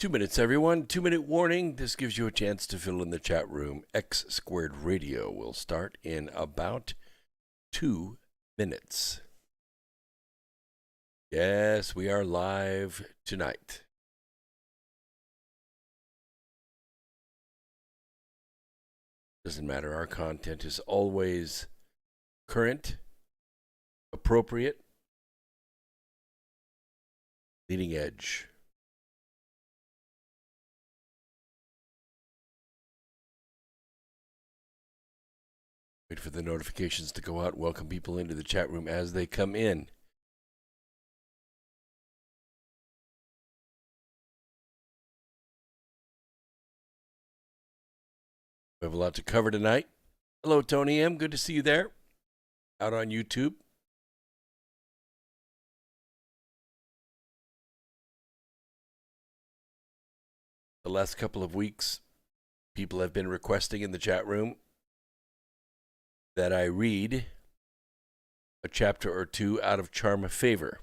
2 minutes, everyone. 2-minute warning. This gives you a chance to fill in the chat room. X Squared Radio will start in about 2 minutes. Yes, we are live tonight. Doesn't matter. Our content is always current, appropriate, leading edge. Wait for the notifications to go out. Welcome people into the chat room as they come in. We have a lot to cover tonight. Hello, Tony M. Good to see you there. Out on YouTube. The last couple of weeks, people have been requesting in the chat room that I read a chapter or two out of Charm of Favor.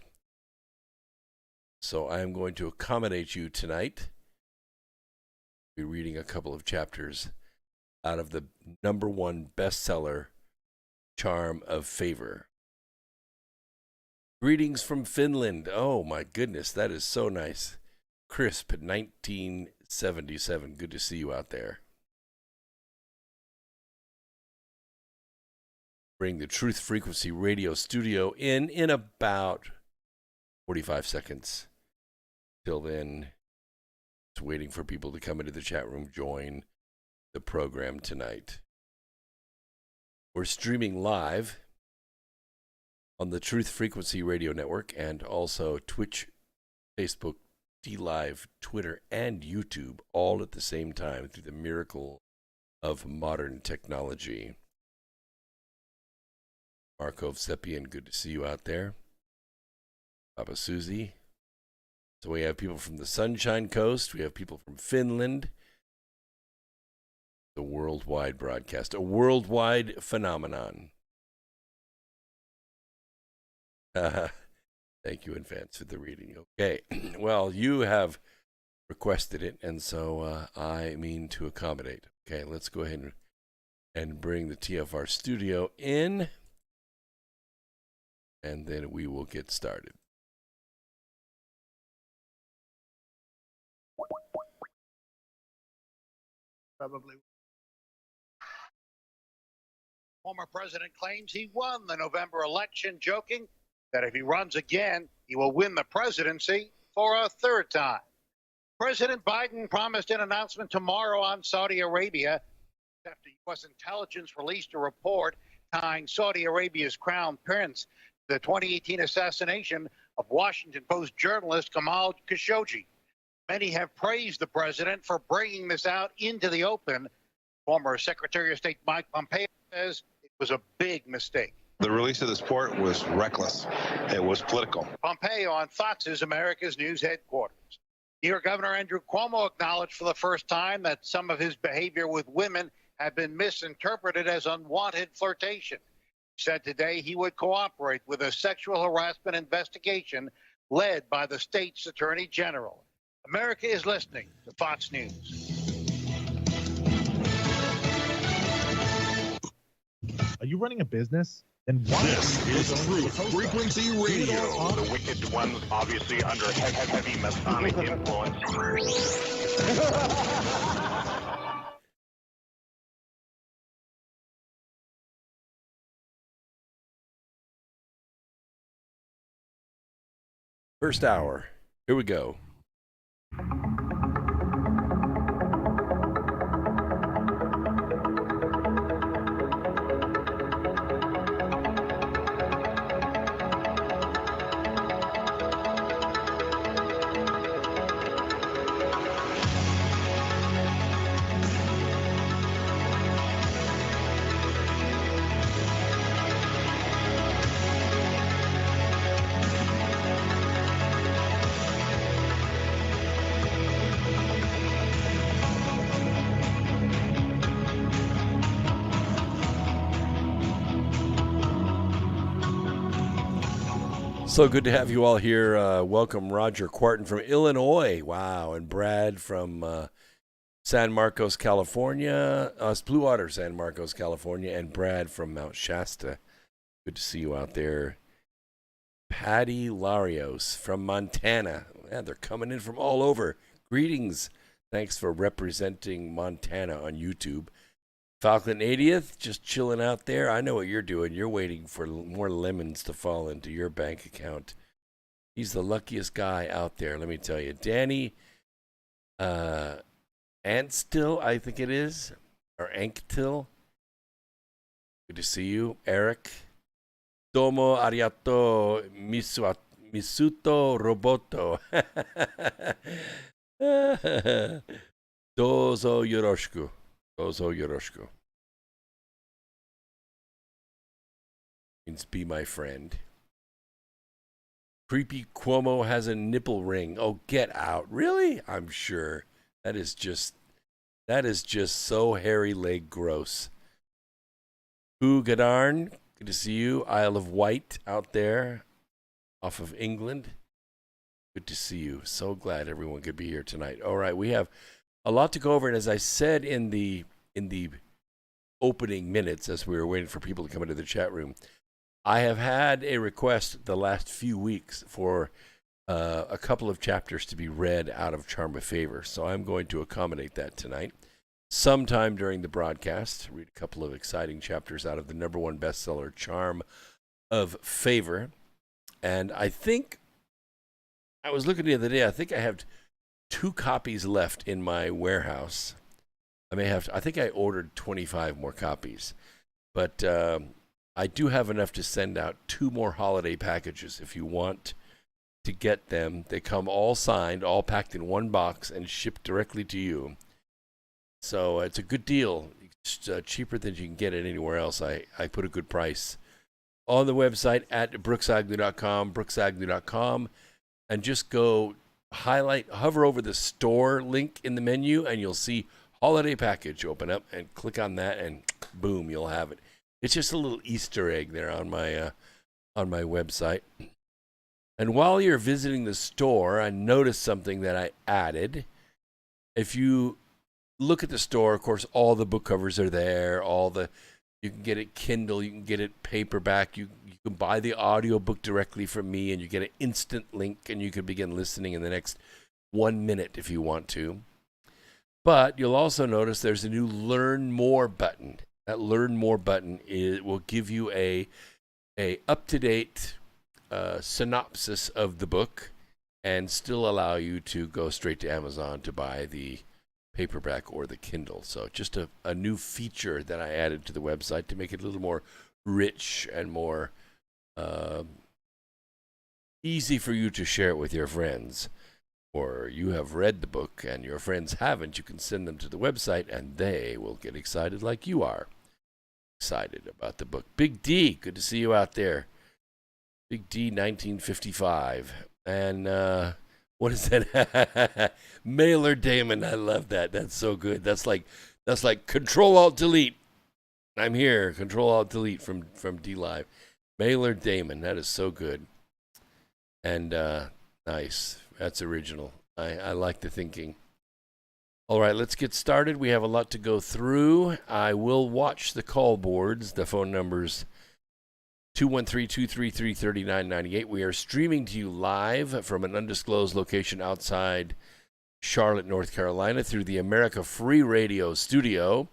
So I am going to accommodate you tonight. I'll be reading a couple of chapters out of the #1 bestseller, Charm of Favor. Greetings from Finland. Oh my goodness, that is so nice. Crisp 1977. Good to see you out there. Bring the Truth Frequency Radio studio in about 45 seconds. Till then, it's waiting for people to come into the chat room, join the program tonight. We're streaming live on the Truth Frequency Radio Network and also Twitch, Facebook, DLive, Twitter, and YouTube all at the same time through the miracle of modern technology. Markov Seppian, good to see you out there. Papa Susie. So we have people from the Sunshine Coast. We have people from Finland. The worldwide broadcast, a worldwide phenomenon. Thank you in advance for the reading. Okay, well, you have requested it, and so I mean to accommodate. Okay, let's go ahead and bring the TFR studio in, and then we will get started. Probably. Former president claims he won the November election, joking that if he runs again, he will win the presidency for a third time. President Biden promised an announcement tomorrow on Saudi Arabia after U.S. intelligence released a report tying Saudi Arabia's crown prince to the 2018 assassination of Washington Post journalist Jamal Khashoggi. Many have praised the president for bringing this out into the open. Former Secretary of State Mike Pompeo says it was a big mistake. The release of this report was reckless. It was political. Pompeo on Fox's America's News headquarters. New York Governor Andrew Cuomo acknowledged for the first time that some of his behavior with women had been misinterpreted as unwanted flirtation. He said today he would cooperate with a sexual harassment investigation led by the state's attorney general. America is listening to Fox News. Are you running a business? Then why? This is Truth Frequency Radio. The wicked ones obviously under heavy Masonic influence. First hour. Here we go. So good to have you all here. Welcome Roger Quarton from Illinois. Wow. And Brad from San Marcos, California. Blue Water, San Marcos, California. And Brad from Mount Shasta. Good to see you out there. Patty Larios from Montana. Yeah, they're coming in from all over. Greetings. Thanks for representing Montana on YouTube. Falcon 80th, just chilling out there. I know what you're doing. You're waiting for more lemons to fall into your bank account. He's the luckiest guy out there, let me tell you. Danny Antstill, I think it is, or Anktil. Good to see you. Eric. Domo arigato misuto roboto. Dozo yoroshiku. Dozo yoroshiku. Means be my friend. Creepy Cuomo has a nipple ring. Oh, get out. Really? I'm sure. That is just so hairy leg gross. Ooh, Gadarn. Good to see you. Isle of Wight out there off of England. Good to see you. So glad everyone could be here tonight. All right, we have a lot to go over, and as I said in the opening minutes as we were waiting for people to come into the chat room, I have had a request the last few weeks for a couple of chapters to be read out of Charm of Favor, so I'm going to accommodate that tonight. Sometime during the broadcast, read a couple of exciting chapters out of the #1 bestseller, Charm of Favor. And I think, I was looking the other day, I think I have 2 copies left in my warehouse. I think I ordered 25 more copies. But I do have enough to send out 2 more holiday packages if you want to get them. They come all signed, all packed in one box and shipped directly to you. So it's a good deal. It's cheaper than you can get it anywhere else. I put a good price on the website at brooksagnew.com, and just go hover over the store link in the menu, and you'll see holiday package. Open up and click on that, and boom, you'll have it. It's just a little Easter egg there on my website. And while you're visiting the store, I noticed something that I added. If you look at the store, of course, all the book covers are there. You can get it Kindle, you can get it paperback, you can buy the audiobook directly from me, and you get an instant link, and you can begin listening in the next 1 minute if you want to. But you'll also notice there's a new Learn More button. That Learn More button will give you a up-to-date synopsis of the book and still allow you to go straight to Amazon to buy the paperback or the Kindle. So just a new feature that I added to the website to make it a little more rich and more easy for you to share it with your friends. Or you have read the book and your friends haven't, you can send them to the website and they will get excited like you are excited about the book. Big D, good to see you out there. Big D 1955. And what is that? Mailer Damon, I love that. That's so good. That's like Control-Alt-Delete. I'm here. Control-Alt-Delete from D Live. Mailer Damon, that is so good. And nice. That's original. I like the thinking. All right, let's get started. We have a lot to go through. I will watch the call boards, the phone numbers 213-233-3998. We are streaming to you live from an undisclosed location outside Charlotte, North Carolina through the America Free Radio studio.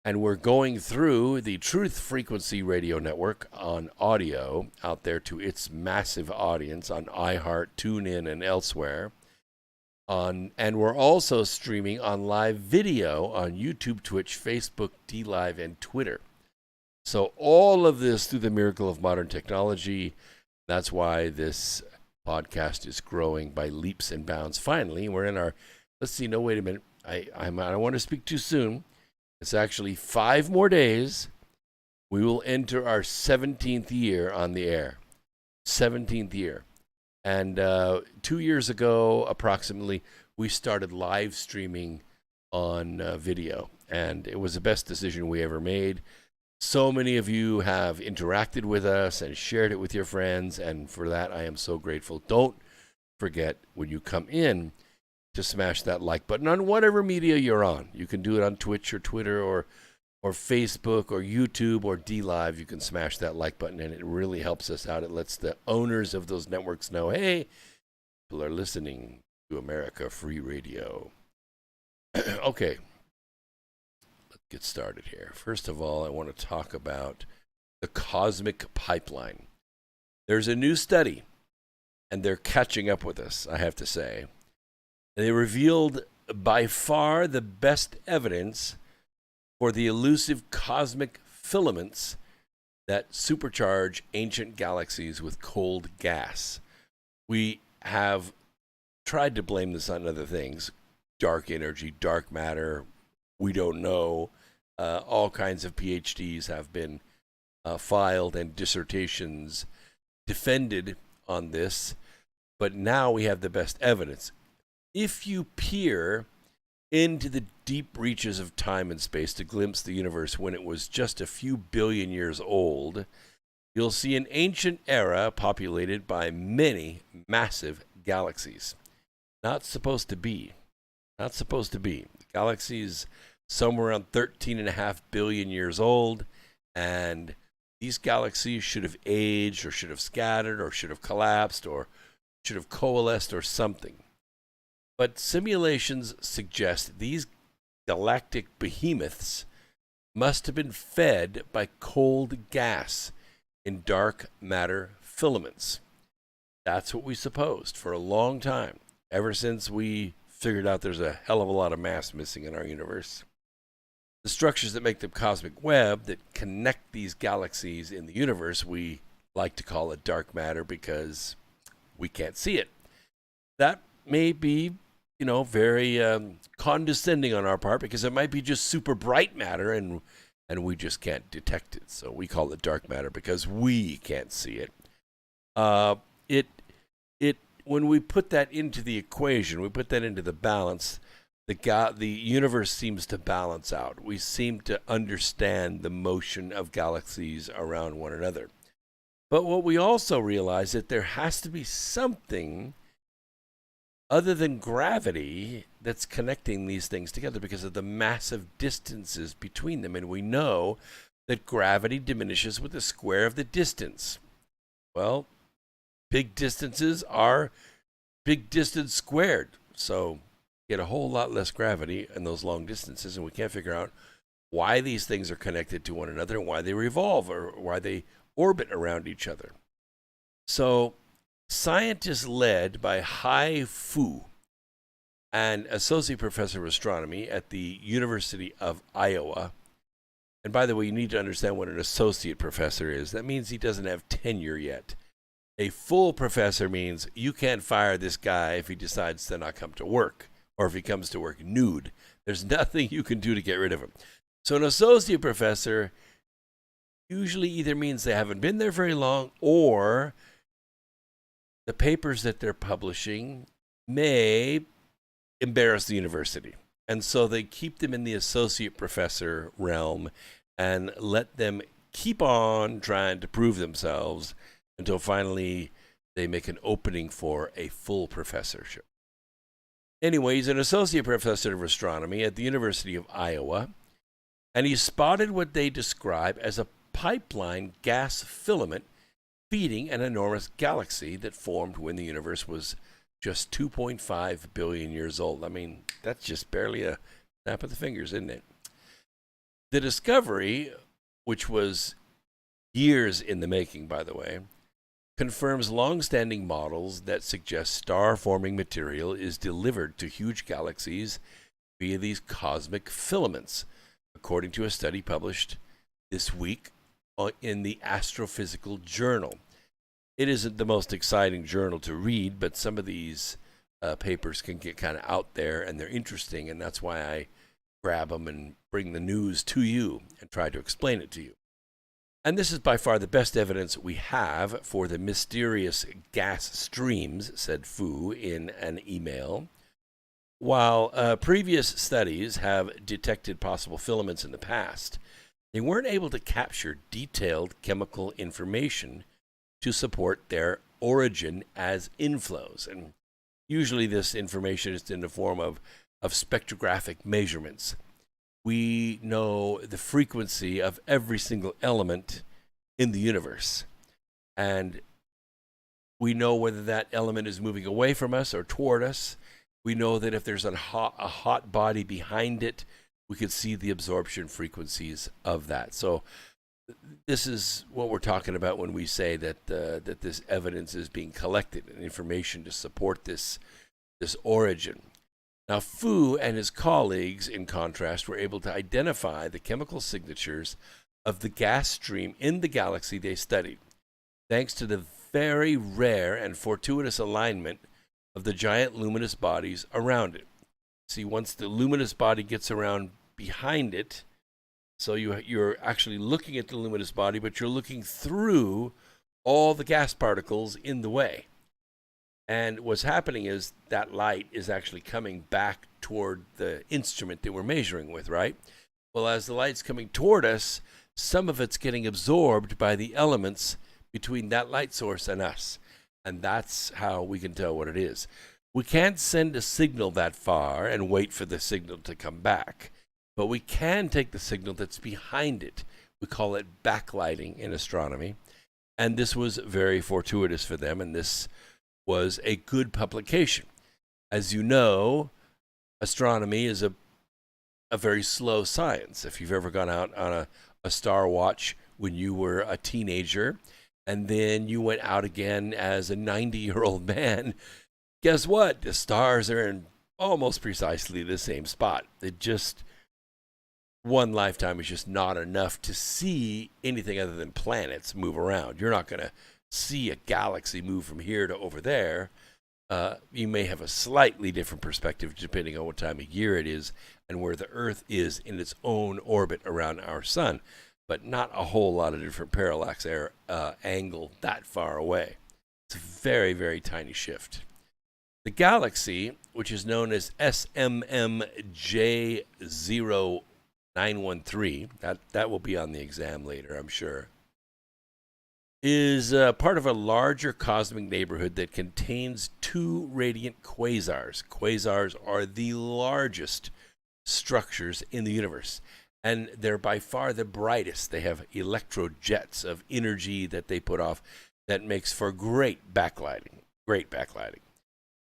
And we're going through the Truth Frequency Radio Network on audio out there to its massive audience on iHeart, TuneIn, and elsewhere. And we're also streaming on live video on YouTube, Twitch, Facebook, DLive, and Twitter. So all of this through the miracle of modern technology. That's why this podcast is growing by leaps and bounds. Finally, we're in our, let's see, no, wait a minute. I don't want to speak too soon. It's actually 5 more days. We will enter our 17th year on the air. 17th year. And 2 years ago, approximately, we started live streaming on video. And it was the best decision we ever made. So many of you have interacted with us and shared it with your friends, and for that I am so grateful. Don't forget when you come in to smash that like button on whatever media you're on. You can do it on Twitch or Twitter or Facebook or YouTube or DLive. You can smash that like button, and it really helps us out. It lets the owners of those networks know, hey, people are listening to America Free Radio. Okay, let's get started here. First of all, I want to talk about the cosmic pipeline. There's a new study, and they're catching up with us, I have to say. They revealed by far the best evidence for the elusive cosmic filaments that supercharge ancient galaxies with cold gas. We have tried to blame this on other things, dark energy, dark matter, we don't know. All kinds of PhDs have been filed and dissertations defended on this, but now we have the best evidence. If you peer into the deep reaches of time and space to glimpse the universe when it was just a few billion years old, you'll see an ancient era populated by many massive galaxies. Not supposed to be. Not supposed to be. Galaxies somewhere around 13.5 billion years old, and these galaxies should have aged or should have scattered or should have collapsed or should have coalesced or something. But simulations suggest these galactic behemoths must have been fed by cold gas in dark matter filaments. That's what we supposed for a long time, ever since we figured out there's a hell of a lot of mass missing in our universe. The structures that make the cosmic web that connect these galaxies in the universe, we like to call it dark matter because we can't see it. That may be very condescending on our part because it might be just super bright matter and we just can't detect it. So we call it dark matter because we can't see it. When we put that into the equation, we put that into the balance, the universe seems to balance out. We seem to understand the motion of galaxies around one another. But what we also realize that there has to be something other than gravity that's connecting these things together because of the massive distances between them. And we know that gravity diminishes with the square of the distance. Well, big distances are big distance squared. So you get a whole lot less gravity in those long distances, and we can't figure out why these things are connected to one another and why they revolve or why they orbit around each other. So scientists led by Hai Fu, an associate professor of astronomy at the University of Iowa. And by the way, you need to understand what an associate professor is. That means he doesn't have tenure yet. A full professor means you can't fire this guy if he decides to not come to work or if he comes to work nude. There's nothing you can do to get rid of him. So an associate professor usually either means they haven't been there very long or the papers that they're publishing may embarrass the university. And so they keep them in the associate professor realm and let them keep on trying to prove themselves until finally they make an opening for a full professorship. Anyway, he's an associate professor of astronomy at the University of Iowa, and he spotted what they describe as a pipeline gas filament feeding an enormous galaxy that formed when the universe was just 2.5 billion years old. I mean, that's just barely a snap of the fingers, isn't it? The discovery, which was years in the making, by the way, confirms long-standing models that suggest star-forming material is delivered to huge galaxies via these cosmic filaments, according to a study published this week in the Astrophysical Journal. It isn't the most exciting journal to read, but some of these papers can get kind of out there and they're interesting, and that's why I grab them and bring the news to you and try to explain it to you. And this is by far the best evidence we have for the mysterious gas streams, said Fu in an email. While previous studies have detected possible filaments in the past, They weren't able to capture detailed chemical information to support their origin as inflows. And usually this information is in the form of spectrographic measurements. We know the frequency of every single element in the universe. And we know whether that element is moving away from us or toward us. We know that if there's a hot body behind it, we could see the absorption frequencies of that. So this is what we're talking about when we say that that this evidence is being collected and information to support this origin. Now, Fu and his colleagues, in contrast, were able to identify the chemical signatures of the gas stream in the galaxy they studied, thanks to the very rare and fortuitous alignment of the giant luminous bodies around it. See, once the luminous body gets around behind it, so you're actually looking at the luminous body, but you're looking through all the gas particles in the way. And what's happening is that light is actually coming back toward the instrument that we're measuring with, right? Well, as the light's coming toward us, some of it's getting absorbed by the elements between that light source and us. And that's how we can tell what it is. We can't send a signal that far and wait for the signal to come back, but we can take the signal that's behind it. We call it backlighting in astronomy. And this was very fortuitous for them, and this was a good publication. As you know, astronomy is a very slow science. If you've ever gone out on a star watch when you were a teenager, and then you went out again as a 90-year-old man, guess what? The stars are in almost precisely the same spot. It just, one lifetime is just not enough to see anything other than planets move around. You're not going to see a galaxy move from here to over there. You may have a slightly different perspective depending on what time of year it is and where the Earth is in its own orbit around our sun, but not a whole lot of different parallax angle that far away. It's a very, very tiny shift. The galaxy, which is known as SMMJ0913, that will be on the exam later, I'm sure, is part of a larger cosmic neighborhood that contains two radiant quasars. Quasars are the largest structures in the universe, and they're by far the brightest. They have electrojets of energy that they put off that makes for great backlighting.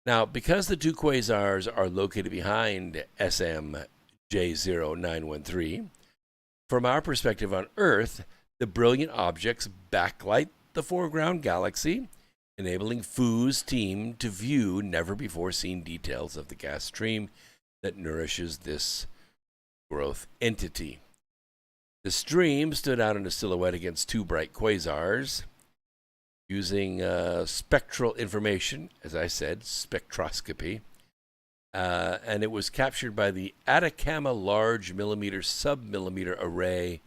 Now, because the two quasars are located behind SMJ0913, from our perspective on Earth, the brilliant objects backlight the foreground galaxy, enabling Fu's team to view never-before-seen details of the gas stream that nourishes this growth entity. The stream stood out in a silhouette against two bright quasars. Using spectral information, as I said, spectroscopy, and it was captured by the Atacama Large Millimeter Submillimeter Array,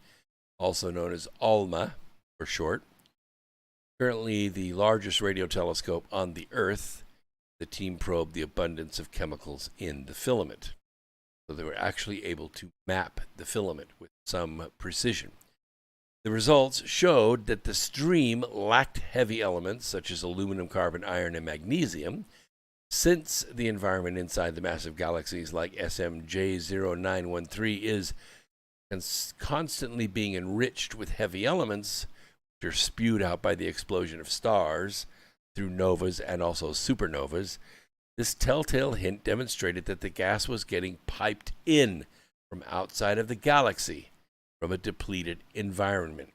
also known as ALMA for short. Currently the largest radio telescope on the Earth. The team probed the abundance of chemicals in the filament. So they were actually able to map the filament with some precision. The results showed that the stream lacked heavy elements such as aluminum, carbon, iron, and magnesium. Since the environment inside the massive galaxies like SMJ0913 is constantly being enriched with heavy elements, which are spewed out by the explosion of stars through novas and also supernovas, this telltale hint demonstrated that the gas was getting piped in from outside of the galaxy from a depleted environment.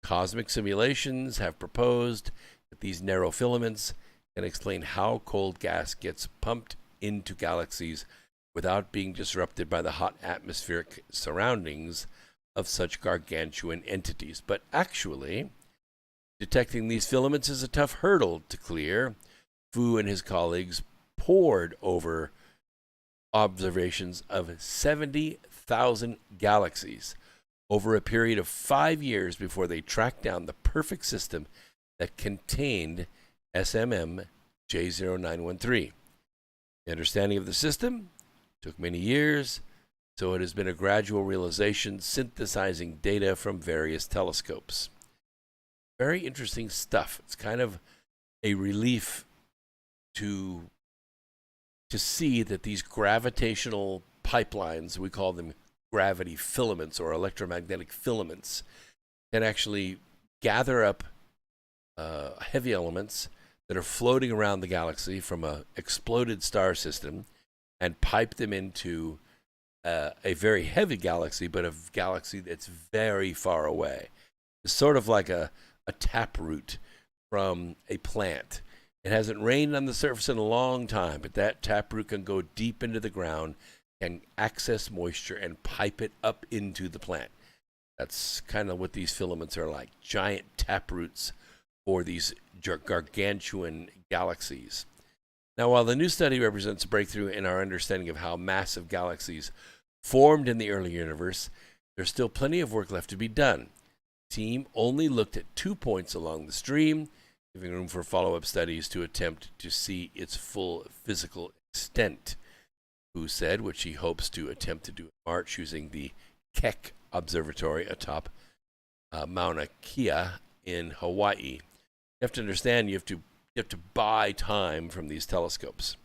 Cosmic simulations have proposed that these narrow filaments can explain how cold gas gets pumped into galaxies without being disrupted by the hot atmospheric surroundings of such gargantuan entities. But actually, detecting these filaments is a tough hurdle to clear. Fu and his colleagues pored over observations of 70,000 galaxies over a period of 5 years before they tracked down the perfect system that contained SMM J0913. The understanding of the system took many years, So it has been a gradual realization, synthesizing data from various telescopes. Very interesting stuff. It's kind of a relief to see that these gravitational pipelines, we call them gravity filaments or electromagnetic filaments, can actually gather up heavy elements that are floating around the galaxy from an exploded star system and pipe them into a very heavy galaxy, but a galaxy that's very far away. It's sort of like a taproot from a plant. It hasn't rained on the surface in a long time, but that taproot can go deep into the ground and access moisture and pipe it up into the plant. That's kind of what these filaments are like, giant taproots for these gargantuan galaxies. Now, while the new study represents a breakthrough in our understanding of how massive galaxies formed in the early universe, there's still plenty of work left to be done. The team only looked at 2 points along the stream, giving room for follow-up studies to attempt to see its full physical extent. Who said, which he hopes to attempt to do in March using the Keck Observatory atop Mauna Kea in Hawaii. You have to understand, you have to buy time from these telescopes.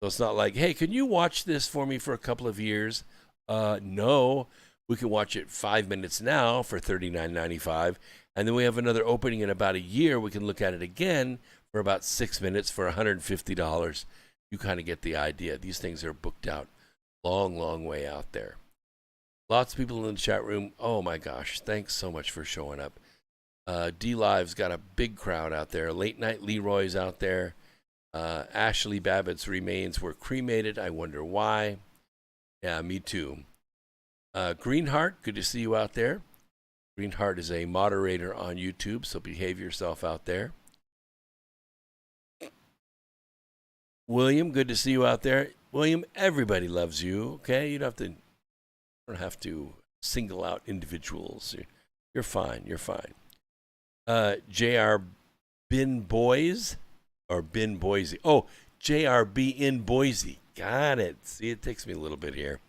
So it's not like, hey, can you watch this for me for a couple of years? No, we can watch it 5 minutes now for $39.95, and then we have another opening in about a year. We can look at it again for about 6 minutes for $150. You kind of get the idea. These things are booked out long, long way out there. Lots of people in the chat room. Oh my gosh, thanks so much for showing up. D-Live's got a big crowd out there. Late Night Leroy's out there. Ashley Babbitt's remains were cremated. I wonder why. Yeah, me too. Greenheart, good to see you out there. Greenheart is a moderator on YouTube, so behave yourself out there. William, good to see you out there. William, everybody loves you, okay? You don't have to single out individuals. You're fine, you're fine. J.R. Bin Boys, or Bin Boise. Oh, J.R.B. in Boise. Got it. See, it takes me a little bit here.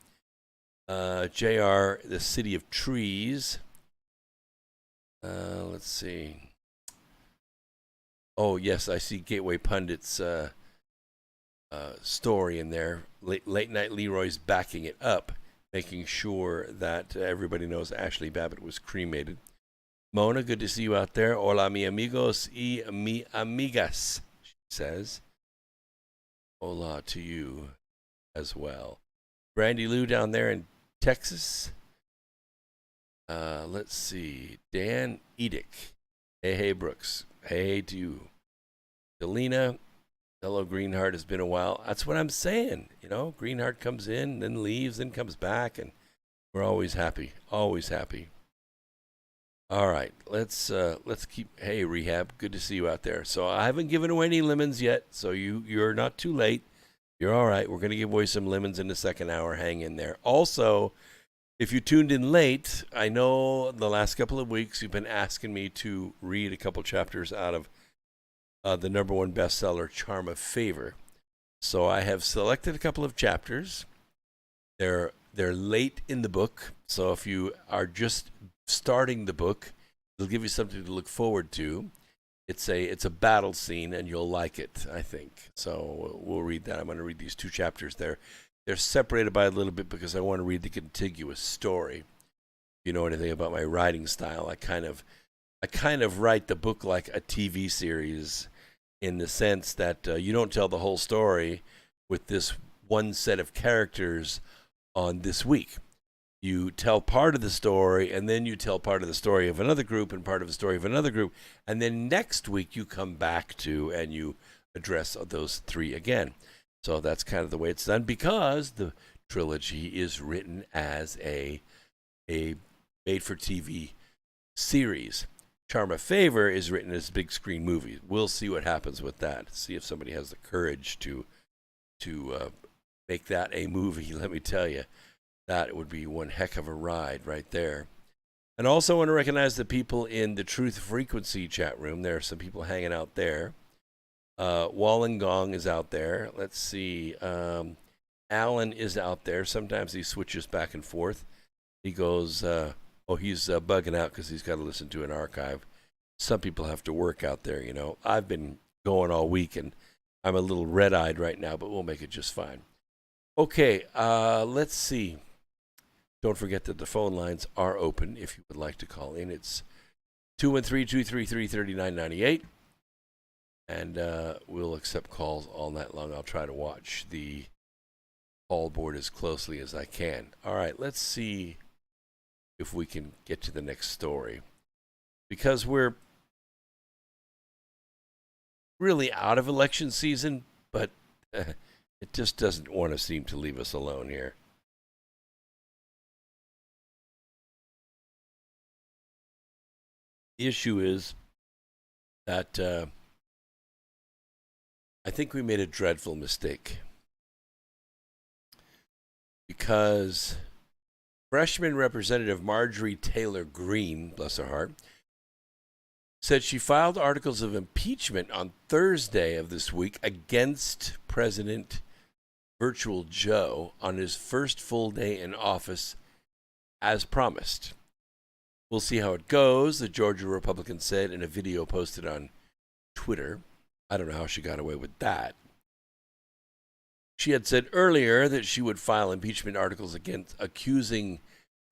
J.R., the City of Trees. Let's see. Oh, yes, I see Gateway Pundit's story in there. Late Night Leroy's backing it up, making sure that everybody knows Ashley Babbitt was cremated. Mona, good to see you out there. Hola, mi amigos y mi amigas, she says. Hola to you as well. Brandy Lou down there in Texas. Let's see. Dan Edick. Hey, Brooks. Hey to you. Delina. Hello, Greenheart. Has been a while. That's what I'm saying. You know, Greenheart comes in, then leaves, then comes back, and we're always happy. Always happy. All right, let's keep. Hey, Rehab, good to see you out there. So I haven't given away any lemons yet, so you're not too late. You're all right. We're going to give away some lemons in the second hour. Hang in there. Also, if you tuned in late, I know the last couple of weeks you've been asking me to read a couple chapters out of the #1 bestseller, Charm of Favor. So I have selected a couple of chapters. They're late in the book, so if you are just starting the book, it'll give you something to look forward to. It's a battle scene, and you'll like it, I think. So we'll read that. I'm going to read these 2 chapters. They're separated by a little bit because I want to read the contiguous story. If you know anything about my writing style, I kind of write the book like a TV series, in the sense that you don't tell the whole story with this one set of characters on this week. You tell part of the story, and then you tell part of the story of another group and part of the story of another group, and then next week you come back to and you address those 3 again. So that's kind of the way it's done, because the trilogy is written as a made-for-TV series. Charm of Favor is written as a big screen movie. We'll see what happens with that. See if somebody has the courage to make that a movie. Let me tell you, that would be one heck of a ride right there. And also want to recognize the people in the Truth Frequency chat room. There are some people hanging out there. Wollongong is out there. Let's see. Alan is out there. Sometimes he switches back and forth. He goes, he's bugging out because he's got to listen to an archive. Some people have to work out there, you know. I've been going all week, and I'm a little red-eyed right now, but we'll make it just fine. Okay, let's see. Don't forget that the phone lines are open if you would like to call in. It's 213-233-3998, and we'll accept calls all night long. I'll try to watch the call board as closely as I can. All right, let's see if we can get to the next story, because we're really out of election season, but it just doesn't want to seem to leave us alone here. The issue is that I think we made a dreadful mistake, because freshman Representative Marjorie Taylor Greene, bless her heart, said she filed articles of impeachment on Thursday of this week against President Virtual Joe on his first full day in office, as promised. We'll see how it goes, the Georgia Republican said in a video posted on Twitter. I don't know how she got away with that. She had said earlier that she would file impeachment articles against accusing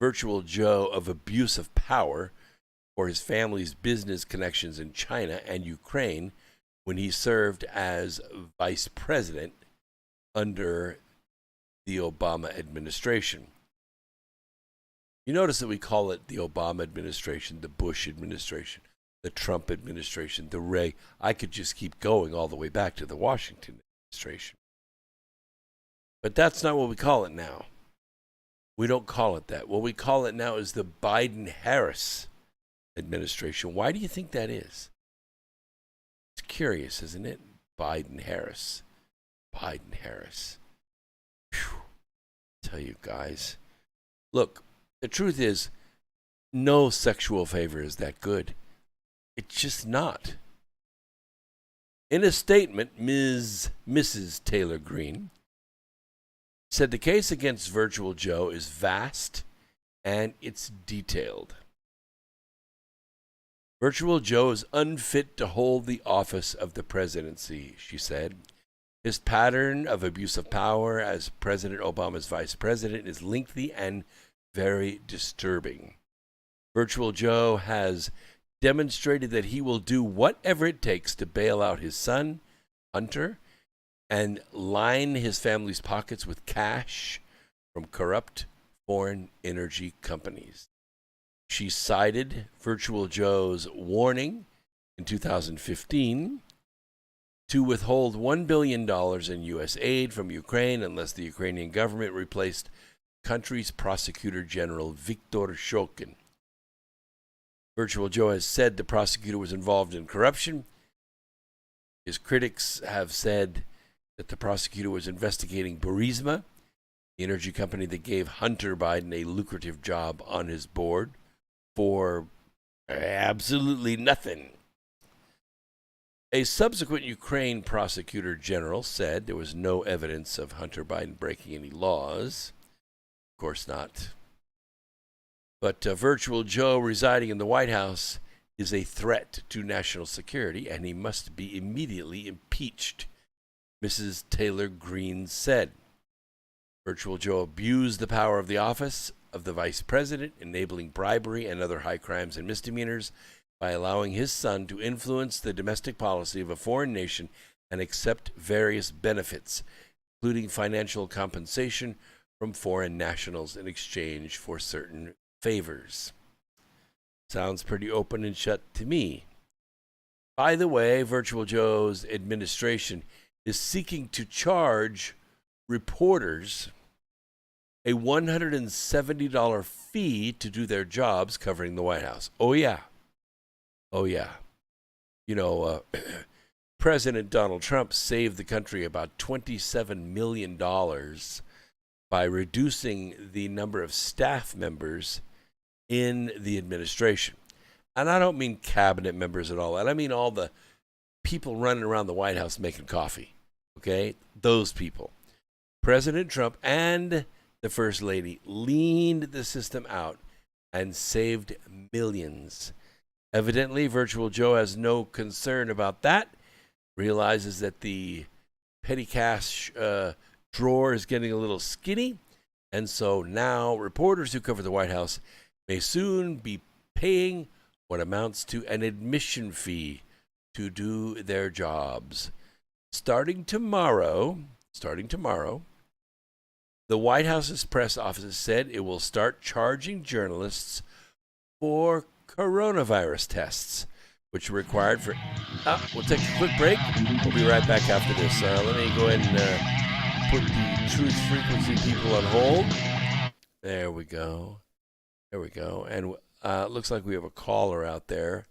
Virtual Joe of abuse of power for his family's business connections in China and Ukraine when he served as vice president under the Obama administration. You notice that we call it the Obama administration, the Bush administration, the Trump administration, the Ray. I could just keep going all the way back to the Washington administration. But that's not what we call it now. We don't call it that. What we call it now is the Biden-Harris administration. Why do you think that is? It's curious, isn't it? Biden-Harris. Biden-Harris. Phew. I tell you guys. Look, the truth is, no sexual favor is that good. It's just not. In a statement, Mrs. Taylor Greene said the case against Virtual Joe is vast and it's detailed. Virtual Joe is unfit to hold the office of the presidency, she said. His pattern of abuse of power as President Obama's vice president is lengthy and very disturbing. Virtual Joe has demonstrated that he will do whatever it takes to bail out his son, Hunter, and line his family's pockets with cash from corrupt foreign energy companies. She cited Virtual Joe's warning in 2015 to withhold $1 billion in U.S. aid from Ukraine unless the Ukrainian government replaced the country's prosecutor general, Viktor Shokin. Virtual Joe has said the prosecutor was involved in corruption. His critics have said that the prosecutor was investigating Burisma, the energy company that gave Hunter Biden a lucrative job on his board, for absolutely nothing. A subsequent Ukraine prosecutor general said there was no evidence of Hunter Biden breaking any laws. Of course not. But Virtual Joe residing in the White House is a threat to national security, and he must be immediately impeached, Mrs. Taylor Greene said. Virtual Joe abused the power of the office of the vice president, enabling bribery and other high crimes and misdemeanors by allowing his son to influence the domestic policy of a foreign nation and accept various benefits, including financial compensation from foreign nationals in exchange for certain favors. Sounds pretty open and shut to me. By the way, Virtual Joe's administration is seeking to charge reporters a $170 fee to do their jobs covering the White House. Oh, yeah. Oh, yeah. You know, President Donald Trump saved the country about $27 million by reducing the number of staff members in the administration. And I don't mean cabinet members at all. And I mean all the people running around the White House making coffee. Okay? Those people. President Trump and the First Lady leaned the system out and saved millions. Evidently, Virtual Joe has no concern about that, realizes that the petty cash drawer is getting a little skinny, and so now reporters who cover the White House may soon be paying what amounts to an admission fee to do their jobs. Starting tomorrow, the White House's press office said it will start charging journalists for coronavirus tests, which are required for... we'll take a quick break. We'll be right back after this. Let me go ahead and put the truth frequency people on hold. There we go. And it looks like we have a caller out there.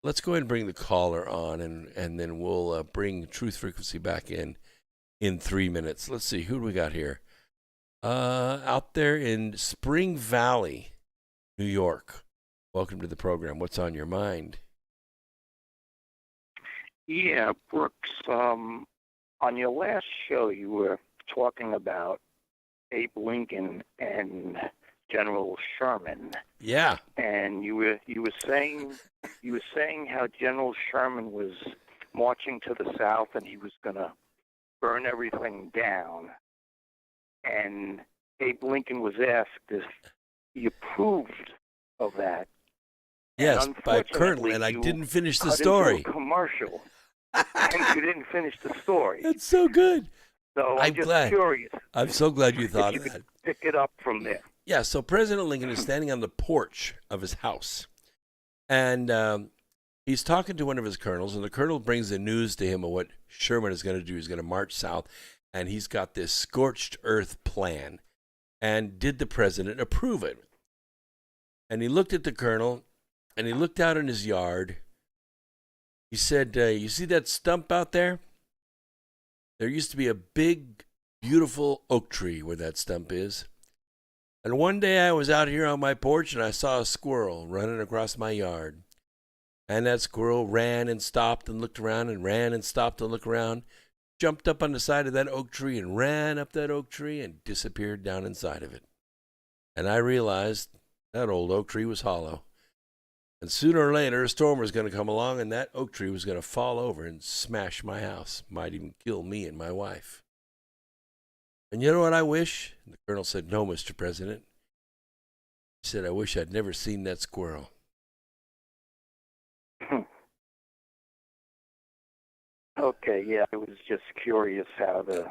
Let's go ahead and bring the caller on, and then we'll bring truth frequency back in 3 minutes. Let's see, who do we got here? Out there in Spring Valley, New York. Welcome to the program. What's on your mind? Yeah, Brooks, on your last show, you were talking about Abe Lincoln and General Sherman. Yeah. And you were saying how General Sherman was marching to the South and he was going to burn everything down. And Abe Lincoln was asked if he approved of that. Yes, by Colonel, and I didn't finish the story. Into a commercial. And you didn't finish the story. That's so good. So I'm just glad. Curious. I'm so glad you thought of that. Pick it up from there. Yeah, so President Lincoln is standing on the porch of his house, and he's talking to one of his colonels, and the colonel brings the news to him of what Sherman is going to do. He's going to march south, and he's got this scorched earth plan. And did the president approve it? And he looked at the colonel, and he looked out in his yard. He said, you see that stump out there? There used to be a big, beautiful oak tree where that stump is. And one day I was out here on my porch and I saw a squirrel running across my yard. And that squirrel ran and stopped and looked around and ran and stopped and looked around, jumped up on the side of that oak tree and ran up that oak tree and disappeared down inside of it. And I realized that old oak tree was hollow. And sooner or later, a storm was going to come along, and that oak tree was going to fall over and smash my house. Might even kill me and my wife. And you know what I wish? And the colonel said, no, Mr. President. He said, I wish I'd never seen that squirrel. Okay, yeah, I was just curious how the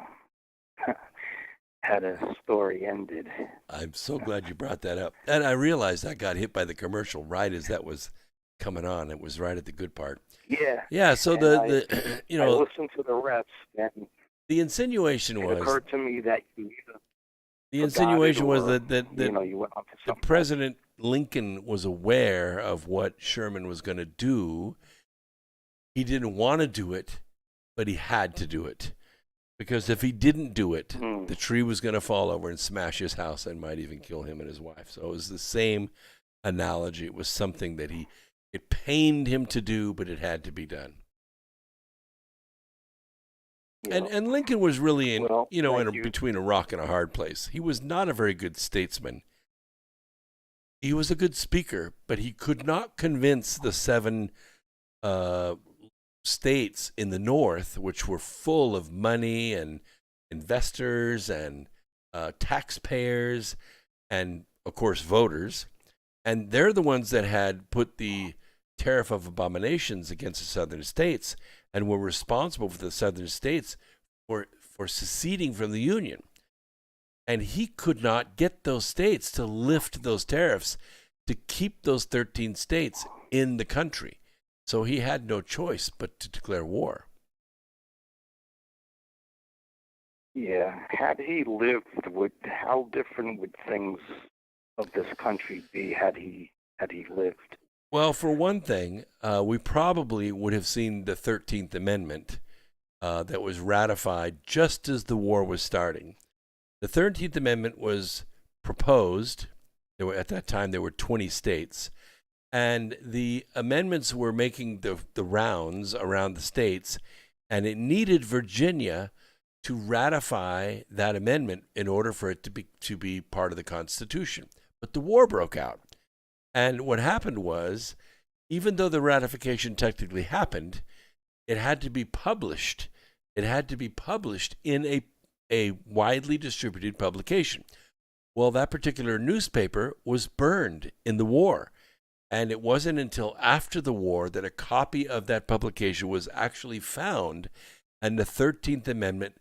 story ended. I'm so glad you brought that up. And I realized I got hit by the commercial right as that was coming on. It was right at the good part. Yeah. Yeah, so I listened to the rest, and the insinuation was... It occurred to me that you either... The insinuation was that you went on to the President Lincoln was aware of what Sherman was going to do. He didn't want to do it, but he had to do it. Because if he didn't do it, the tree was going to fall over and smash his house and might even kill him and his wife. So it was the same analogy. It was something that it pained him to do, but it had to be done. Yeah. And Lincoln was really between a rock and a hard place. He was not a very good statesman. He was a good speaker, but he could not convince the 7 states in the North, which were full of money and investors and taxpayers and, of course, voters. And they're the ones that had put the tariff of abominations against the southern states and were responsible for the southern states for seceding from the Union. And he could not get those states to lift those tariffs to keep those 13 states in the country. So he had no choice but to declare war. Yeah. Had he lived, how different would things of this country be had he lived? Well, for one thing, we probably would have seen the 13th Amendment that was ratified just as the war was starting. The 13th Amendment was proposed. At that time, there were 20 states. And the amendments were making the rounds around the states, and it needed Virginia to ratify that amendment in order for it to be part of the Constitution. But the war broke out. And what happened was, even though the ratification technically happened, it had to be published. It had to be published in a widely distributed publication. Well, that particular newspaper was burned in the war. And it wasn't until after the war that a copy of that publication was actually found, and the 13th Amendment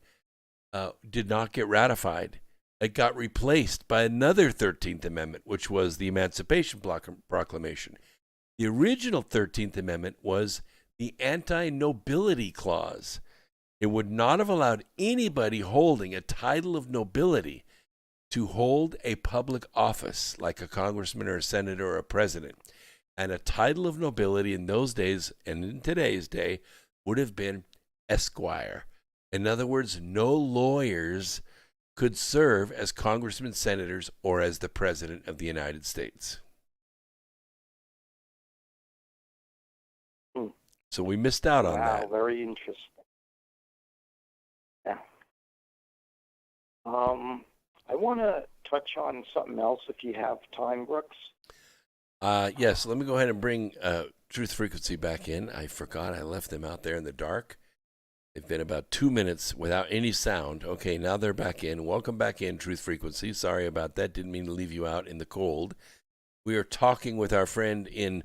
did not get ratified. It got replaced by another 13th Amendment, which was the Emancipation Proclamation. The original 13th Amendment was the anti-nobility clause. It would not have allowed anybody holding a title of nobility to hold a public office like a congressman or a senator or a president. And a title of nobility in those days and in today's day would have been Esquire. In other words, no lawyers could serve as congressmen, senators, or as the president of the United States. So we missed out on that. Wow, very interesting. Yeah. I want to touch on something else if you have time, Brooks. Yes, let me go ahead and bring Truth Frequency back in. I forgot I left them out there in the dark. They've been about 2 minutes without any sound. Okay, now they're back in. Welcome back in, Truth Frequency. Sorry about that. Didn't mean to leave you out in the cold. We are talking with our friend in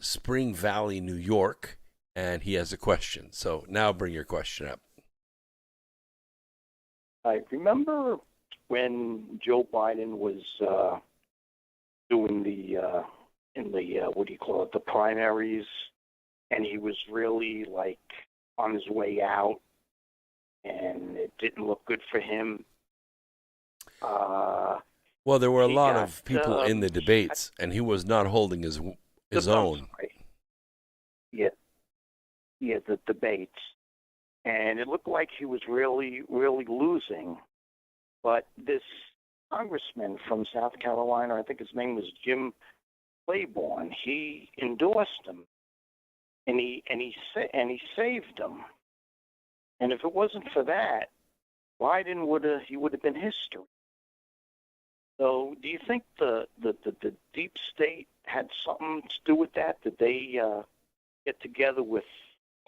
Spring Valley, New York, and he has a question. So now bring your question up. I remember when Joe Biden was doing the the primaries, and he was really like on his way out, and it didn't look good for him. Well, there were a lot of people in the debates, and he was not holding his own. Yeah, the debates, and it looked like he was really, really losing. But this congressman from South Carolina, I think his name was Jim Claiborne, he endorsed him, and he saved him. And if it wasn't for that, Biden would have been history. So, do you think the deep state had something to do with that? Did they get together with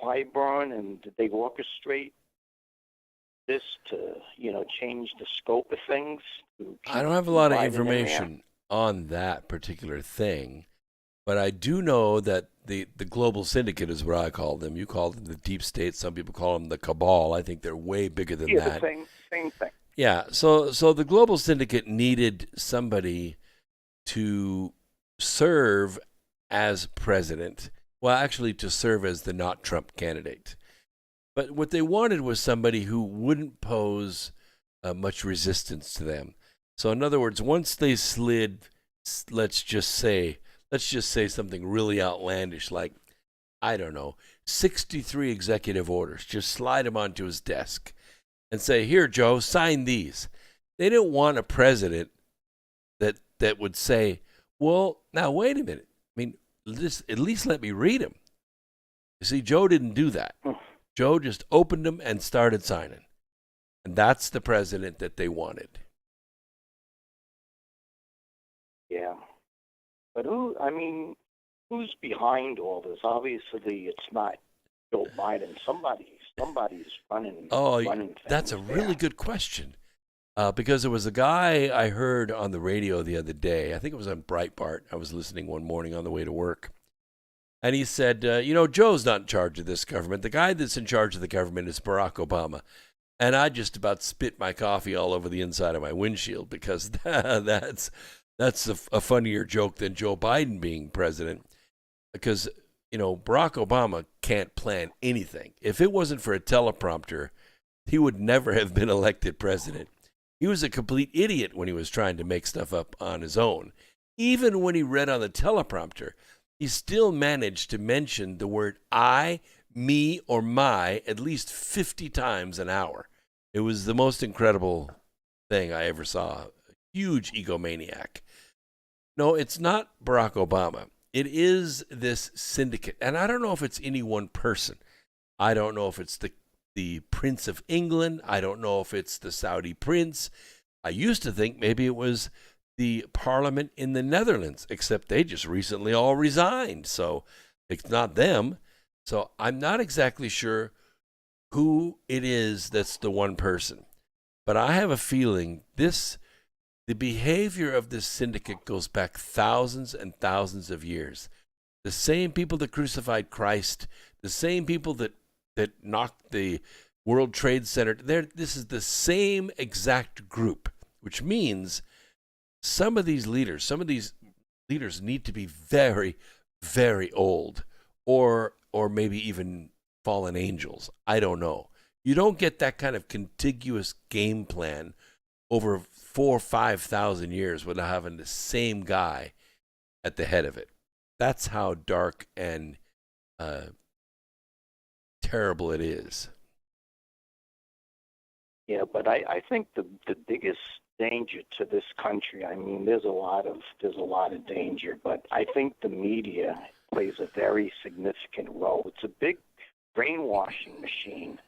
Claiborne, and did they orchestrate this to change the scope of things? I don't have a lot of information on that particular thing, but I do know that the global syndicate is what I call them. You call them the deep state. Some people call them the cabal. I think they're way bigger than that. The same thing. Yeah. So the global syndicate needed somebody to serve as president. Well, actually, to serve as the not Trump candidate. But what they wanted was somebody who wouldn't pose much resistance to them. So in other words, once they slid, let's just say something really outlandish, like, I don't know, 63 executive orders, just slide them onto his desk and say, here, Joe, sign these. They didn't want a president that would say, well, now, wait a minute. I mean, at least let me read them. You see, Joe didn't do that. Joe just opened them and started signing. And that's the president that they wanted. Yeah. But who's behind all this? Obviously, it's not Joe Biden. Somebody's running. Running that's a really good question. Because there was a guy I heard on the radio the other day. I think it was on Breitbart. I was listening one morning on the way to work. And he said, Joe's not in charge of this government. The guy that's in charge of the government is Barack Obama. And I just about spit my coffee all over the inside of my windshield because that's a funnier joke than Joe Biden being president. Because, Barack Obama can't plan anything. If it wasn't for a teleprompter, he would never have been elected president. He was a complete idiot when he was trying to make stuff up on his own. Even when he read on the teleprompter, he still managed to mention the word I, me, or my at least 50 times an hour. It was the most incredible thing I ever saw. A huge egomaniac. No, it's not Barack Obama. It is this syndicate. And I don't know if it's any one person. I don't know if it's the the Prince of England. I don't know if it's the Saudi prince. I used to think maybe it was the parliament in the Netherlands, except they just recently all resigned. So it's not them. So I'm not exactly sure who it is that's the one person. But I have a feeling the behavior of this syndicate goes back thousands and thousands of years. The same people that crucified Christ, the same people that knocked the World Trade Center, this is the same exact group, which means some of these leaders need to be very, very old, or maybe even fallen angels. I don't know. You don't get that kind of contiguous game plan over 4,000 or 5,000 years without having the same guy at the head of it. That's how dark and terrible it is. Yeah, but I think the biggest danger to this country, I mean, there's a lot of danger, but I think the media plays a very significant role. It's a big brainwashing machine,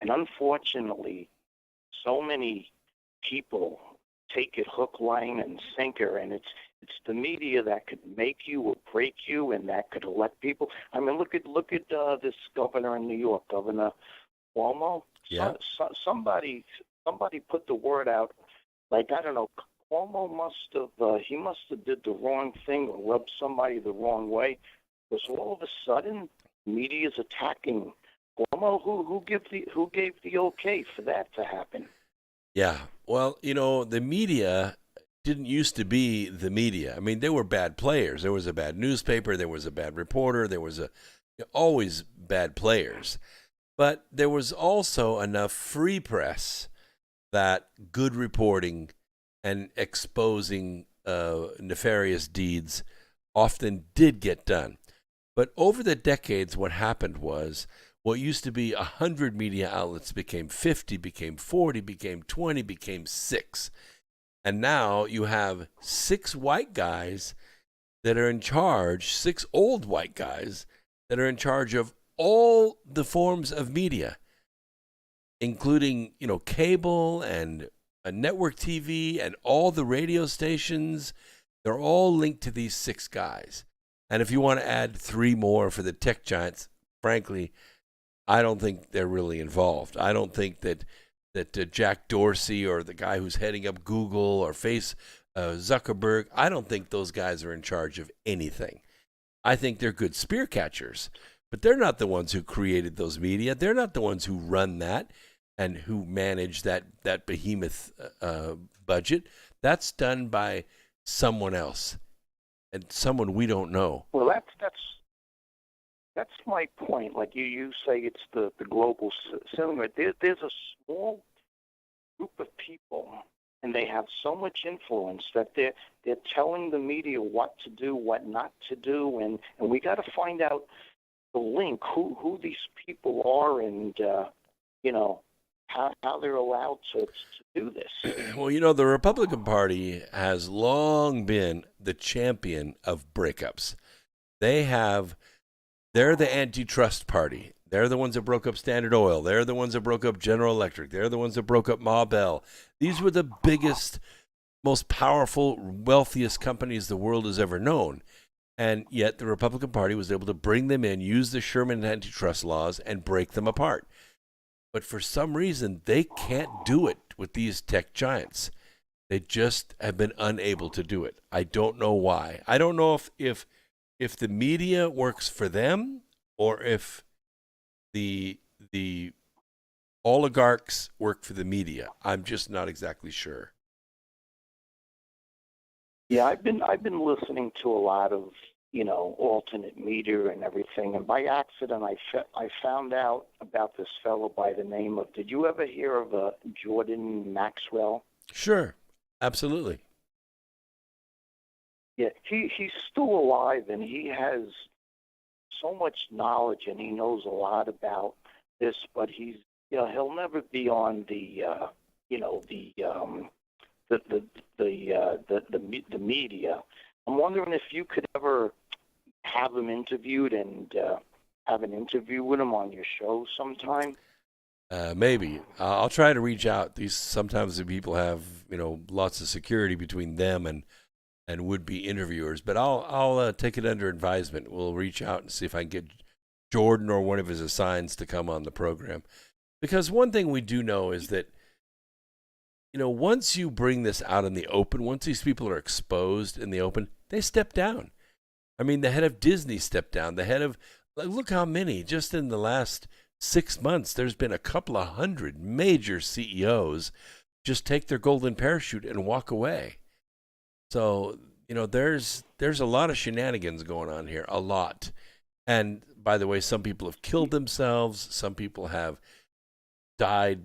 and unfortunately, so many people take it hook, line, and sinker, and it's the media that could make you or break you, and that could elect people. I mean, look at this governor in New York, Governor Cuomo. Yeah. Somebody put the word out. Like, I don't know, Cuomo must have did the wrong thing or rubbed somebody the wrong way, because all of a sudden, media is attacking Cuomo. Who gave the okay for that to happen? Yeah. Well, the media didn't used to be the media. I mean, they were bad players. There was a bad newspaper. There was a bad reporter. There was always bad players. But there was also enough free press that good reporting and exposing nefarious deeds often did get done. But over the decades, what happened was what used to be 100 media outlets became 50, became 40, became 20, became 6. And now you have 6 white guys that are in charge, 6 old white guys that are in charge of all the forms of media, including, cable and a network TV and all the radio stations. They're all linked to these 6 guys. And if you want to add 3 more for the tech giants, frankly, I don't think they're really involved. I don't think that Jack Dorsey or the guy who's heading up Google or Zuckerberg, I don't think those guys are in charge of anything. I think they're good spear catchers, but they're not the ones who created those media. They're not the ones who run that and who manage that behemoth budget. That's done by someone else and someone we don't know. Well, that's my point. Like you say, it's the global cinema. There's a small group of people, and they have so much influence that they're telling the media what to do, what not to do, and we got to find out the link, who these people are, and how they're allowed to do this. Well, the Republican Party has long been the champion of breakups. They're the antitrust party. They're the ones that broke up Standard Oil. They're the ones that broke up General Electric. They're the ones that broke up Ma Bell. These were the biggest, most powerful, wealthiest companies the world has ever known. And yet the Republican Party was able to bring them in, use the Sherman antitrust laws, and break them apart. But for some reason, they can't do it with these tech giants. They just have been unable to do it. I don't know why. I don't know if the media works for them or if the oligarchs work for the media. I'm just not exactly sure. Yeah, I've been listening to a lot of alternate media and everything, and by accident I found out about this fellow by the name of. Did you ever hear of Jordan Maxwell? Sure, absolutely. Yeah, he's still alive, and he has so much knowledge, and he knows a lot about this. But he'll never be on the media. I'm wondering if you could ever have him interviewed and have an interview with him on your show sometime. Maybe I'll try to reach out. Sometimes the people have lots of security between them and would be interviewers, but I'll take it under advisement. We'll reach out and see if I can get Jordan or one of his assigns to come on the program, because one thing we do know is that once you bring this out in the open, once these people are exposed in the open, they step down. I mean, the head of Disney stepped down. The head of look how many just in the last 6 months, there's been a couple of hundred major CEOs just take their golden parachute and walk away. So, there's a lot of shenanigans going on here, a lot. And by the way, some people have killed themselves. Some people have died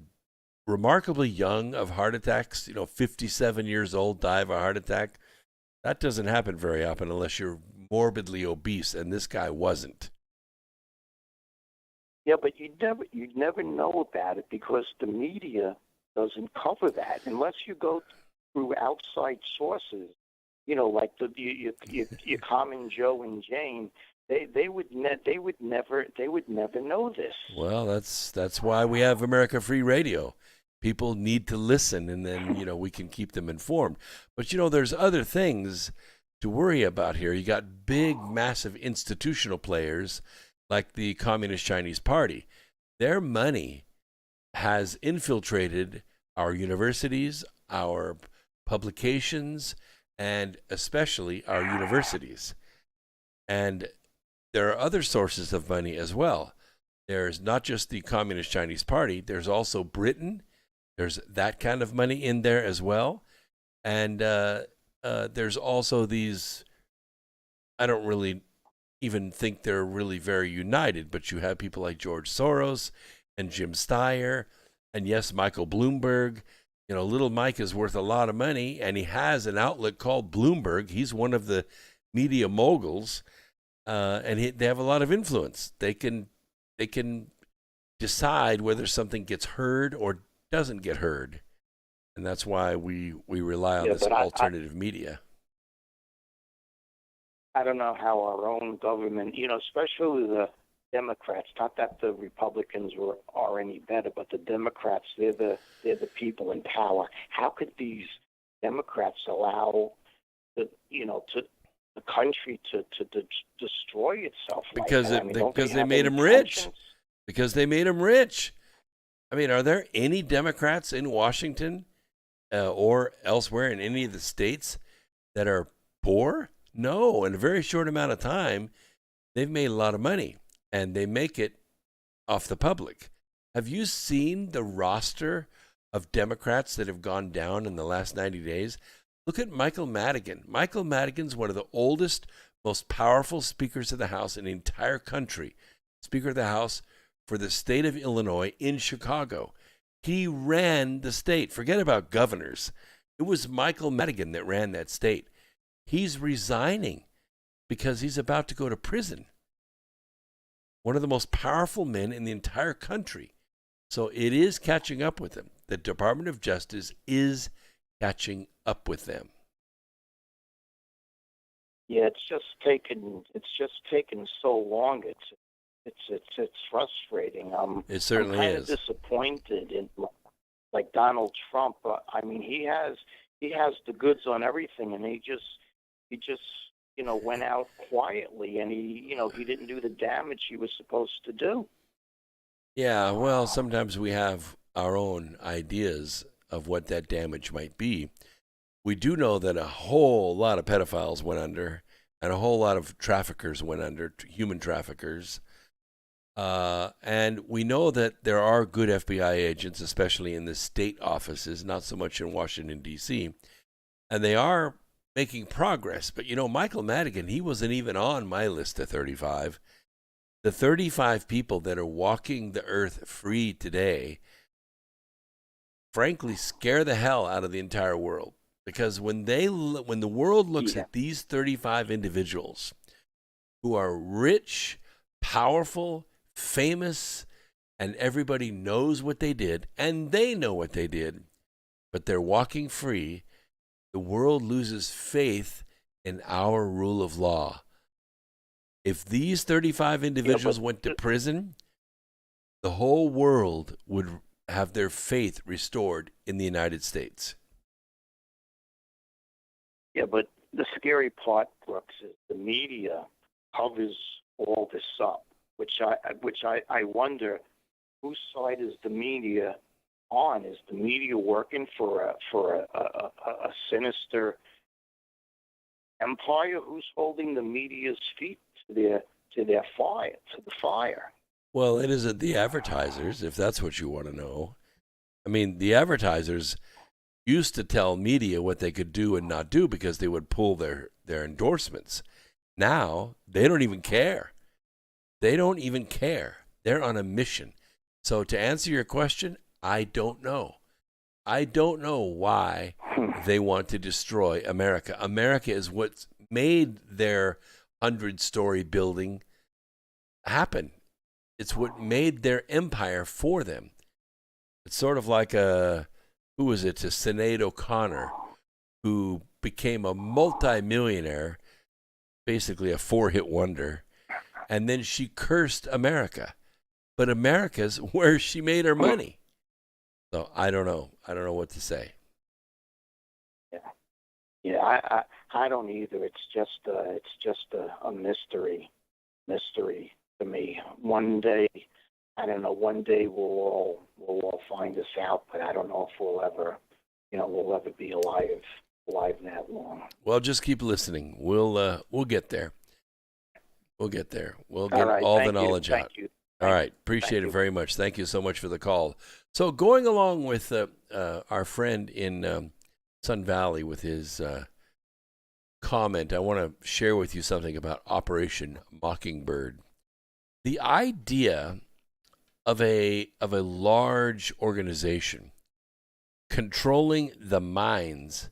remarkably young of heart attacks. 57 years old, die of a heart attack. That doesn't happen very often unless you're morbidly obese, and this guy wasn't. Yeah, but you'd never know about it because the media doesn't cover that unless you go through outside sources. Like your common Joe and Jane. They would never know this. Well, that's why we have America Free Radio. People need to listen, and then we can keep them informed. But there's other things to worry about here. You got big, massive institutional players like the Communist Chinese Party. Their money has infiltrated our universities, our publications, and especially our universities. And there are other sources of money as well. There's not just the Communist Chinese Party. There's also Britain. There's that kind of money in there as well. And there's also these, I don't really even think they're really very united, but you have people like George Soros and Jim Steyer, and yes, Michael Bloomberg. Little Mike is worth a lot of money, and he has an outlet called Bloomberg. He's one of the media moguls, and they have a lot of influence. They can decide whether something gets heard or doesn't get heard, and that's why we rely on this alternative media. I don't know how our own government, especially the Democrats, not that the Republicans are any better, but the Democrats, they're the people in power. How could these Democrats allow the country to destroy itself? Because they made them rich. Because they made them rich. I mean, are there any Democrats in Washington or elsewhere in any of the states that are poor? No. In a very short amount of time, they've made a lot of money, and they make it off the public. Have you seen the roster of Democrats that have gone down in the last 90 days? Look at Michael Madigan. Michael Madigan's one of the oldest, most powerful speakers of the House in the entire country. Speaker of the House for the state of Illinois in Chicago. He ran the state. Forget about governors. It was Michael Madigan that ran that state. He's resigning because he's about to go to prison. One of the most powerful men in the entire country. So it is catching up with them. The Department of Justice is catching up with them. Yeah, it's just taken so long. It's frustrating. It certainly I'm kind is. of disappointed in like Donald Trump. I mean, he has the goods on everything, and he just went out quietly, and he didn't do the damage he was supposed to do. Yeah, well, sometimes we have our own ideas of what that damage might be. We do know that a whole lot of pedophiles went under, and a whole lot of traffickers went under, human traffickers. And we know that there are good FBI agents, especially in the state offices, not so much in Washington, D.C., and they are making progress. But, Michael Madigan, he wasn't even on my list of 35. The 35 people that are walking the earth free today, frankly, scare the hell out of the entire world. Because when the world looks at these 35 individuals who are rich, powerful, famous, and everybody knows what they did, and they know what they did, but they're walking free, the world loses faith in our rule of law. If these 35 individuals went to prison, the whole world would have their faith restored in the United States. Yeah, but the scary part, Brooks, is the media covers all this up, which I wonder whose side is the media on? Is the media working for a sinister empire? Who's holding the media's feet to the fire? Well, it isn't the advertisers, if that's what you want to know. I mean, the advertisers used to tell media what they could do and not do because they would pull their endorsements. Now, they don't even care. They don't even care. They're on a mission. So to answer your question, I don't know. I don't know why they want to destroy America. America is what made their 100-story building happen. It's what made their empire for them. It's sort of like who was it, Sinead O'Connor, who became a multimillionaire, basically a 4-hit wonder, and then she cursed America. But America's where she made her money. So I don't know. I don't know what to say. Yeah. I don't either. It's just a mystery to me. One day, I don't know. One day we'll all find this out, but I don't know if we'll ever be alive that long. Well, just keep listening. We'll get there. We'll get there. We'll get right, all the knowledge out. Thank you. All right. Appreciate it very much. Thank you so much for the call. So going along with our friend in Sun Valley with his comment, I want to share with you something about Operation Mockingbird. The idea of a large organization controlling the minds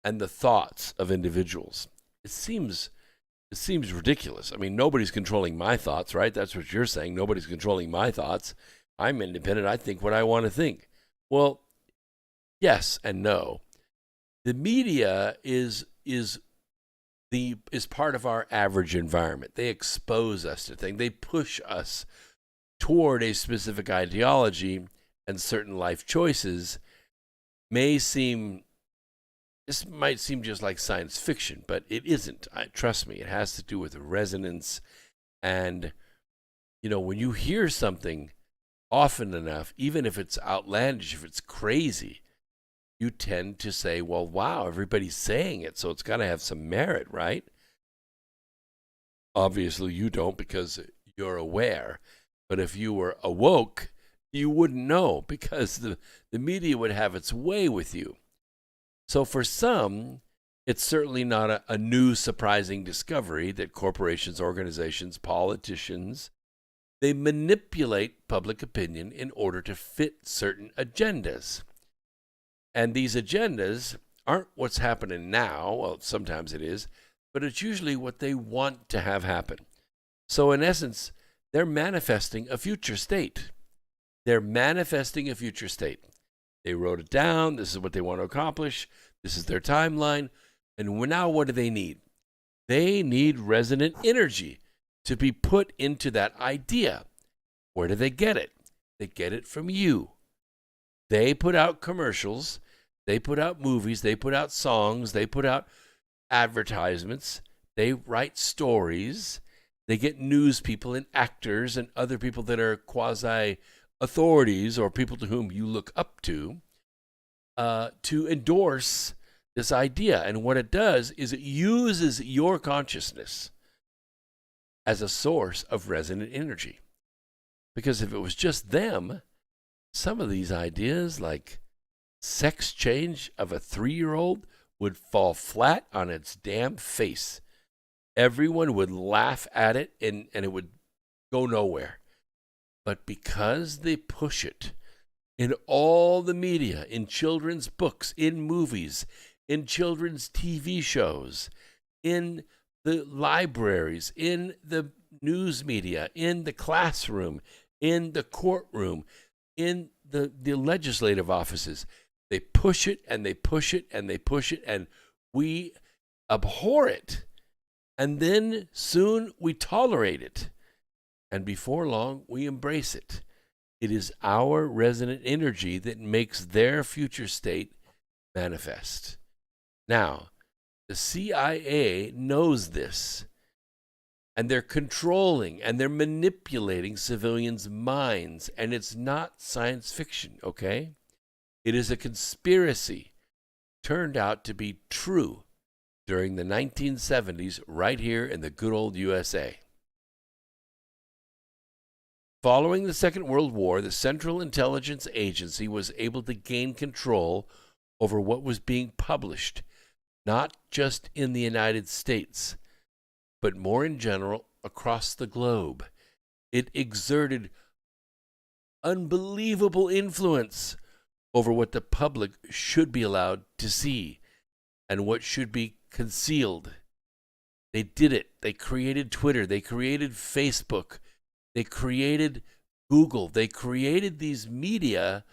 and the thoughts of individuals, it seems ridiculous. I mean, nobody's controlling my thoughts, right? That's what you're saying. Nobody's controlling my thoughts. I'm independent. I think what I want to think. Well, yes and no. The media is part of our average environment. They expose us to things. They push us toward a specific ideology, and certain life choices this might seem just like science fiction, but it isn't. Trust me, it has to do with resonance. And, when you hear something often enough, even if it's outlandish, if it's crazy, you tend to say, well, wow, everybody's saying it, so it's got to have some merit, right? Obviously, you don't because you're aware. But if you were awoke, you wouldn't know because the media would have its way with you. So for some, it's certainly not a new surprising discovery that corporations, organizations, politicians, they manipulate public opinion in order to fit certain agendas. And these agendas aren't what's happening now. Well, sometimes it is, but it's usually what they want to have happen. So in essence, they're manifesting a future state. They're manifesting a future state. They wrote it down. This is what they want to accomplish. This is their timeline. And now what do they need? They need resonant energy to be put into that idea. Where do they get it? They get it from you. They put out commercials. They put out movies. They put out songs. They put out advertisements. They write stories. They get news people and actors and other people that are quasi-authorities or people to whom you look up to endorse this idea. And what it does is it uses your consciousness as a source of resonant energy. Because if it was just them, some of these ideas like sex change of a 3-year-old would fall flat on its damn face. Everyone would laugh at it and it would go nowhere. But because they push it in all the media, in children's books, in movies, in children's TV shows, in the libraries, in the news media, in the classroom, in the courtroom, in the legislative offices, they push it and they push it and they push it, and we abhor it. And then soon we tolerate it. And before long, we embrace it. It is our resonant energy that makes their future state manifest. Now, the CIA knows this, and they're controlling and they're manipulating civilians' minds, and it's not science fiction, okay? It is a conspiracy turned out to be true during the 1970s right here in the good old USA. Following the Second World War, the Central Intelligence Agency was able to gain control over what was being published, not just in the United States, but more in general across the globe. It exerted unbelievable influence over what the public should be allowed to see and what should be concealed. They did it. They created Twitter. They created Facebook. They created Google. They created these media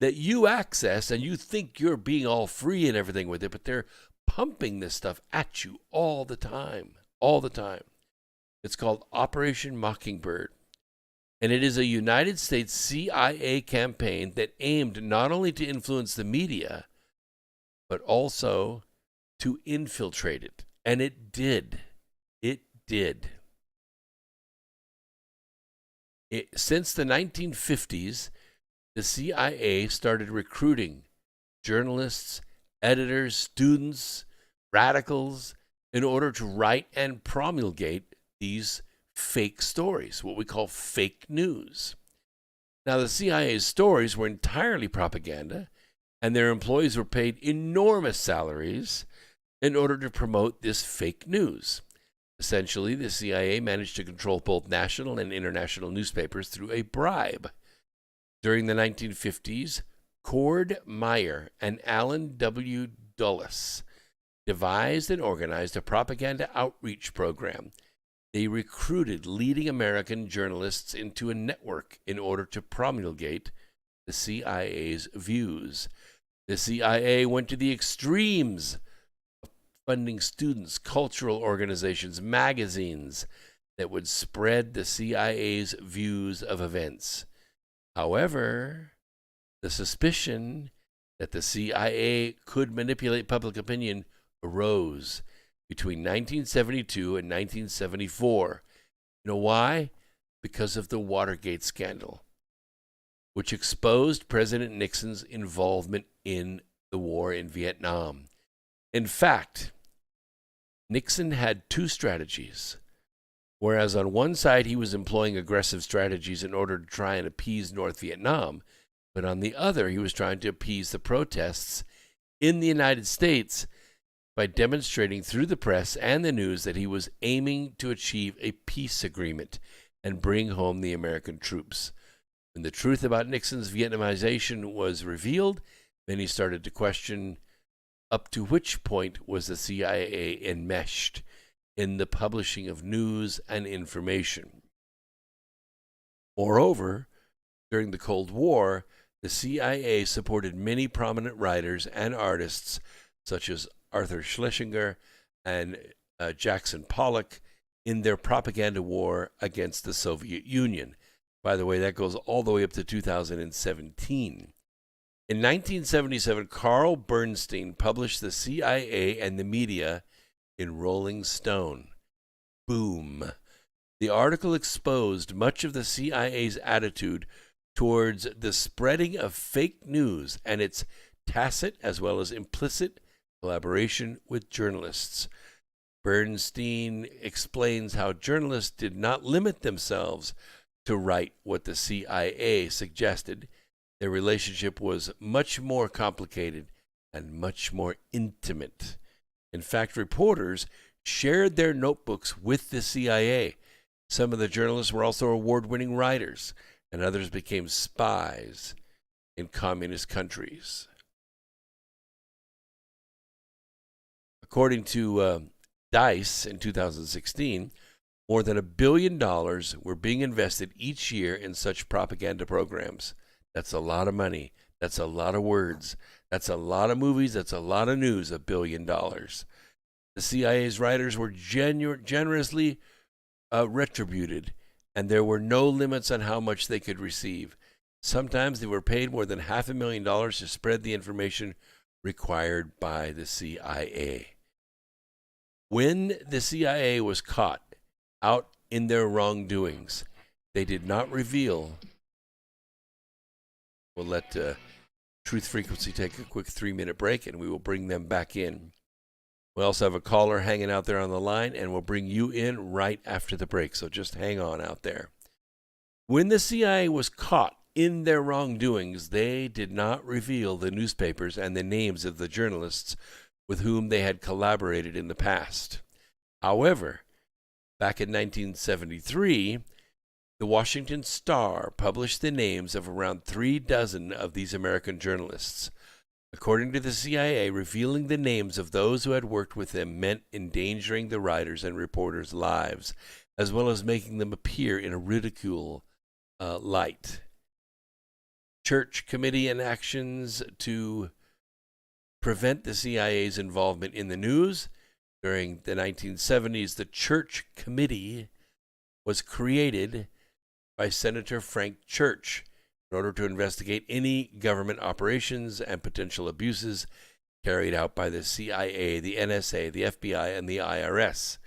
that you access and you think you're being all free and everything with it, but they're pumping this stuff at you all the time. All the time. It's called Operation Mockingbird. And it is a United States CIA campaign that aimed not only to influence the media, but also to infiltrate it. And it did. It did. Since the 1950s, the CIA started recruiting journalists, editors, students, radicals, in order to write and promulgate these fake stories, what we call fake news. Now, the CIA's stories were entirely propaganda, and their employees were paid enormous salaries in order to promote this fake news. Essentially, the CIA managed to control both national and international newspapers through a bribe. During the 1950s, Cord Meyer and Alan W. Dulles devised and organized a propaganda outreach program. They recruited leading American journalists into a network in order to promulgate the CIA's views. The CIA went to the extremes of funding students, cultural organizations, magazines that would spread the CIA's views of events. However, the suspicion that the CIA could manipulate public opinion arose between 1972 and 1974. You know why? Because of the Watergate scandal, which exposed President Nixon's involvement in the war in Vietnam. In fact, Nixon had two strategies. Whereas on one side he was employing aggressive strategies in order to try and appease North Vietnam, but on the other he was trying to appease the protests in the United States by demonstrating through the press and the news that he was aiming to achieve a peace agreement and bring home the American troops. When the truth about Nixon's Vietnamization was revealed, many started to question up to which point was the CIA enmeshed in the publishing of news and information. Moreover, during the Cold War, the CIA supported many prominent writers and artists such as Arthur Schlesinger and Jackson Pollock in their propaganda war against the Soviet Union. By the way, that goes all the way up to 2017. In 1977, Carl Bernstein published The CIA and the Media in Rolling Stone. Boom. The article exposed much of the CIA's attitude towards the spreading of fake news and its tacit as well as implicit collaboration with journalists. Bernstein explains how journalists did not limit themselves to write what the CIA suggested. Their relationship was much more complicated and much more intimate. In fact, reporters shared their notebooks with the CIA. Some of the journalists were also award-winning writers, and others became spies in communist countries. According to DICE in 2016, more than $1 billion were being invested each year in such propaganda programs. That's a lot of money. That's a lot of words. That's a lot of movies. That's a lot of news, $1 billion. The CIA's writers were generously retributed, and there were no limits on how much they could receive. Sometimes they were paid more than $500,000 to spread the information required by the CIA. When the CIA was caught out in their wrongdoings, they did not reveal. We'll let Truth Frequency take a quick 3-minute break, and we will bring them back in. We also have a caller hanging out there on the line, and we'll bring you in right after the break, so just hang on out there. When the CIA was caught in their wrongdoings, they did not reveal the newspapers and the names of the journalists with whom they had collaborated in the past. However, back in 1973, the Washington Star published the names of around 36 of these American journalists. According to the CIA, revealing the names of those who had worked with them meant endangering the writers' and reporters' lives, as well as making them appear in a ridicule light. Church committee and actions to prevent the CIA's involvement in the news. During the 1970s, the Church Committee was created by Senator Frank Church in order to investigate any government operations and potential abuses carried out by the CIA, the NSA, the FBI, and the IRS.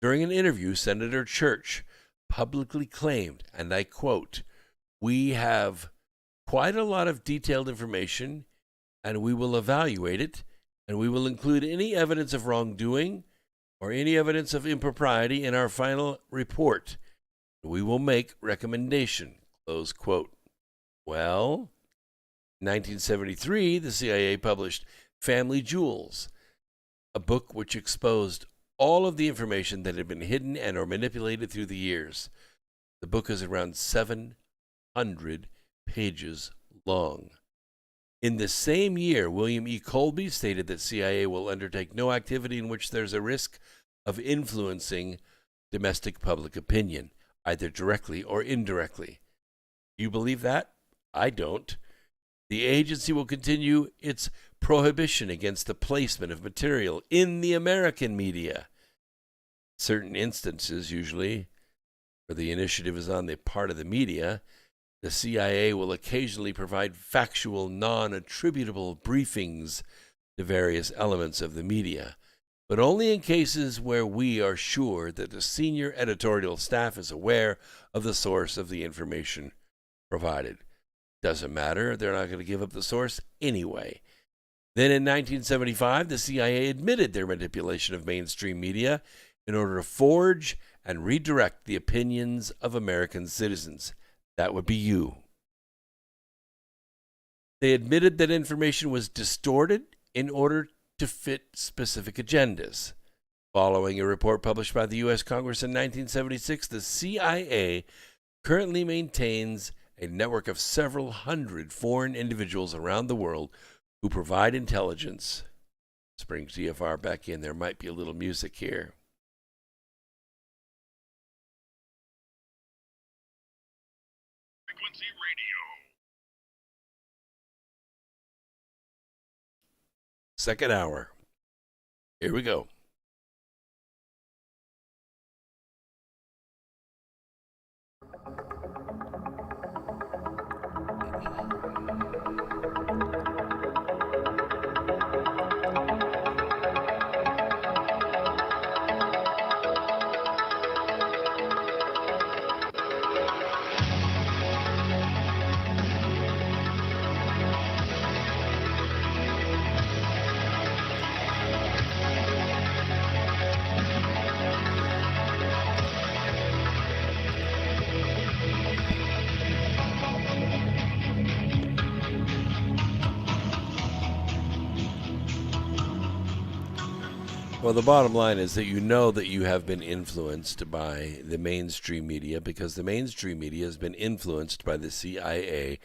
During an interview, Senator Church publicly claimed, and I quote, "We have quite a lot of detailed information, and we will evaluate it, and we will include any evidence of wrongdoing or any evidence of impropriety in our final report. We will make recommendation," close quote. Well, in 1973, the CIA published Family Jewels, a book which exposed all of the information that had been hidden and or manipulated through the years. The book is around 700 pages long. In the same year, William E. Colby stated that CIA will undertake no activity in which there's a risk of influencing domestic public opinion, either directly or indirectly. Do you believe that? I don't. The agency will continue its prohibition against the placement of material in the American media. Certain instances, usually, where the initiative is on the part of the media, the CIA will occasionally provide factual, non-attributable briefings to various elements of the media, but only in cases where we are sure that the senior editorial staff is aware of the source of the information provided. Doesn't matter, they're not going to give up the source anyway. Then in 1975, the CIA admitted their manipulation of mainstream media in order to forge and redirect the opinions of American citizens. That would be you. They admitted that information was distorted in order to fit specific agendas. Following a report published by the U.S. Congress in 1976, the CIA currently maintains a network of several hundred foreign individuals around the world who provide intelligence. Let's bring TFR back in. There might be a little music here. Frequency Radio. Second hour. Here we go. Well, the bottom line is that you have been influenced by the mainstream media, because the mainstream media has been influenced by the CIA,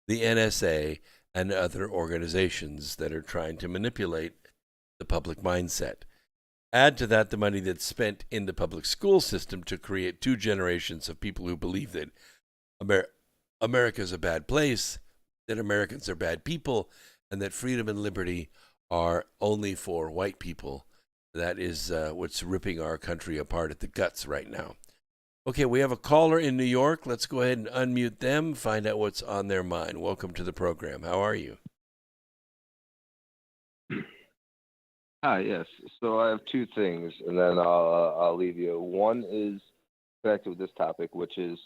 the NSA, and other organizations that are trying to manipulate the public mindset. Add to that the money that's spent in the public school system to create two generations of people who believe that America is a bad place, that Americans are bad people, and that freedom and liberty are only for white people. That is what's ripping our country apart at the guts right now. Okay, we have a caller in New York. Let's go ahead and unmute them, find out what's on their mind. Welcome to the program. How are you? Hi, yes. So I have two things, and then I'll leave you. One is connected with this topic, which is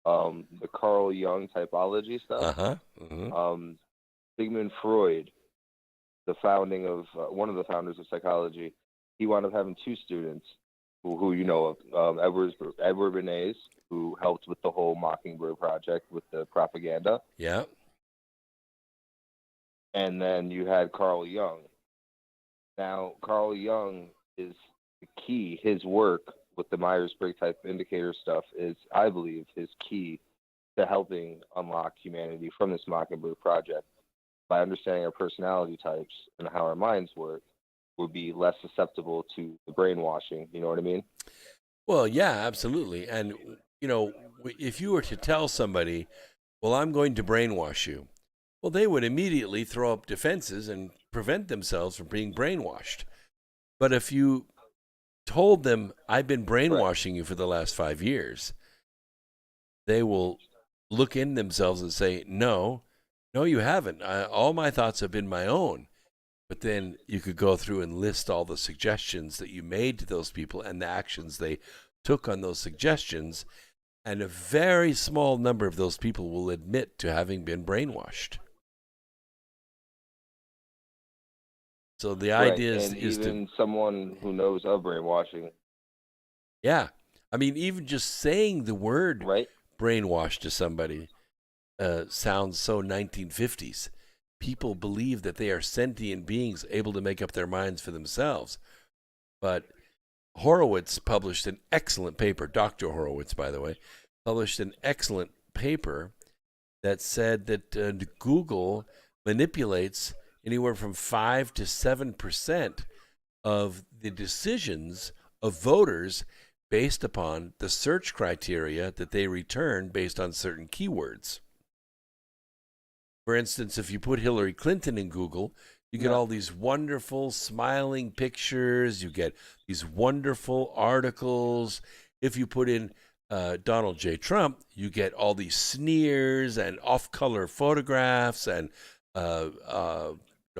the Carl Jung typology stuff. Uh-huh. Mm-hmm. Sigmund Freud, the founding of one of the founders of psychology, he wound up having two students who you know of, Edward Bernays, who helped with the whole Mockingbird project with the propaganda, Yeah. and then you had Carl Jung. Now, Carl Jung is the key. His work with the Myers-Briggs type indicator stuff is, I believe, his key to helping unlock humanity from this Mockingbird project. By understanding our personality types and how our minds work, would be less susceptible to the brainwashing. You know what I mean? Well, yeah, absolutely. And, you know, if you were to tell somebody, well, I'm going to brainwash you, well, they would immediately throw up defenses and prevent themselves from being brainwashed. But if you told them, I've been brainwashing you for the last 5 years, they will look in themselves and say, no, you haven't. All my thoughts have been my own. But then you could go through and list all the suggestions that you made to those people and the actions they took on those suggestions. And a very small number of those people will admit to having been brainwashed. So the idea is even someone who knows of brainwashing. Yeah. I mean, even just saying the word brainwash to somebody sounds so 1950s. People believe that they are sentient beings able to make up their minds for themselves. But Horowitz published an excellent paper, Dr. Horowitz, by the way, published an excellent paper that said that Google manipulates anywhere from 5 to 7% of the decisions of voters based upon the search criteria that they return based on certain keywords. For instance, if you put Hillary Clinton in Google, you get all these wonderful smiling pictures. You get these wonderful articles. If you put in Donald J. Trump, you get all these sneers and off-color photographs and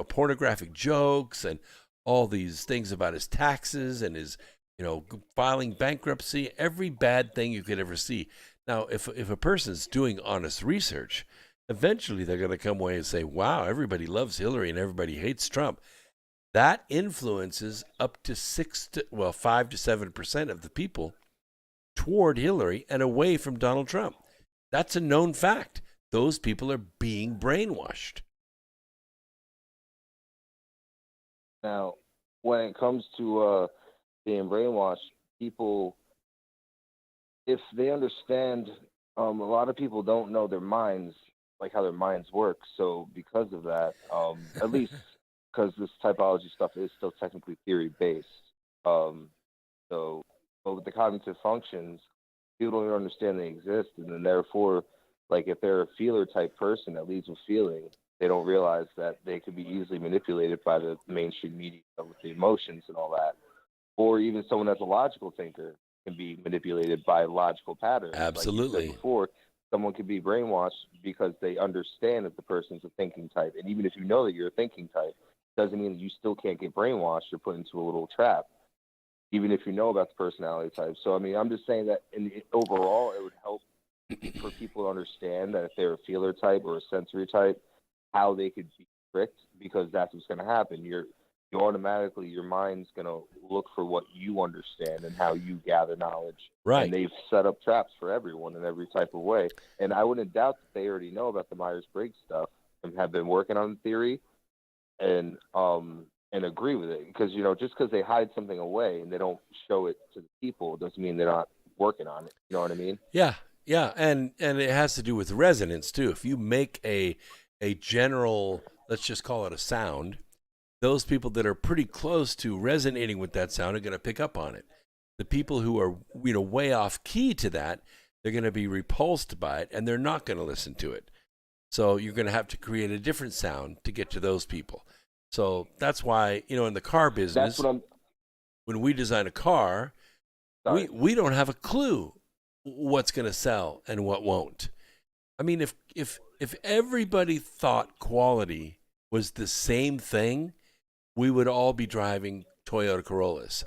pornographic jokes and all these things about his taxes and his, filing bankruptcy. Every bad thing you could ever see. Now, if a person's doing honest research, eventually they're going to come away and say, wow, everybody loves Hillary and everybody hates Trump. That influences up to 5 to 7% of the people toward Hillary and away from Donald Trump. That's a known fact. Those people are being brainwashed. Now, when it comes to being brainwashed, people, if they understand, a lot of people don't know their minds, like how their minds work. So because of that, at least because this typology stuff is still technically theory based. But with the cognitive functions, people don't even understand they exist, and then therefore, like if they're a feeler type person that leads with feeling, they don't realize that they could be easily manipulated by the mainstream media with the emotions and all that. Or even someone that's a logical thinker can be manipulated by logical patterns. Absolutely. Like you said before, someone can be brainwashed because they understand that the person's a thinking type. And even if you know that you're a thinking type, doesn't mean that you still can't get brainwashed or put into a little trap, even if you know about the personality type. So, I mean, I'm just saying that overall, it would help for people to understand that if they're a feeler type or a sensory type, how they could be tricked, because that's what's going to happen. You automatically, your mind's going to look for what you understand and how you gather knowledge. Right. And they've set up traps for everyone in every type of way. And I wouldn't doubt that they already know about the Myers-Briggs stuff and have been working on the theory and agree with it. Because, just because they hide something away and they don't show it to the people doesn't mean they're not working on it. You know what I mean? Yeah. Yeah. And it has to do with resonance too. If you make a general, let's just call it a sound, those people that are pretty close to resonating with that sound are going to pick up on it. The people who are, way off key to that, they're going to be repulsed by it and they're not going to listen to it. So you're going to have to create a different sound to get to those people. So that's why, in the car business, when we design a car, we don't have a clue what's going to sell and what won't. I mean, if everybody thought quality was the same thing, we would all be driving Toyota Corollas.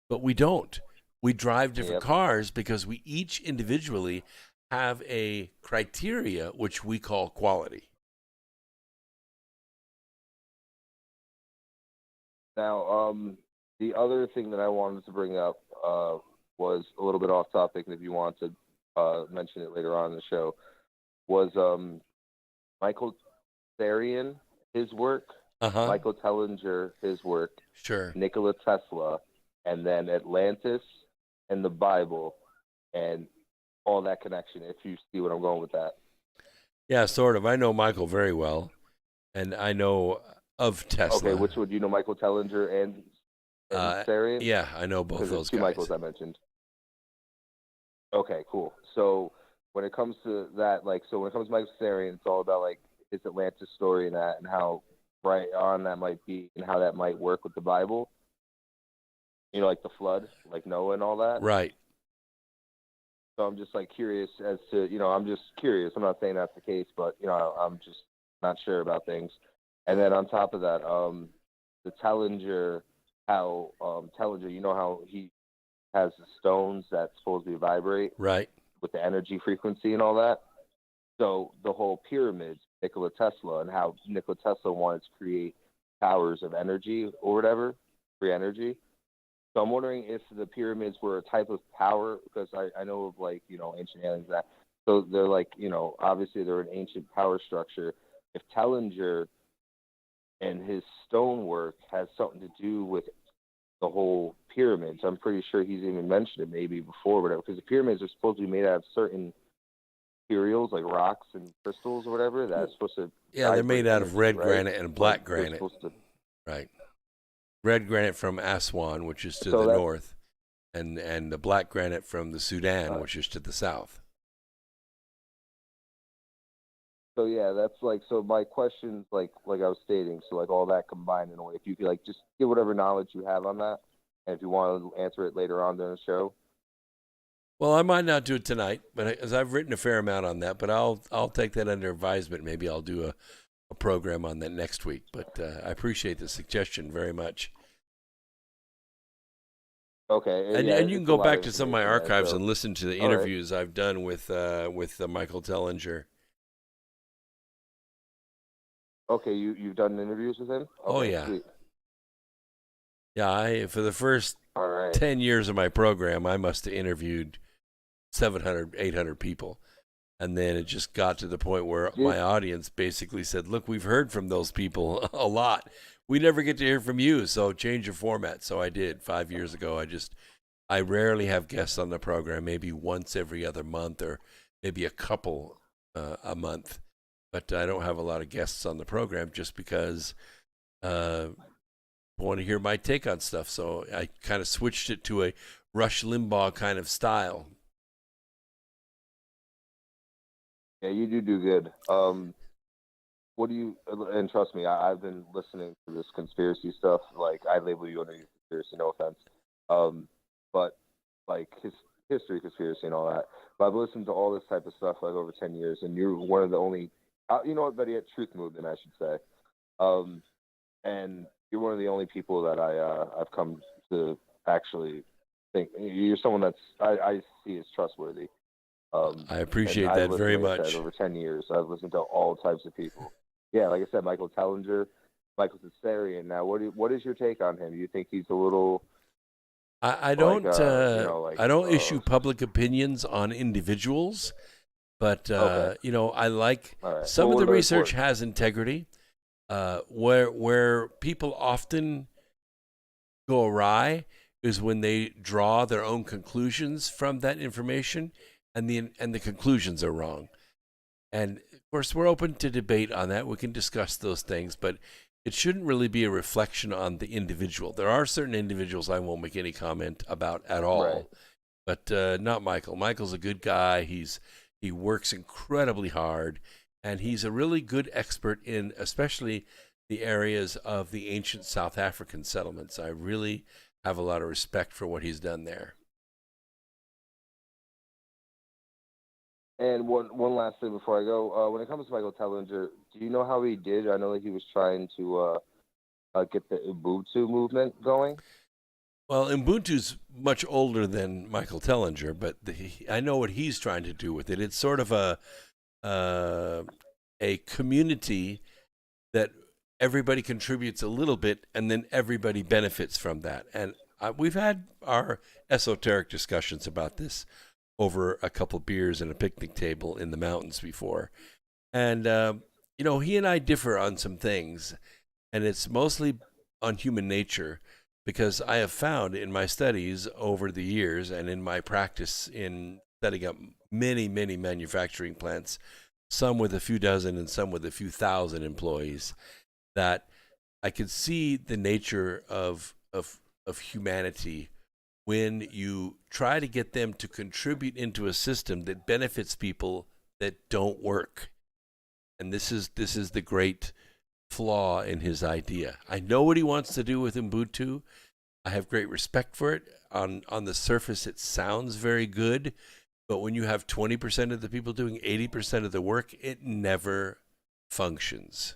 But we don't. We drive different cars because we each individually have a criteria which we call quality. Now, the other thing that I wanted to bring up was a little bit off topic, and if you want to mention it later on in the show, was Michael Therian, his work, Michael Tellinger, his work, sure, Nikola Tesla, and then Atlantis and the Bible, and all that connection, if you see what I'm going with that. Yeah, sort of. I know Michael very well, and I know of Tesla. Okay, which would you know, Michael Tellinger and Therian? Yeah, I know both those two guys. Michaels I mentioned. Okay, cool. So when it comes to that, when it comes to Michael Therian, it's all about his Atlantis story and that, and how right on that might be, and how that might work with the Bible. Like the flood, like Noah and all that. Right. So I'm just curious as to, I'm just curious. I'm not saying that's the case, but I'm just not sure about things. And then on top of that, the Tellinger, how Tellinger, how he has the stones that supposedly vibrate, right, with the energy frequency and all that. So the whole pyramids, Nikola Tesla, and how Nikola Tesla wanted to create towers of energy or whatever, free energy. So I'm wondering if the pyramids were a type of power, because I know of ancient aliens that. So they're obviously they're an ancient power structure. If Tellinger and his stonework has something to do with the whole pyramids, I'm pretty sure he's even mentioned it maybe before, whatever, because the pyramids are supposed to be made out of certain materials like rocks and crystals or whatever that's supposed to. Yeah, they're made out of red granite and black granite. Right. Red granite from Aswan, which is to the north, and the black granite from the Sudan, which is to the south. So yeah, that's so my questions, like I was stating, so all that combined in a way, if you could just give whatever knowledge you have on that, and if you want to answer it later on during the show. Well, I might not do it tonight, but as I've written a fair amount on that, but I'll take that under advisement. Maybe I'll do a program on that next week, but I appreciate the suggestion very much. Okay, and you can go back to some of my archives and listen to the interviews I've done with Michael Tellinger. Okay, you've done interviews with him? Okay, oh yeah, sweet. Yeah. For the first 10 years of my program, I must have interviewed 700, 800 people. And then it just got to the point where my audience basically said, look, we've heard from those people a lot. We never get to hear from you, so change your format. So I did 5 years ago. I rarely have guests on the program, maybe once every other month or maybe a couple a month. But I don't have a lot of guests on the program just because I want to hear my take on stuff. So I kind of switched it to a Rush Limbaugh kind of style. Yeah, you do good. What do you, and trust me, I've been listening to this conspiracy stuff. I label you under conspiracy, no offense. But his history conspiracy and all that. But I've listened to all this type of stuff over 10 years, and you're one of the only, better yet, truth movement, I should say. And you're one of the only people that I've come to actually think. You're someone that's I see as trustworthy. I appreciate that very much. Over 10 years, I've listened to all types of people. Yeah, like I said, Michael Tellinger, Michael Tsarian. Now, what is your take on him? You think he's a little? I don't. I don't issue public opinions on individuals, but I like some of the research has integrity. Where people often go awry is when they draw their own conclusions from that information. And the conclusions are wrong. And of course, we're open to debate on that. We can discuss those things, but it shouldn't really be a reflection on the individual. There are certain individuals I won't make any comment about at all, but not Michael. Michael's a good guy. He works incredibly hard, and he's a really good expert in especially the areas of the ancient South African settlements. I really have a lot of respect for what he's done there. And one last thing before I go, when it comes to Michael Tellinger, do you know how he did? I know that he was trying to get the Ubuntu movement going. Well, Ubuntu's much older than Michael Tellinger, but I know what he's trying to do with it. It's sort of a community that everybody contributes a little bit, and then everybody benefits from that. And we've had our esoteric discussions about this over a couple beers and a picnic table in the mountains before. And, he and I differ on some things, and it's mostly on human nature, because I have found in my studies over the years and in my practice in setting up many, many manufacturing plants, some with a few dozen and some with a few thousand employees, that I could see the nature of humanity when you try to get them to contribute into a system that benefits people that don't work. And this is the great flaw in his idea. I know what he wants to do with Ubuntu. I have great respect for it. On the surface, it sounds very good, but when you have 20% of the people doing 80% of the work, it never functions.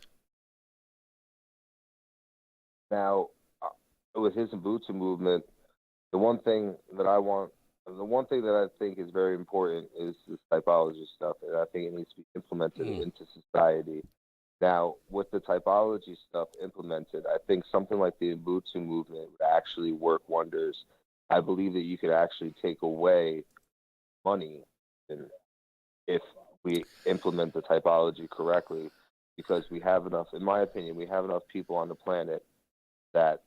Now, with his Ubuntu movement, the one thing that I think is very important is this typology stuff, and I think it needs to be implemented into society. Now, with the typology stuff implemented, I think something like the Ubuntu movement would actually work wonders. I believe that you could actually take away money if we implement the typology correctly, because we have enough, in my opinion, we have enough people on the planet that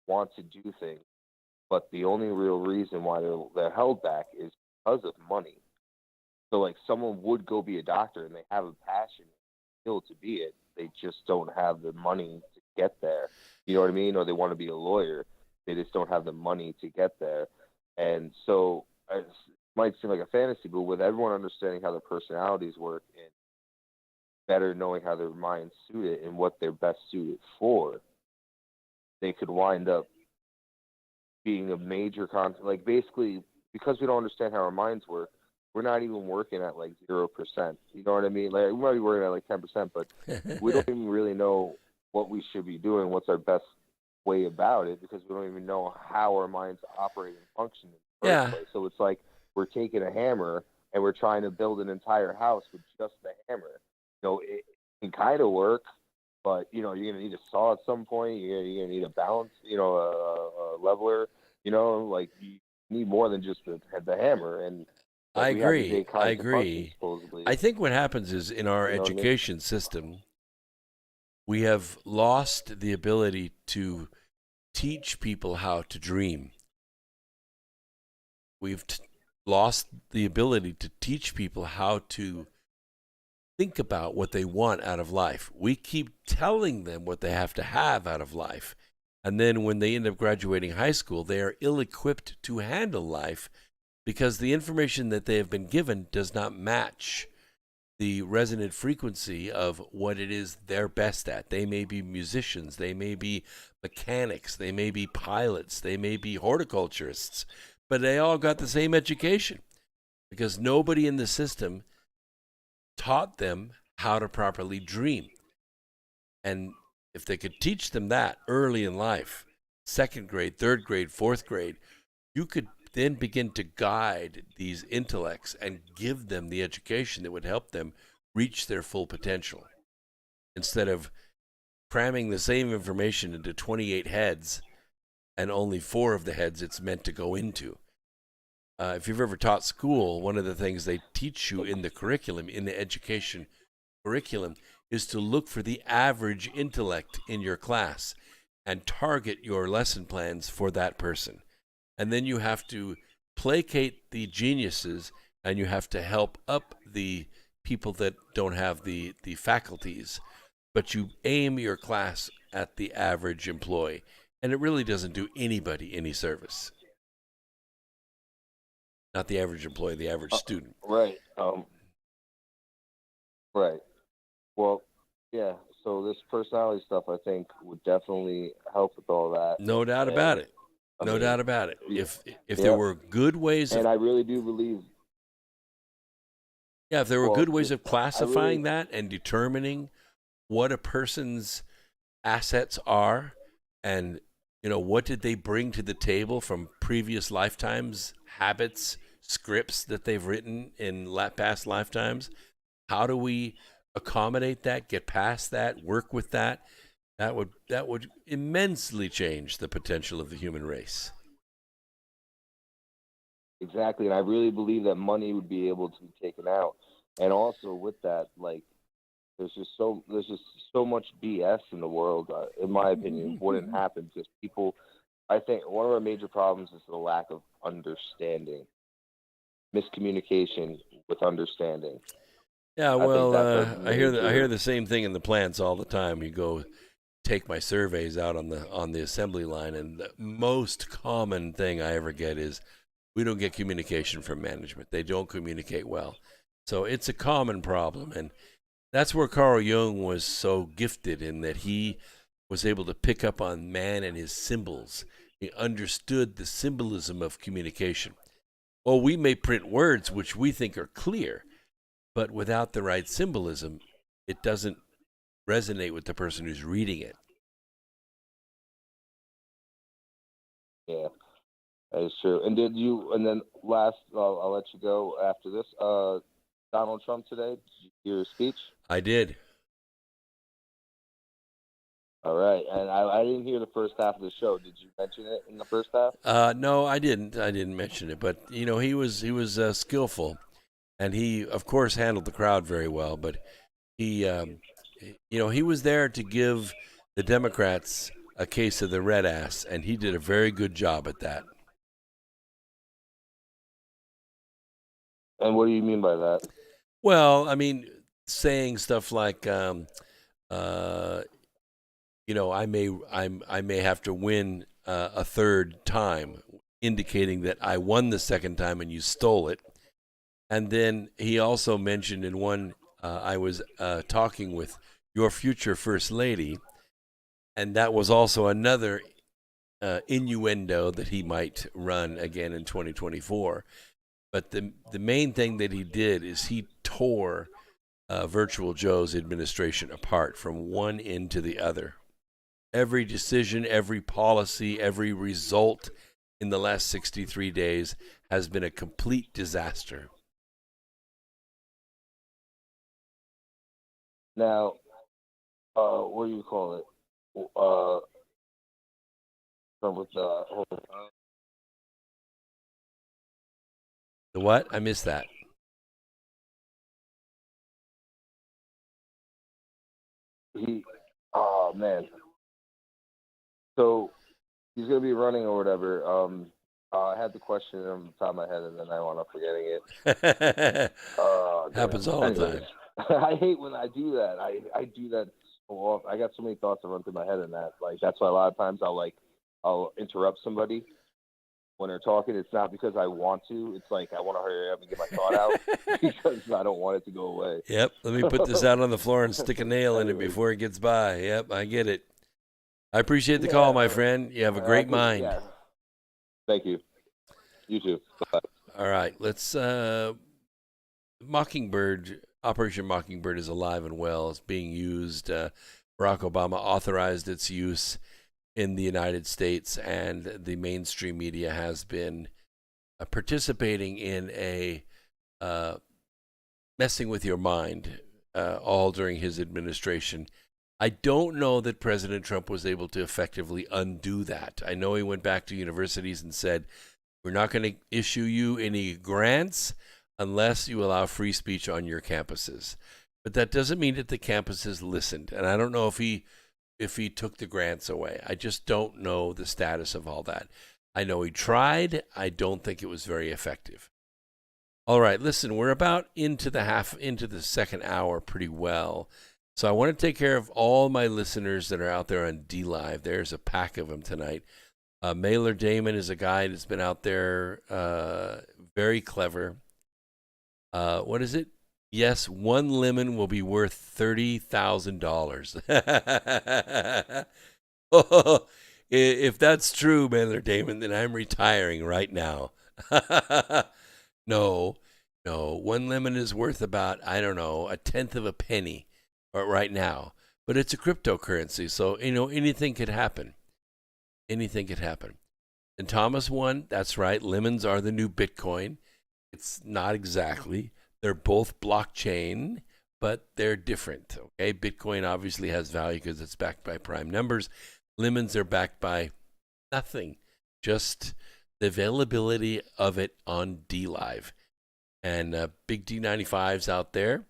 want to do things, but the only real reason why they're held back is because of money. So, like, someone would go be a doctor and they have a passion still to be it. They just don't have the money to get there. You know what I mean? Or they want to be a lawyer. They just don't have the money to get there. And so it might seem like a fantasy, but with everyone understanding how their personalities work and better knowing how their minds suit it and what they're best suited for, they could wind up being a major like, basically, because we don't understand how our minds work, we're not even working at like 0%. You know what I mean? Like, we might be working at like 10%, but we don't even really know what we should be doing, what's our best way about it, because we don't even know how our minds operate and function in the first place. So it's like we're taking a hammer and we're trying to build an entire house with just the hammer. It can kind of work, but you're gonna need a saw at some point. You're gonna need a balance, a leveler. Like, you need more than just the hammer. And I agree. Supposedly. I think what happens is, in our education system, we have lost the ability to teach people how to dream. We've lost the ability to teach people how to think about what they want out of life. We keep telling them what they have to have out of life. And then when they end up graduating high school, they are ill-equipped to handle life because the information that they have been given does not match the resonant frequency of what it is they're best at. They may be musicians, they may be mechanics, they may be pilots, they may be horticulturists, but they all got the same education because nobody in the system taught them how to properly dream. And if they could teach them that early in life, 2nd grade, 3rd grade, 4th grade, you could then begin to guide these intellects and give them the education that would help them reach their full potential, instead of cramming the same information into 28 heads and only 4 of the heads it's meant to go into. If you've ever taught school, one of the things they teach you in the curriculum, in the education curriculum, is to look for the average intellect in your class and target your lesson plans for that person. And then you have to placate the geniuses, and you have to help up the people that don't have the faculties. But you aim your class at the average employee, and it really doesn't do anybody any service. Not the average employee, the average student. Right. Right. Well, yeah. So this personality stuff, I think, would definitely help with all that. No doubt about it. No doubt about it. If there were good ways, and I really do believe. Yeah, if there were Well, good ways of I classifying really, that and determining what a person's assets are and what did they bring to the table from previous lifetimes, habits, scripts that they've written in past lifetimes, how do we accommodate that, get past that, work with that? That would immensely change the potential of the human race. exactly, and I really believe that money would be able to be taken out. And also with that, like, there's just so much BS in the world. In my opinion, wouldn't happen because people. I think one of our major problems is the lack of understanding, miscommunication with understanding. Yeah, I think well, that's our I hear major. the same thing in the plants all the time. You go take my surveys out on the assembly line, and the most common thing I ever get is we don't get communication from management. They don't communicate well, so it's a common problem, and that's where Carl Jung was so gifted in that he was able to pick up on man and his symbols. He understood the symbolism of communication. Well, we may print words which we think are clear, but without the right symbolism, it doesn't resonate with the person who's reading it. Yeah, that is true. And did you? And then last, I'll let you go after this. Donald Trump today. Did you hear his speech? I did. All right, and I didn't hear the first half of the show. Did you mention it in the first half? No, I didn't. I didn't mention it, but he was skillful, and he, of course, handled the crowd very well. But he, he was there to give the Democrats a case of the red ass, and he did a very good job at that. And what do you mean by that? Well, I mean, saying stuff like, I may have to win a third time, indicating that I won the second time and you stole it. And then he also mentioned in one, I was talking with your future first lady, and that was also another innuendo that he might run again in 2024. But the main thing that he did is he tore Virtual Joe's administration apart from one end to the other. Every decision, every policy, every result in the last 63 days has been a complete disaster. Now, what do you call it? With The what? I missed that. Oh man. So he's gonna be running or whatever. I had the question on the top of my head and then I wound up forgetting it. Happens all the time. I hate when I do that. I do that so often. I got so many thoughts that run through my head in that. Like that's why a lot of times I'll interrupt somebody when they're talking. It's not because I want to. It's like I want to hurry up and get my thought out because I don't want it to go away. Yep. Let me put this out on the floor and stick a nail in it before it gets by. Yep, I get it. I appreciate the call, my friend. You have a great mind. Yeah. Thank you. You too. Bye. All right. Let's Mockingbird, Operation Mockingbird is alive and well. It's being used. Barack Obama authorized its use in the United States, and the mainstream media has been participating in a messing with your mind all during his administration. I don't know that President Trump was able to effectively undo that. I know he went back to universities and said, we're not going to issue you any grants unless you allow free speech on your campuses. But that doesn't mean that the campuses listened. And I don't know if he took the grants away. I just don't know the status of all that. I know he tried. I don't think it was very effective. All right, listen, we're about into the second hour pretty well. So I want to take care of all my listeners that are out there on D-Live. There's a pack of them tonight. Mailer Damon is a guy that's been out there, very clever. What is it? Yes, one lemon will be worth $30,000. Oh, if that's true, Mailer Damon, then I'm retiring right now. No, No, one lemon is worth about, I don't know, a tenth of a penny right now. But it's a cryptocurrency, so, anything could happen. Anything could happen. And Thomas won. That's right. Lemons are the new Bitcoin. It's not exactly. They're both blockchain, but they're different. Okay, Bitcoin obviously has value because it's backed by prime numbers. Lemons are backed by nothing, just the availability of it on DLive. And big D95's out there.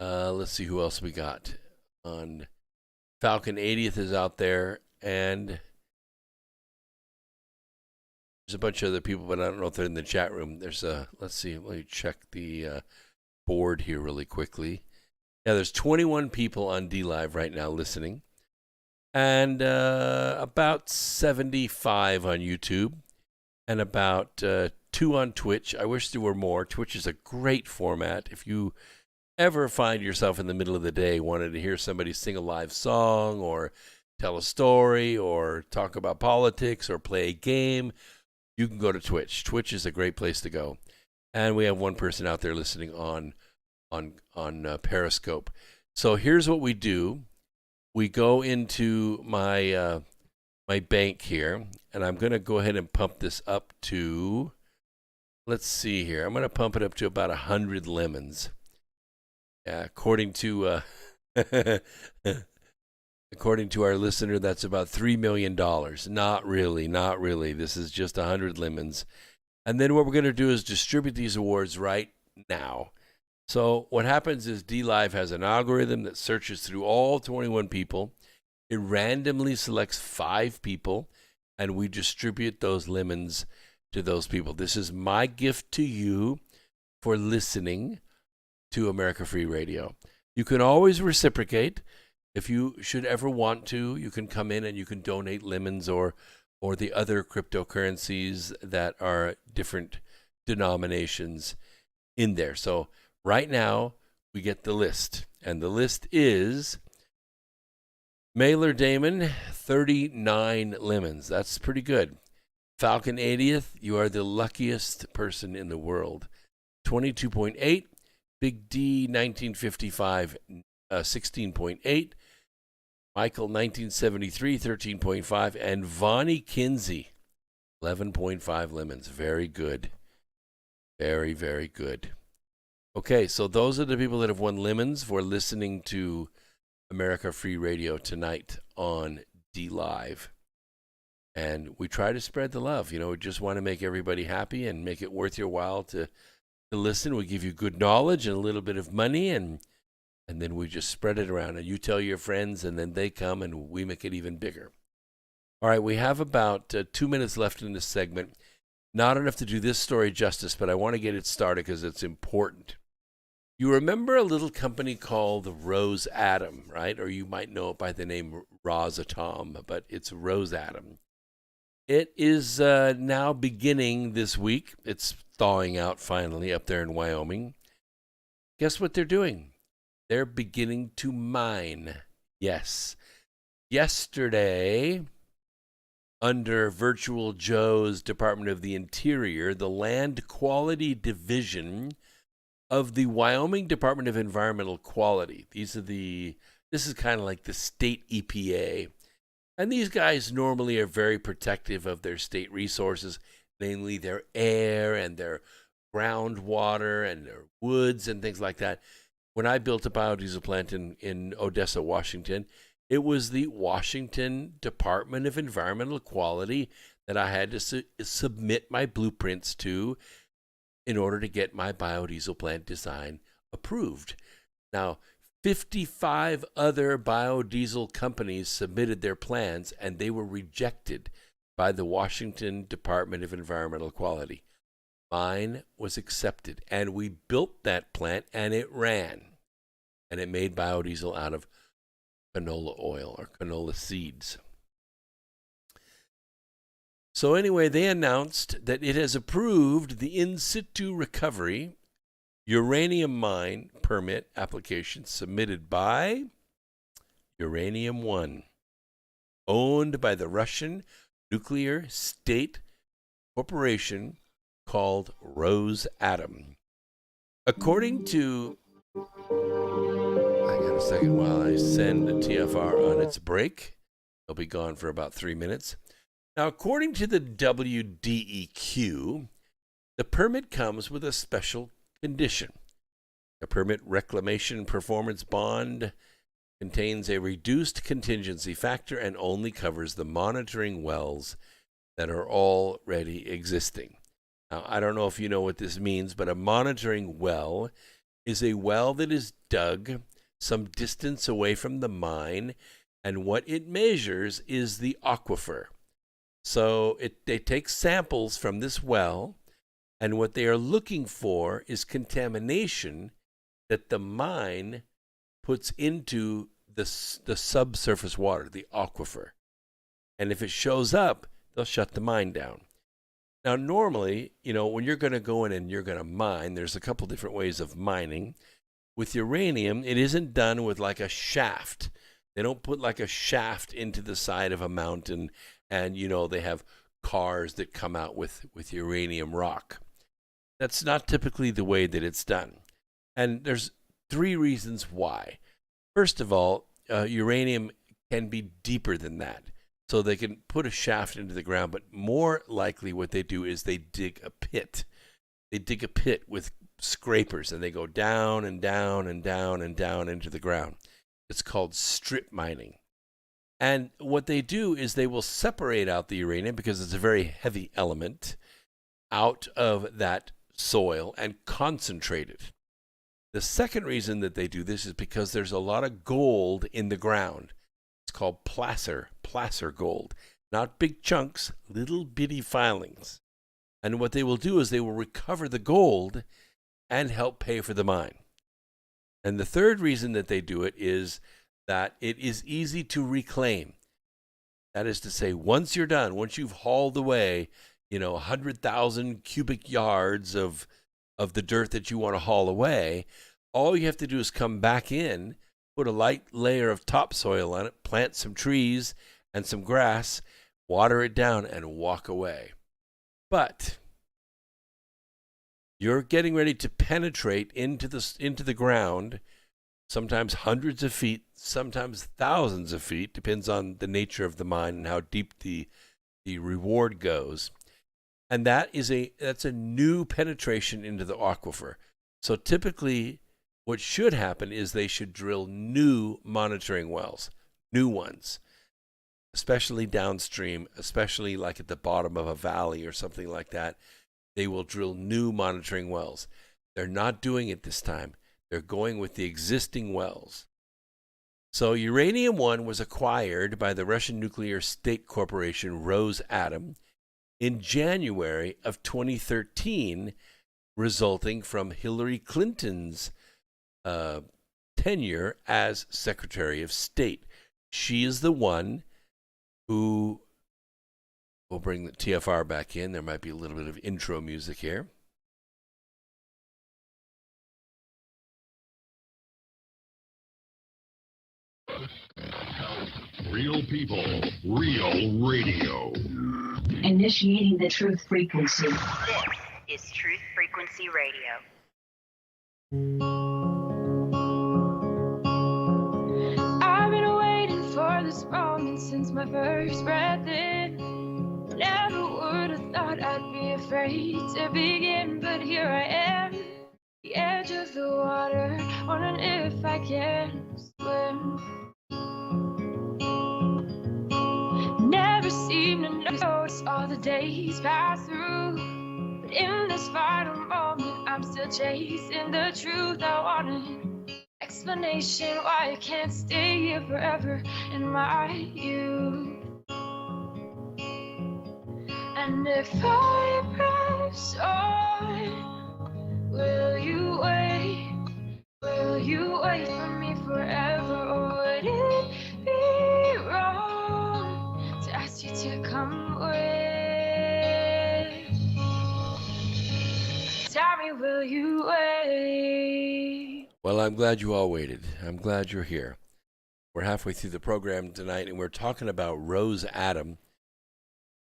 Let's see who else we got on. Falcon 80th is out there, and there's a bunch of other people, but I don't know if they're in the chat room. There's let's see, let me check the board here really quickly. Yeah, there's 21 people on DLive right now listening, and about 75 on YouTube, and about 2 on Twitch. I wish there were more. Twitch is a great format. If you ever find yourself in the middle of the day wanting to hear somebody sing a live song or tell a story or talk about politics or play a game, you can go to Twitch. Twitch is a great place to go. And we have one person out there listening on Periscope. So here's what we do. We go into my my bank here, and I'm going to go ahead and pump this up to, let's see here. I'm going to pump it up to about 100 lemons. According to according to our listener, that's about $3 million. Not really, not really. This is just 100 lemons. And then what we're going to do is distribute these awards right now. So what happens is DLive has an algorithm that searches through all 21 people. It randomly selects 5 people, and we distribute those lemons to those people. This is my gift to you for listening to America Free Radio. You can always reciprocate. If you should ever want to, you can come in and you can donate lemons or the other cryptocurrencies that are different denominations in there. So right now we get the list, and the list is Mailer Damon, 39 lemons. That's pretty good. Falcon 80th, you are the luckiest person in the world. 22.8. Big D 1955, 16.8. Michael 1973, 13.5. And Vonnie Kinsey, 11.5 lemons. Very good. Very, very good. Okay, so those are the people that have won lemons for listening to America Free Radio tonight on DLive. And we try to spread the love. We just want to make everybody happy and make it worth your while to listen. We give you good knowledge and a little bit of money, and then we just spread it around. And you tell your friends, and then they come, and we make it even bigger. All right, we have about 2 minutes left in this segment. Not enough to do this story justice, but I want to get it started because it's important. You remember a little company called Rose Atom, right? Or you might know it by the name Rosatom, but it's Rose Atom. It is now beginning this week. It's thawing out finally up there in Wyoming. Guess what they're doing? They're beginning to mine. Yes. Yesterday, under Virtual Joe's Department of the Interior, the Land Quality Division of the Wyoming Department of Environmental Quality. This is kind of like the state EPA. And these guys normally are very protective of their state resources, namely their air and their groundwater and their woods and things like that. When I built a biodiesel plant in Odessa, Washington, it was the Washington Department of Environmental Quality that I had to submit my blueprints to in order to get my biodiesel plant design approved. Now, 55 other biodiesel companies submitted their plans, and they were rejected by the Washington Department of Environmental Quality. Mine was accepted, and we built that plant, and it ran. And it made biodiesel out of canola oil or canola seeds. So anyway, they announced that it has approved the in situ recovery uranium mine permit application submitted by Uranium One, owned by the Russian nuclear state corporation called Rosatom. According to, hang on a second while I send the TFR on its break. It'll be gone for about 3 minutes. Now, according to the WDEQ, the permit comes with a special condition. A permit reclamation performance bond contains a reduced contingency factor and only covers the monitoring wells that are already existing. Now, I don't know if you know what this means, but a monitoring well is a well that is dug some distance away from the mine, and what it measures is the aquifer. So they take samples from this well, and what they are looking for is contamination that the mine puts into the subsurface water, the aquifer. And if it shows up, they'll shut the mine down. Now, normally, when you're going to go in and you're going to mine, there's a couple different ways of mining. With uranium, it isn't done with like a shaft. They don't put like a shaft into the side of a mountain and, they have cars that come out with uranium rock. That's not typically the way that it's done. And there's 3 reasons why. First of all, uranium can be deeper than that. So they can put a shaft into the ground, but more likely what they do is they dig a pit. They dig a pit with scrapers, and they go down and down and down and down into the ground. It's called strip mining. And what they do is they will separate out the uranium, because it's a very heavy element, out of that soil and concentrate it. The second reason that they do this is because there's a lot of gold in the ground. It's called placer gold. Not big chunks, little bitty filings. And what they will do is they will recover the gold and help pay for the mine. And the third reason that they do it is that it is easy to reclaim. That is to say, once you're done, once you've hauled away, 100,000 cubic yards of the dirt that you want to haul away, all you have to do is come back in, put a light layer of topsoil on it, plant some trees and some grass, water it down, and walk away. But you're getting ready to penetrate into the ground, sometimes hundreds of feet, sometimes thousands of feet, depends on the nature of the mine and how deep the reward goes. And that's a new penetration into the aquifer. So typically what should happen is they should drill new monitoring wells, new ones, especially downstream, especially like at the bottom of a valley or something like that. They will drill new monitoring wells. They're not doing it this time. They're going with the existing wells. So uranium-1 was acquired by the Russian nuclear state corporation Rosatom in January of 2013, resulting from Hillary Clinton's tenure as Secretary of State. She is the one who will bring the TFR back in. There might be a little bit of intro music here. Real people, real radio. Initiating the truth frequency. This is Truth Frequency Radio. I've been waiting for this moment since my first breath in. Never would have thought I'd be afraid to begin, but here I am, the edge of the water, wondering if I can swim. Never seem to notice all the days pass through, but in this final moment, I'm still chasing the truth. I wanted explanation why I can't stay here forever in my youth. And if I press on, will you wait? Will you wait for me forever, or would it be wrong to ask you to come with? Tell me, will you wait? Well, I'm glad you all waited. I'm glad you're here. We're halfway through the program tonight, and we're talking about Rosatom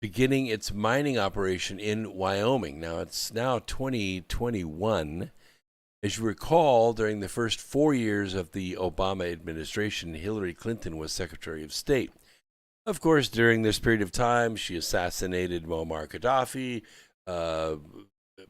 beginning its mining operation in Wyoming. Now, it's now 2021, As you recall, during the first 4 years of the Obama administration, Hillary Clinton was Secretary of State. Of course, during this period of time, she assassinated Muammar Gaddafi.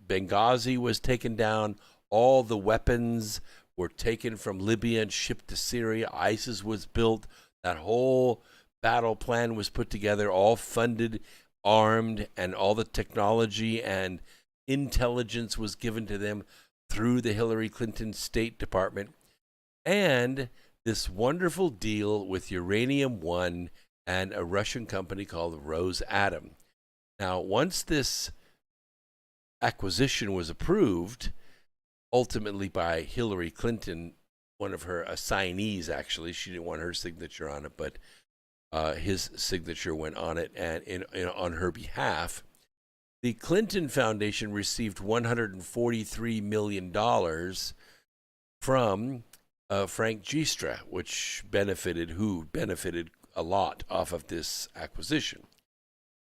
Benghazi was taken down. All the weapons were taken from Libya and shipped to Syria. ISIS was built. That whole battle plan was put together, all funded, armed, and all the technology and intelligence was given to them through the Hillary Clinton State Department. And this wonderful deal with Uranium One and a Russian company called Rosatom. Now, once this acquisition was approved, ultimately by Hillary Clinton, one of her assignees, actually, she didn't want her signature on it, but his signature went on it, and on her behalf, the Clinton Foundation received $143 million from Frank Giestra, which benefited a lot off of this acquisition.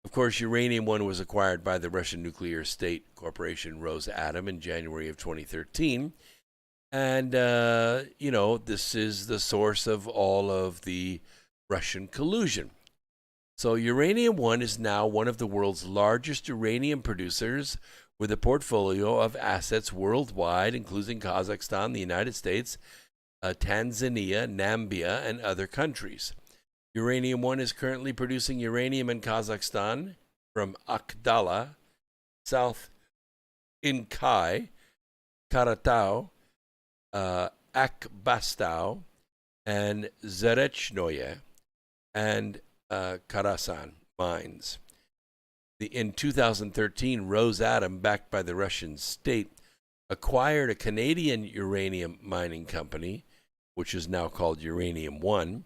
Of course, Uranium One was acquired by the Russian nuclear state corporation Rosatom in January of 2013. And, this is the source of all of the Russian collusion. So Uranium One is now one of the world's largest uranium producers with a portfolio of assets worldwide, including Kazakhstan, the United States, Tanzania, Namibia, and other countries. Uranium One is currently producing uranium in Kazakhstan from Akdala, South Inkai, Karatau, Akbastau, and Zarechnoye, and Karasan mines. In 2013, Rosatom, backed by the Russian state, acquired a Canadian uranium mining company, which is now called Uranium One,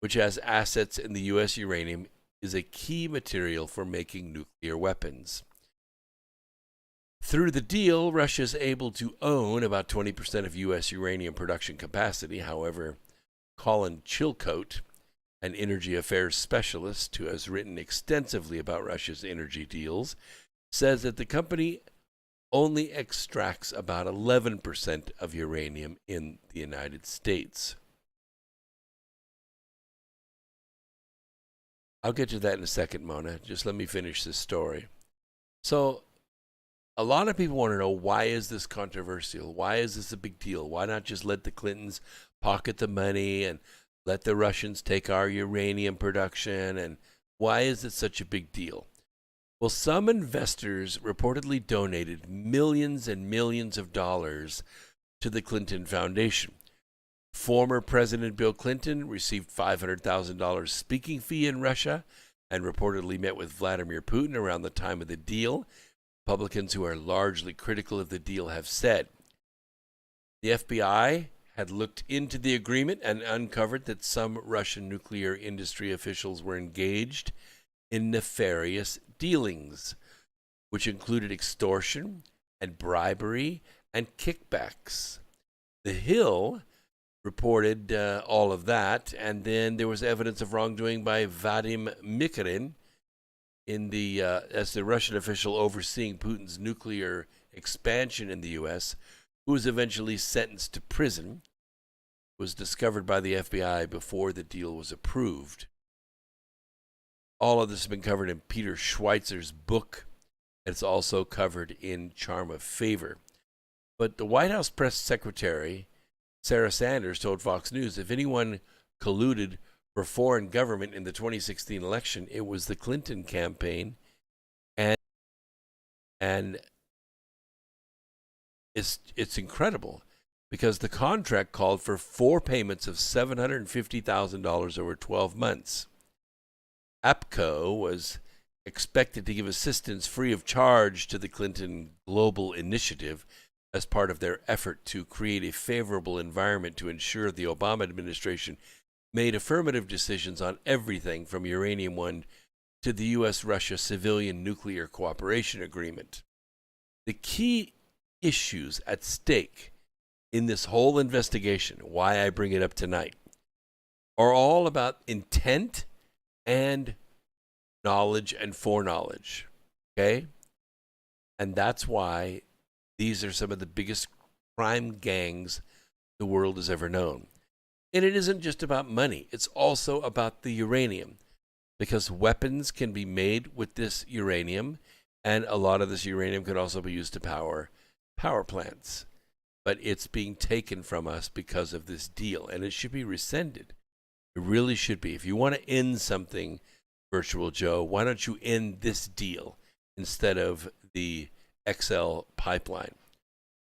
which has assets in the U.S. Uranium is a key material for making nuclear weapons. Through the deal, Russia is able to own about 20% of U.S. uranium production capacity. However, Colin Chilcote, an energy affairs specialist who has written extensively about Russia's energy deals, says that the company only extracts about 11% of uranium in the United States. I'll get to that in a second, Mona. Just let me finish this story. So, a lot of people want to know, why is this controversial? Why is this a big deal? Why not just let the Clintons pocket the money and let the Russians take our uranium production? And why is it such a big deal? Well, some investors reportedly donated millions and millions of dollars to the Clinton Foundation. Former President Bill Clinton received $500,000 speaking fee in Russia and reportedly met with Vladimir Putin around the time of the deal. Republicans who are largely critical of the deal have said. The FBI had looked into the agreement and uncovered that some Russian nuclear industry officials were engaged in nefarious dealings, which included extortion and bribery and kickbacks. The Hill reported all of that, and then there was evidence of wrongdoing by Vadim Mikharin as the Russian official overseeing Putin's nuclear expansion in the U.S., who was eventually sentenced to prison, was discovered by the FBI before the deal was approved. All of this has been covered in Peter Schweitzer's book. It's also covered in Charm of Favor. But the White House press secretary, Sarah Sanders, told Fox News if anyone colluded for foreign government in the 2016 election, it was the Clinton campaign. And it's incredible because the contract called for 4 payments of $750,000 over 12 months. APCO was expected to give assistance free of charge to the Clinton Global Initiative as part of their effort to create a favorable environment to ensure the Obama administration made affirmative decisions on everything from Uranium One to the U.S.-Russia Civilian Nuclear Cooperation Agreement. The key issues at stake in this whole investigation, why I bring it up tonight, are all about intent and knowledge and foreknowledge, okay? And that's why these are some of the biggest crime gangs the world has ever known. And it isn't just about money. It's also about the uranium, because weapons can be made with this uranium, and a lot of this uranium could also be used to power plants. But it's being taken from us because of this deal, and it should be rescinded. It really should be. If you want to end something, Virtual Joe, why don't you end this deal instead of the XL pipeline?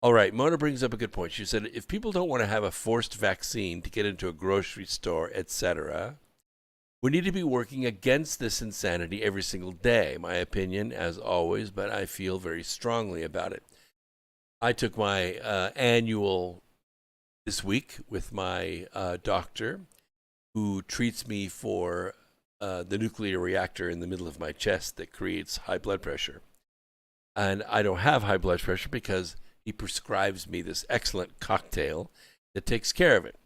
All right, Mona brings up a good point. She said, if people don't want to have a forced vaccine to get into a grocery store, etc., we need to be working against this insanity every single day. My opinion, as always, but I feel very strongly about it. I took my annual this week with my doctor, who treats me for the nuclear reactor in the middle of my chest that creates high blood pressure. And I don't have high blood pressure because he prescribes me this excellent cocktail that takes care of it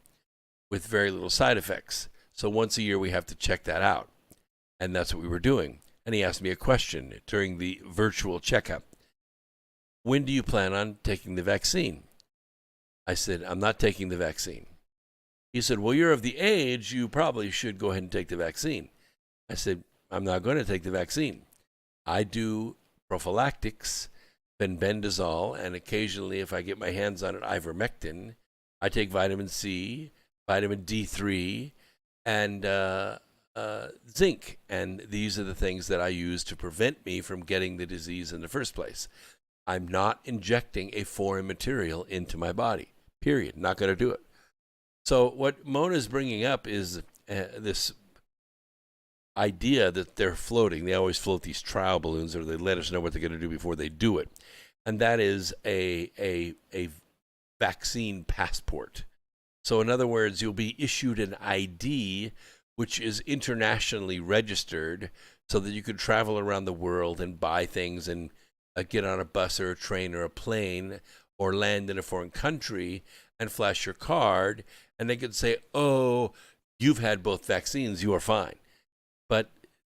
with very little side effects. So once a year we have to check that out. And that's what we were doing. And he asked me a question during the virtual checkup. When do you plan on taking the vaccine? I said, I'm not taking the vaccine. He said, well, you're of the age, you probably should go ahead and take the vaccine. I said, I'm not going to take the vaccine. I do prophylactics, bendazole, and occasionally, if I get my hands on it, ivermectin. I take vitamin C, vitamin D3, and zinc. And these are the things that I use to prevent me from getting the disease in the first place. I'm not injecting a foreign material into my body, period. Not going to do it. So what Mona's bringing up is this idea that they're floating. They always float these trial balloons, or they let us know what they're going to do before they do it. And that is a vaccine passport. So in other words, you'll be issued an ID which is internationally registered so that you can travel around the world and buy things and get on a bus or a train or a plane or land in a foreign country and flash your card, and they could say, oh, you've had both vaccines, you are fine. But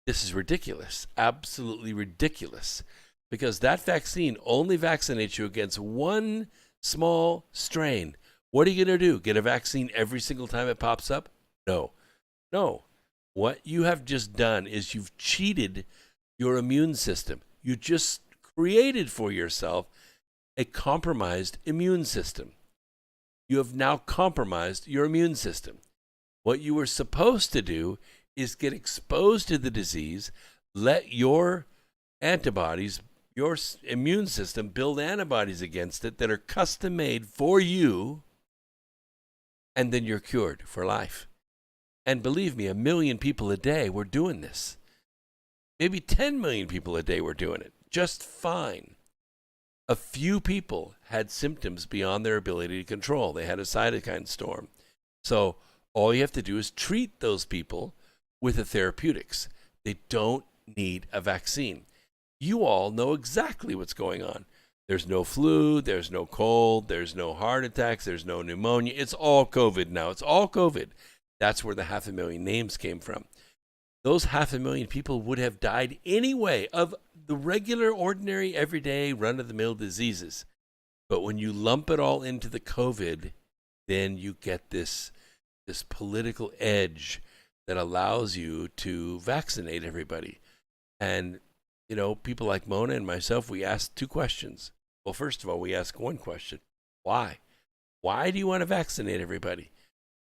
this is ridiculous, absolutely ridiculous, because that vaccine only vaccinates you against one small strain. What are you going to do? Get a vaccine every single time it pops up? No. What you have just done is you've cheated your immune system. You just created for yourself a compromised immune system. You have now compromised your immune system. What you were supposed to do is get exposed to the disease, let your antibodies, your immune system build antibodies against it that are custom made for you, and then you're cured for life. And believe me, 1 million people a day were doing this. Maybe 10 million people a day were doing it just fine. A few people had symptoms beyond their ability to control. They had a cytokine storm. So all you have to do is treat those people with the therapeutics. They don't need a vaccine. You all know exactly what's going on. There's no flu, there's no cold, there's no heart attacks, there's no pneumonia. It's all COVID now. It's all COVID. That's where the 500,000 names came from. Those 500,000 people would have died anyway of the regular, ordinary, everyday, run-of-the-mill diseases. But when you lump it all into the COVID, then you get this political edge that allows you to vaccinate everybody. And, you know, people like Mona and myself, we ask two questions. Well, first of all, we ask one question. Why? Why do you want to vaccinate everybody?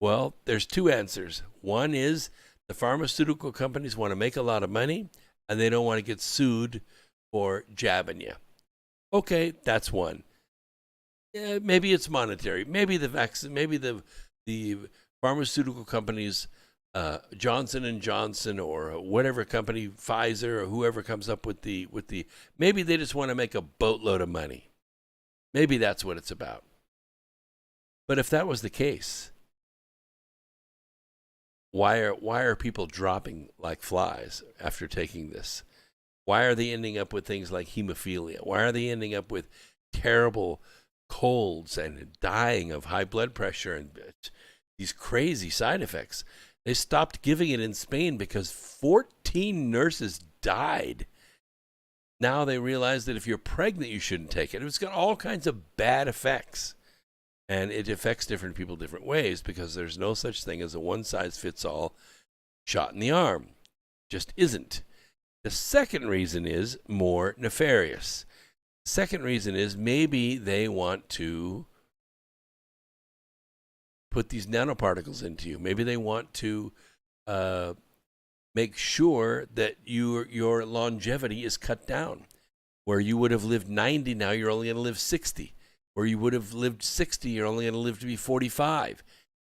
Well, there's two answers. One is the pharmaceutical companies want to make a lot of money, and they don't want to get sued for jabbing you. Okay, that's one. Yeah, maybe it's monetary. Maybe the vaccine. Maybe the pharmaceutical companies, Johnson & Johnson or whatever company, Pfizer or whoever comes up with the. Maybe they just want to make a boatload of money. Maybe that's what it's about. But if that was the case, why are people dropping like flies after taking this? Why are they ending up with things like hemophilia? Why are they ending up with terrible colds and dying of high blood pressure and these crazy side effects? They stopped giving it in Spain because 14 nurses died. Now they realize that if you're pregnant, you shouldn't take it. It's got all kinds of bad effects. And it affects different people different ways because there's no such thing as a one-size-fits-all shot in the arm. Just isn't. The second reason is more nefarious. Second reason is maybe they want to put these nanoparticles into you. Maybe they want to make sure that your longevity is cut down. Where you would have lived 90, now you're only going to live 60. Where you would have lived 60, you're only going to live to be 45.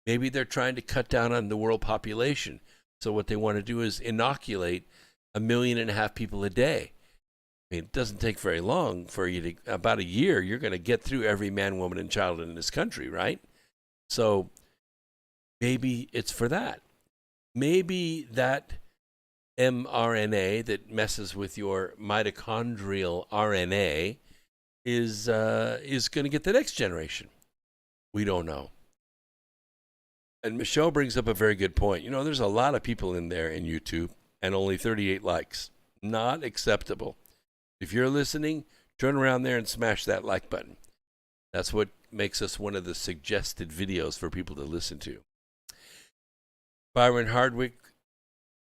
Maybe they're trying to cut down on the world population. So what they want to do is inoculate 1.5 million people a day. I mean, it doesn't take very long for you to, about a year, you're going to get through every man, woman, and child in this country, right? So maybe it's for that. Maybe that mRNA that messes with your mitochondrial RNA is going to get the next generation. We don't know. And Michelle brings up a very good point. You know, there's a lot of people in there in YouTube and only 38 likes. Not acceptable. If you're listening, turn around there and smash that like button. That's what makes us one of the suggested videos for people to listen to. Byron Hardwick,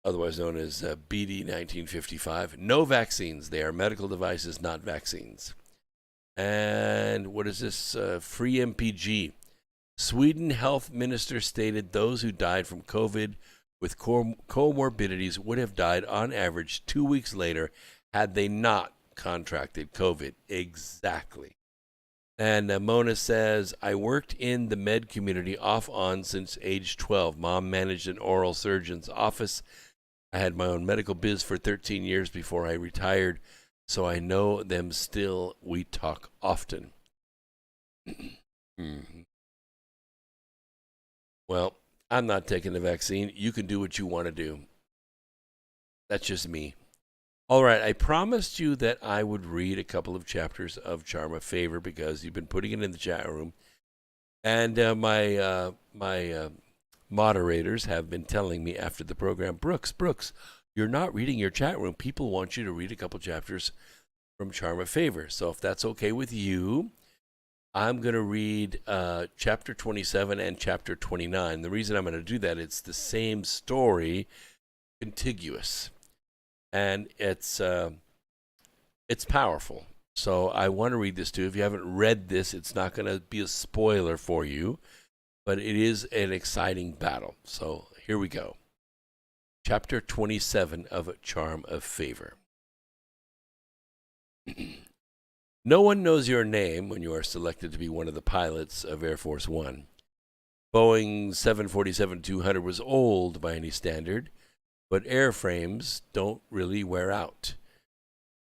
otherwise known as BD 1955. No vaccines. They are medical devices, not vaccines. And what is this? Free MPG. Sweden health minister stated those who died from COVID with comorbidities would have died on average 2 weeks later had they not contracted COVID. Exactly. And Mona says, I worked in the med community off on since age 12. Mom managed an oral surgeon's office. I had my own medical biz for 13 years before I retired, so I know them still. We talk often. Well, I'm not taking the vaccine. You can do what you want to do. That's just me. All right, I promised you that I would read a couple of chapters of Charm of Favor because you've been putting it in the chat room. And my moderators have been telling me after the program, Brooks, you're not reading your chat room. People want you to read a couple chapters from Charm of Favor. So if that's okay with you, I'm going to read chapter 27 and chapter 29. The reason I'm going to do that, it's the same story, contiguous. And it's powerful. So I want to read this too. If you haven't read this, it's not going to be a spoiler for you, but it is an exciting battle. So here we go. Chapter 27 of Charm of Favor. No one knows your name when you are selected to be one of the pilots of Air Force One. Boeing 747-200 was old by any standard, but airframes don't really wear out.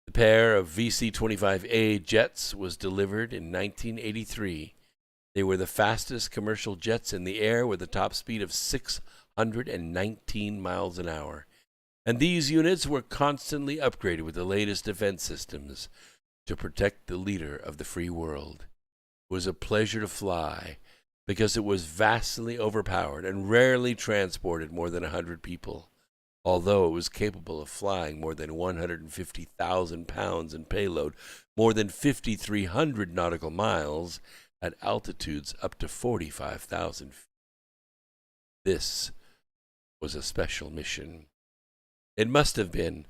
The pair of VC-25A jets was delivered in 1983. They were the fastest commercial jets in the air with a top speed of 619 miles an hour. And these units were constantly upgraded with the latest defense systems to protect the leader of the free world. It was a pleasure to fly because it was vastly overpowered and rarely transported more than 100 people, although it was capable of flying more than 150,000 pounds in payload, more than 5,300 nautical miles at altitudes up to 45,000 feet. This was a special mission. It must have been,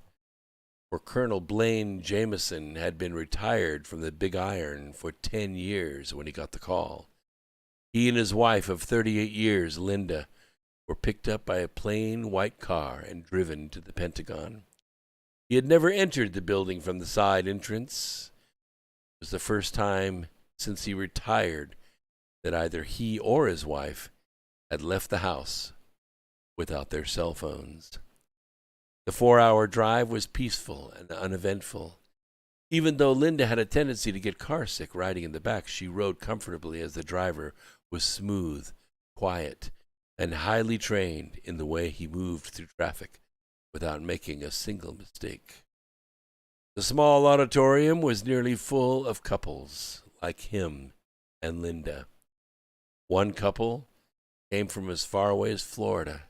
for Colonel Blaine Jameson had been retired from the Big Iron for 10 years when he got the call. He and his wife of 38 years, Linda, were picked up by a plain white car and driven to the Pentagon. He had never entered the building from the side entrance. It was the first time since he retired that either he or his wife had left the house without their cell phones. The 4-hour drive was peaceful and uneventful. Even though Linda had a tendency to get carsick riding in the back, she rode comfortably as the driver was smooth, quiet, and highly trained in the way he moved through traffic without making a single mistake. The small auditorium was nearly full of couples like him and Linda. One couple came from as far away as Florida.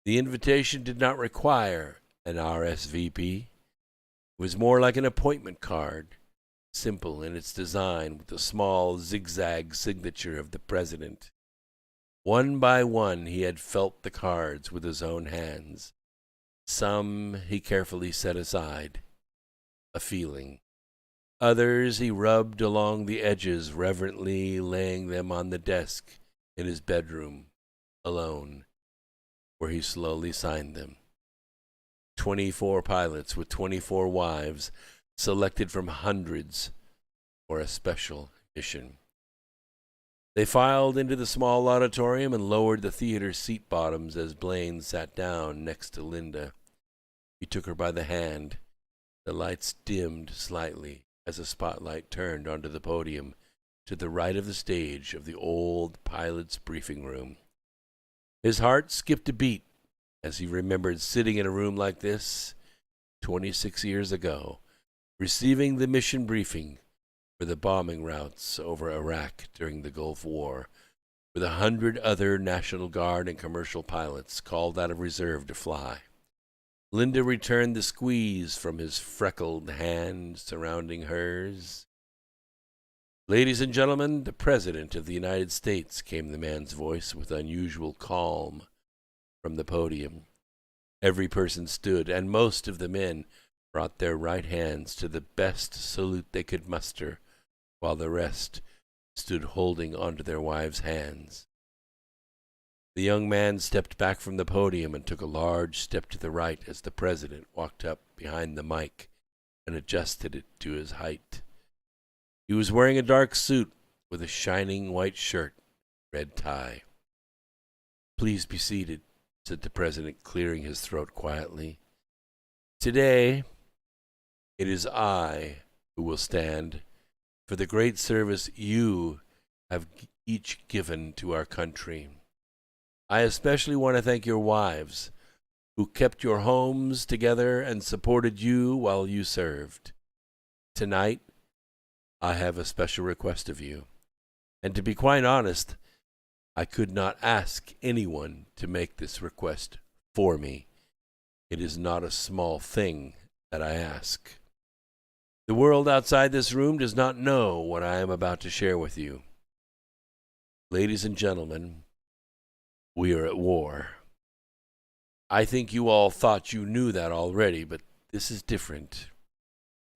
The invitation did not require an RSVP. It was more like an appointment card. simple in its design with the small zigzag signature of the president. One by one he had felt the cards with his own hands. Some he carefully set aside, a feeling. Others he rubbed along the edges, reverently laying them on the desk in his bedroom, alone, where he slowly signed them. 24 pilots with 24 wives, selected from hundreds for a special mission. They filed into the small auditorium and lowered the theater seat bottoms as Blaine sat down next to Linda. He took her by the hand. The lights dimmed slightly as a spotlight turned onto the podium to the right of the stage of the old pilot's briefing room. His heart skipped a beat as he remembered sitting in a room like this 26 years ago, receiving the mission briefing for the bombing routes over Iraq during the Gulf War, with 100 other National Guard and commercial pilots called out of reserve to fly. Linda returned the squeeze from his freckled hand surrounding hers. "Ladies and gentlemen, the President of the United States," came the man's voice with unusual calm from the podium. Every person stood, and most of the men brought their right hands to the best salute they could muster, while the rest stood holding onto their wives' hands. The young man stepped back from the podium and took a large step to the right as the president walked up behind the mic and adjusted it to his height. He was wearing a dark suit with a shining white shirt, red tie. "Please be seated," said the president, clearing his throat quietly. "Today, it is I who will stand for the great service you have each given to our country. I especially want to thank your wives, who kept your homes together and supported you while you served. Tonight, I have a special request of you, and to be quite honest, I could not ask anyone to make this request for me. It is not a small thing that I ask. The world outside this room does not know what I am about to share with you. Ladies and gentlemen, we are at war. I think you all thought you knew that already, but this is different.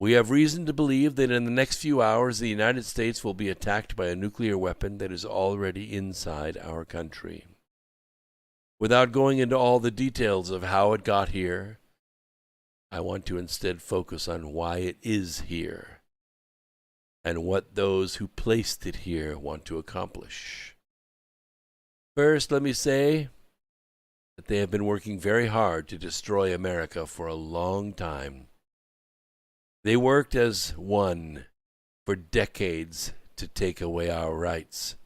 We have reason to believe that in the next few hours the United States will be attacked by a nuclear weapon that is already inside our country. Without going into all the details of how it got here, I want to instead focus on why it is here and what those who placed it here want to accomplish. First, let me say that they have been working very hard to destroy America for a long time. They worked as one for decades to take away our rights.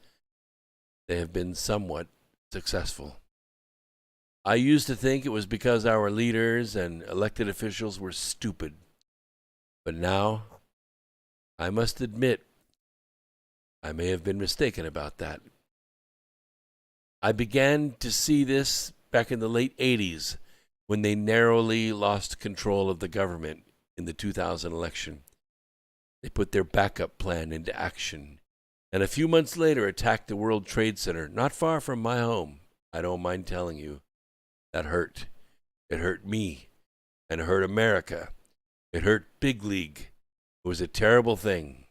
They have been somewhat successful. I used to think it was because our leaders and elected officials were stupid. But now, I must admit, I may have been mistaken about that. I began to see this back in the late 80s, when they narrowly lost control of the government in the 2000 election. They put their backup plan into action, and a few months later attacked the World Trade Center, not far from my home. I don't mind telling you. That hurt. It hurt me, and it hurt America. It hurt Big League. It was a terrible thing.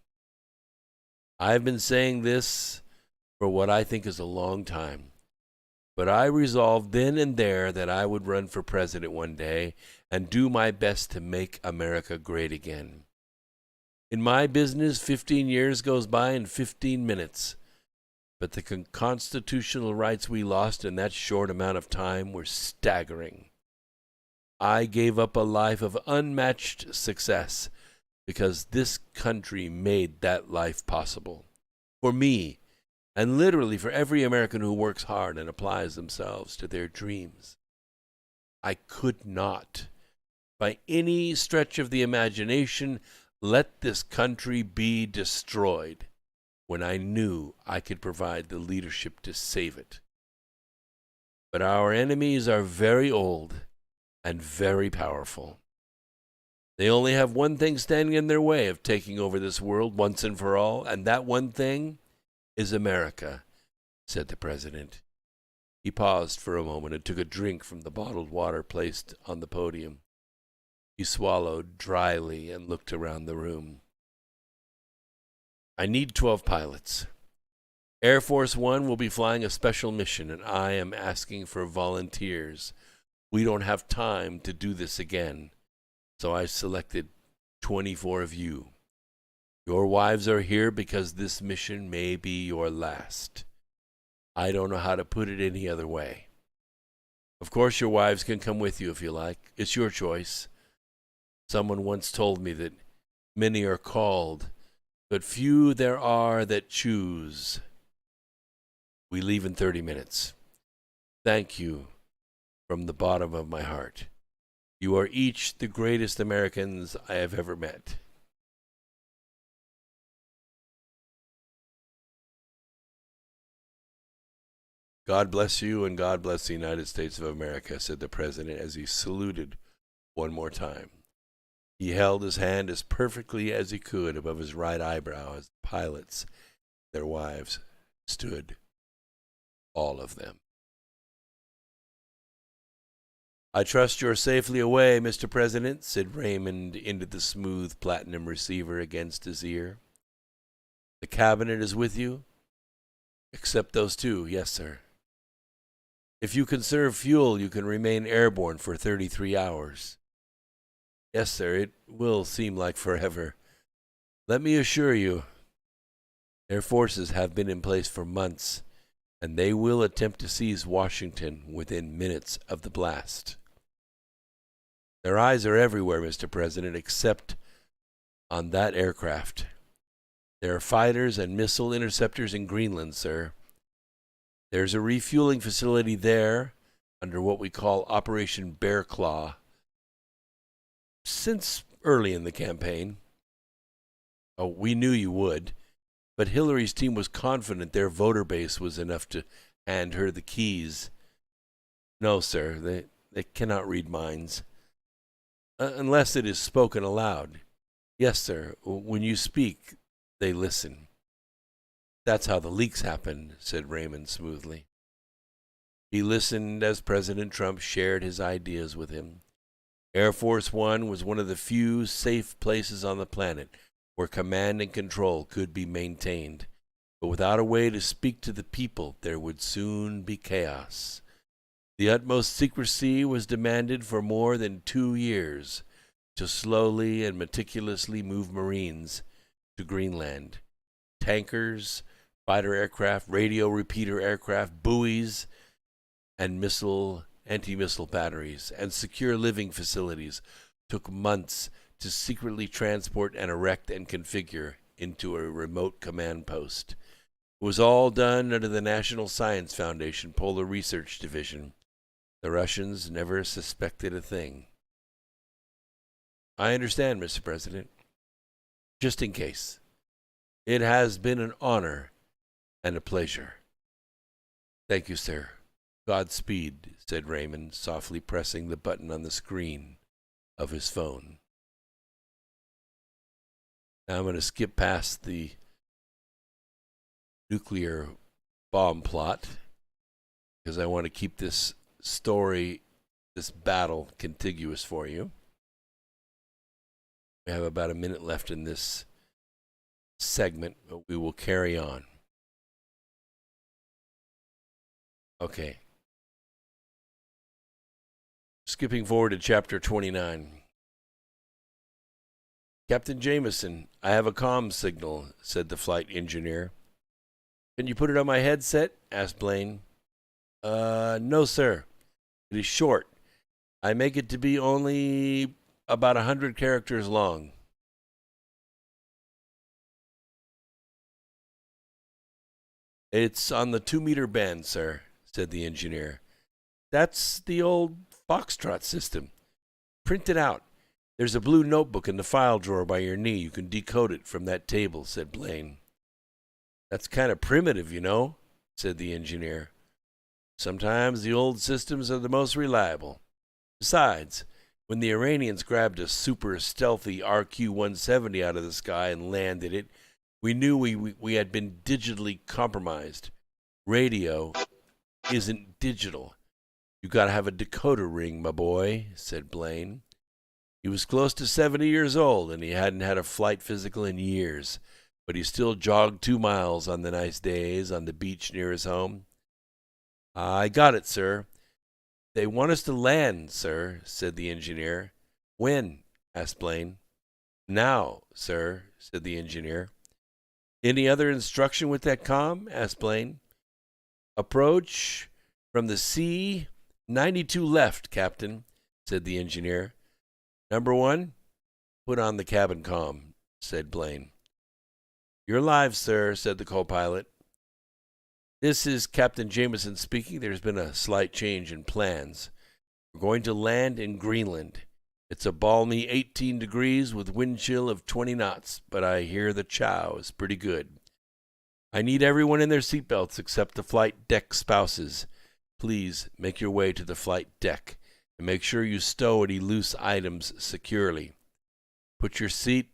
I've been saying this for what I think is a long time, but I resolved then and there that I would run for president one day and do my best to make America great again. In my business, 15 years goes by in 15 minutes. But the constitutional rights we lost in that short amount of time were staggering. I gave up a life of unmatched success because this country made that life possible. For me, and literally for every American who works hard and applies themselves to their dreams. I could not, by any stretch of the imagination, let this country be destroyed when I knew I could provide the leadership to save it. But our enemies are very old and very powerful. They only have one thing standing in their way of taking over this world once and for all, and that one thing is America, said the president. He paused for a moment and took a drink from the bottled water placed on the podium. He swallowed dryly and looked around the room. I need 12 pilots. Air Force One will be flying a special mission, and I am asking for volunteers. We don't have time to do this again, so I selected 24 of you. Your wives are here because this mission may be your last. I don't know how to put it any other way. Of course, your wives can come with you if you like. It's your choice. Someone once told me that many are called, but few there are that choose. We leave in 30 minutes. Thank you from the bottom of my heart. You are each the greatest Americans I have ever met. God bless you and God bless the United States of America, said the president as he saluted one more time. He held his hand as perfectly as he could above his right eyebrow as the pilots, their wives, stood. All of them. I trust you're safely away, Mr. President, said Raymond into the smooth platinum receiver against his ear. The cabinet is with you? Except those two, yes, sir. If you conserve fuel, you can remain airborne for 33 hours. Yes, sir, it will seem like forever. Let me assure you, their forces have been in place for months, and they will attempt to seize Washington within minutes of the blast. Their eyes are everywhere, Mr. President, except on that aircraft. There are fighters and missile interceptors in Greenland, sir. There's a refueling facility there under what we call Operation Bear Claw. Since early in the campaign, we knew you would, but Hillary's team was confident their voter base was enough to hand her the keys. No, sir, they cannot read minds. Unless it is spoken aloud. Yes, sir, when you speak, they listen. That's how the leaks happened, said Raymond smoothly. He listened as President Trump shared his ideas with him. Air Force One was one of the few safe places on the planet where command and control could be maintained. But without a way to speak to the people, there would soon be chaos. The utmost secrecy was demanded for more than 2 years to slowly and meticulously move Marines to Greenland. Tankers, fighter aircraft, radio repeater aircraft, buoys, and anti-missile batteries, and secure living facilities took months to secretly transport and erect and configure into a remote command post. It was all done under the National Science Foundation Polar Research Division. The Russians never suspected a thing. I understand, Mr. President. Just in case. It has been an honor and a pleasure. Thank you, sir. Godspeed, said Raymond, softly pressing the button on the screen of his phone. Now I'm going to skip past the nuclear bomb plot because I want to keep this story, this battle, contiguous for you. We have about a minute left in this segment, but we will carry on. Okay. Skipping forward to chapter 29. Captain Jameson, I have a comm signal, said the flight engineer. Can you put it on my headset? Asked Blaine. No, sir. It is short. I make it to be only about 100 characters long. It's on the 2-meter band, sir, said the engineer. That's the old Foxtrot system. Print it out. There's a blue notebook in the file drawer by your knee. You can decode it from that table, said Blaine. That's kind of primitive, you know, said the engineer. Sometimes the old systems are the most reliable. Besides, When the Iranians grabbed a super stealthy RQ-170 out of the sky and landed it, we knew we had been digitally compromised. Radio isn't digital. You gotta have a decoder ring, my boy, said Blaine. He was close to 70 years old, and he hadn't had a flight physical in years, but he still jogged 2 miles on the nice days on the beach near his home. I got it, sir. They want us to land, sir, said the engineer. When? Asked Blaine. Now, sir, said the engineer. Any other instruction with that comm? Asked Blaine. Approach from the sea, 92 left, Captain, said the engineer. Number 1, put on the cabin comm, said Blaine. You're live, sir, said the co-pilot. This is Captain Jameson speaking. There's been a slight change in plans. We're going to land in Greenland. It's a balmy 18 degrees with wind chill of 20 knots, but I hear the chow is pretty good. I need everyone in their seatbelts except the flight deck spouses. Please make your way to the flight deck and make sure you stow any loose items securely. Put your seat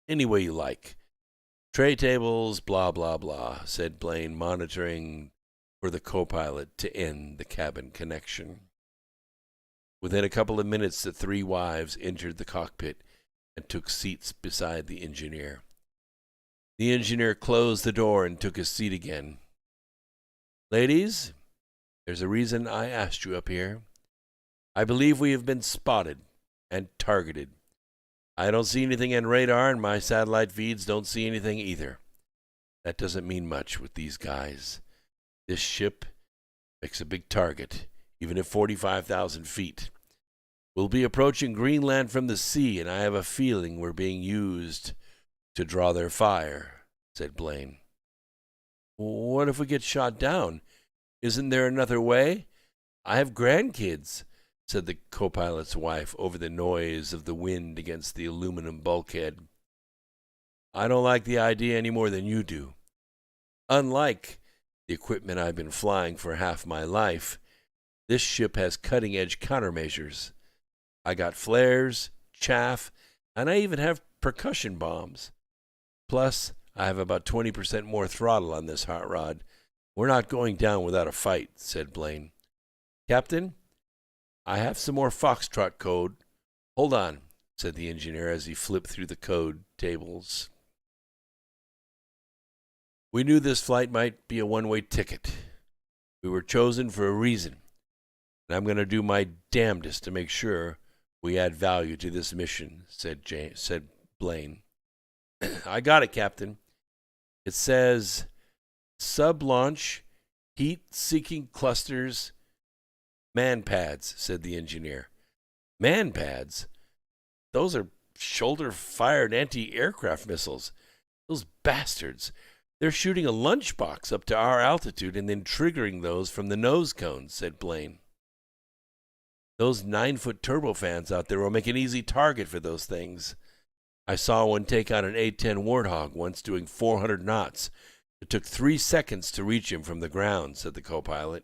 any way you like. Tray tables, blah, blah, blah, said Blaine, monitoring for the co-pilot to end the cabin connection. Within a couple of minutes, the 3 wives entered the cockpit and took seats beside the engineer. The engineer closed the door and took his seat again. Ladies, there's a reason I asked you up here. I believe we have been spotted and targeted. I don't see anything in radar, and my satellite feeds don't see anything either. That doesn't mean much with these guys. This ship makes a big target, even at 45,000 feet. We'll be approaching Greenland from the sea, and I have a feeling we're being used to draw their fire, said Blaine. What if we get shot down? Isn't there another way? I have grandkids, said the co-pilot's wife over the noise of the wind against the aluminum bulkhead. I don't like the idea any more than you do. Unlike the equipment I've been flying for half my life, this ship has cutting-edge countermeasures. I got flares, chaff, and I even have percussion bombs. Plus, I have about 20% more throttle on this hot rod. We're not going down without a fight, said Blaine. Captain, I have some more Foxtrot code. Hold on, said the engineer as he flipped through the code tables. We knew this flight might be a one-way ticket. We were chosen for a reason, and I'm going to do my damnedest to make sure we add value to this mission, said Blaine. I got it, Captain. It says sub-launch heat-seeking clusters man-pads, said the engineer. Man-pads? Those are shoulder-fired anti-aircraft missiles. Those bastards. They're shooting a lunchbox up to our altitude and then triggering those from the nose cones, said Blaine. Those 9-foot turbofans out there will make an easy target for those things. I saw one take out an A-10 Warthog once doing 400 knots. It took 3 seconds to reach him from the ground, said the co-pilot.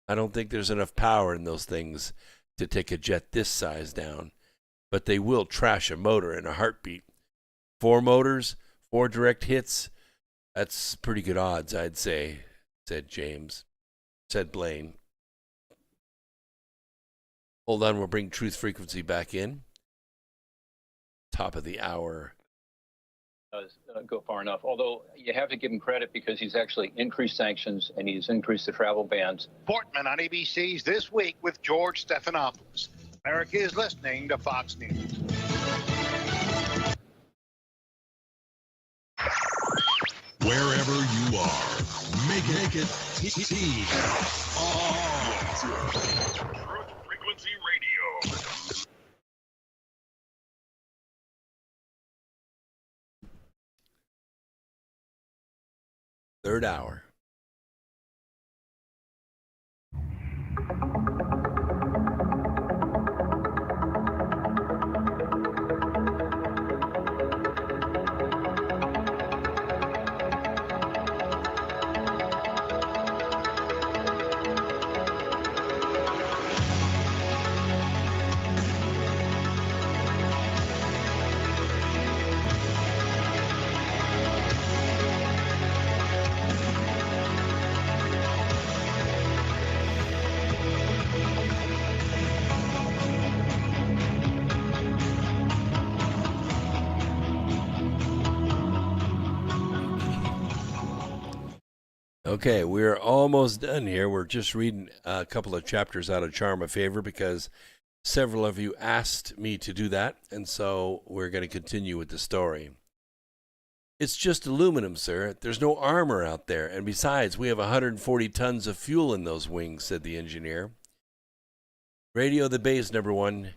I don't think there's enough power in those things to take a jet this size down, but they will trash a motor in a heartbeat. 4 motors, 4 direct hits. That's pretty good odds, I'd say, said Blaine. Hold on, we'll bring truth frequency back in. Top of the hour. Does go far enough, although you have to give him credit because he's actually increased sanctions and he's increased the travel bans. Portman on ABC's This Week with George Stephanopoulos. America is listening to Fox News. Wherever you are, make it T. Truth Frequency Radio. Third hour. Okay, we're almost done here. We're just reading a couple of chapters out of Charm a Favor because several of you asked me to do that, and so we're going to continue with the story. It's just aluminum, sir. There's no armor out there, and besides, we have 140 tons of fuel in those wings, said the engineer. Radio the base, number 1.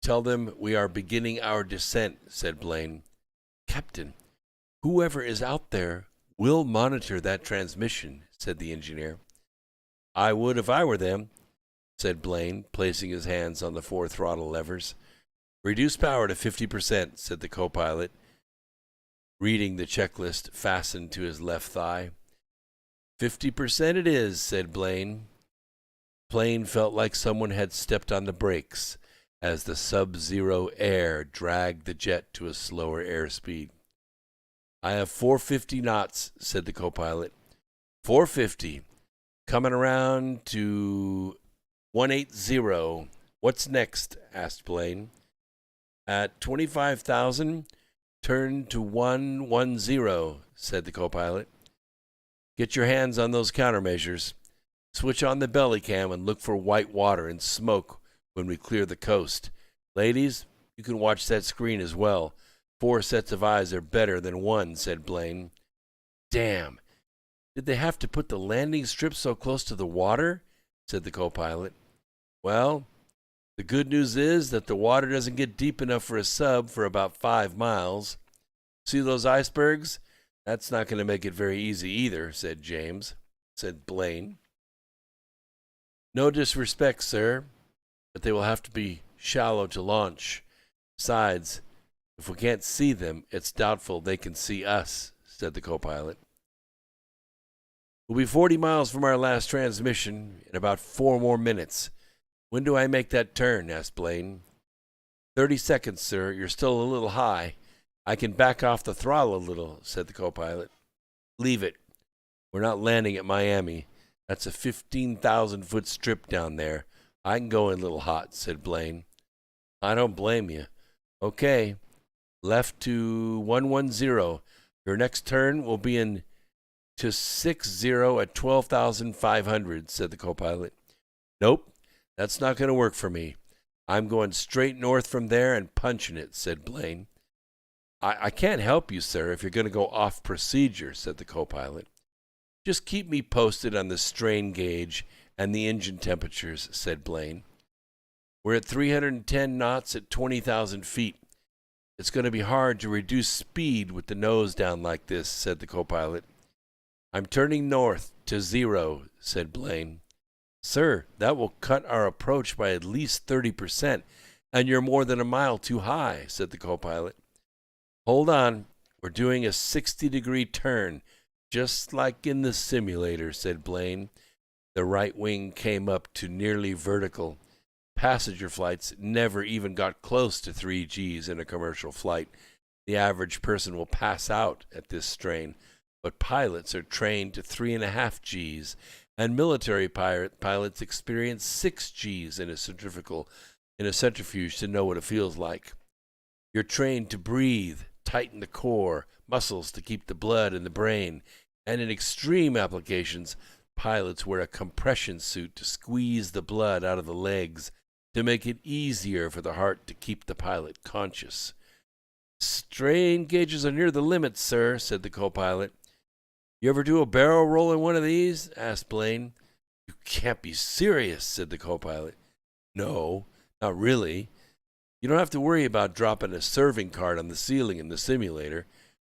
Tell them we are beginning our descent, said Blaine. Captain, whoever is out there will monitor that transmission, said the engineer. I would if I were them, said Blaine, placing his hands on the 4 throttle levers. Reduce power to 50%, said the co-pilot, reading the checklist fastened to his left thigh. 50% it is, said Blaine. Plane felt like someone had stepped on the brakes as the sub-zero air dragged the jet to a slower airspeed. I have 450 knots, said the co-pilot. 450. Coming around to 180. What's next? Asked Blaine. At 25,000, turn to 110, said the co-pilot. Get your hands on those countermeasures. Switch on the belly cam and look for white water and smoke when we clear the coast. Ladies, you can watch that screen as well. 4 sets of eyes are better than 1, said Blaine. Damn. Did they have to put the landing strip so close to the water? Said the co-pilot. Well, the good news is that the water doesn't get deep enough for a sub for about 5 miles. See those icebergs? That's not going to make it very easy either, said Blaine. No disrespect, sir, but they will have to be shallow to launch. Besides, if we can't see them, it's doubtful they can see us, said the co-pilot. We'll be 40 miles from our last transmission in about 4 more minutes. When do I make that turn? Asked Blaine. 30 seconds, sir. You're still a little high. I can back off the throttle a little, said the co-pilot. Leave it. We're not landing at Miami. That's a 15,000-foot strip down there. I can go in a little hot, said Blaine. I don't blame you. Okay. Left to 110. Your next turn will be in to 60 at 12,500, said the co-pilot. Nope, that's not going to work for me. I'm going straight north from there and punching it, said Blaine. I can't help you, sir, if you're going to go off procedure, said the co-pilot. Just keep me posted on the strain gauge and the engine temperatures, said Blaine. We're at 310 knots at 20,000 feet. It's going to be hard to reduce speed with the nose down like this, said the co-pilot. I'm turning north to 0, said Blaine. Sir, that will cut our approach by at least 30%, and you're more than a mile too high, said the co-pilot. Hold on, we're doing a 60-degree turn, just like in the simulator, said Blaine. The right wing came up to nearly vertical. Passenger flights never even got close to 3 Gs in a commercial flight. The average person will pass out at this strain, but pilots are trained to 3.5 Gs, and military pilots experience 6 Gs in a centrifuge to know what it feels like. You're trained to breathe, tighten the core, muscles to keep the blood in the brain, and in extreme applications, pilots wear a compression suit to squeeze the blood out of the legs to make it easier for the heart to keep the pilot conscious. Strain gauges are near the limit, sir, said the co-pilot. You ever do a barrel roll in one of these? Asked Blaine. You can't be serious, said the co-pilot. No, not really. You don't have to worry about dropping a serving card on the ceiling in the simulator,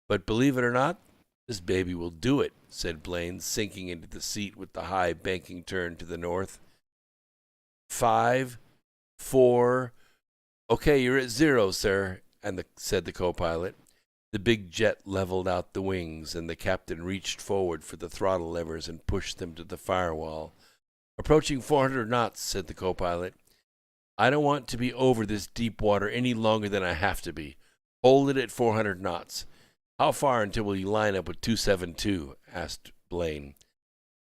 but believe it or not, this baby will do it, said Blaine, sinking into the seat with the high banking turn to the north. 5, 4, okay, you're at 0, sir, said the co-pilot. The big jet leveled out the wings, and the captain reached forward for the throttle levers and pushed them to the firewall. Approaching 400 knots, said the co-pilot. I don't want to be over this deep water any longer than I have to be. Hold it at 400 knots. How far until will you line up with 272? Asked Blaine.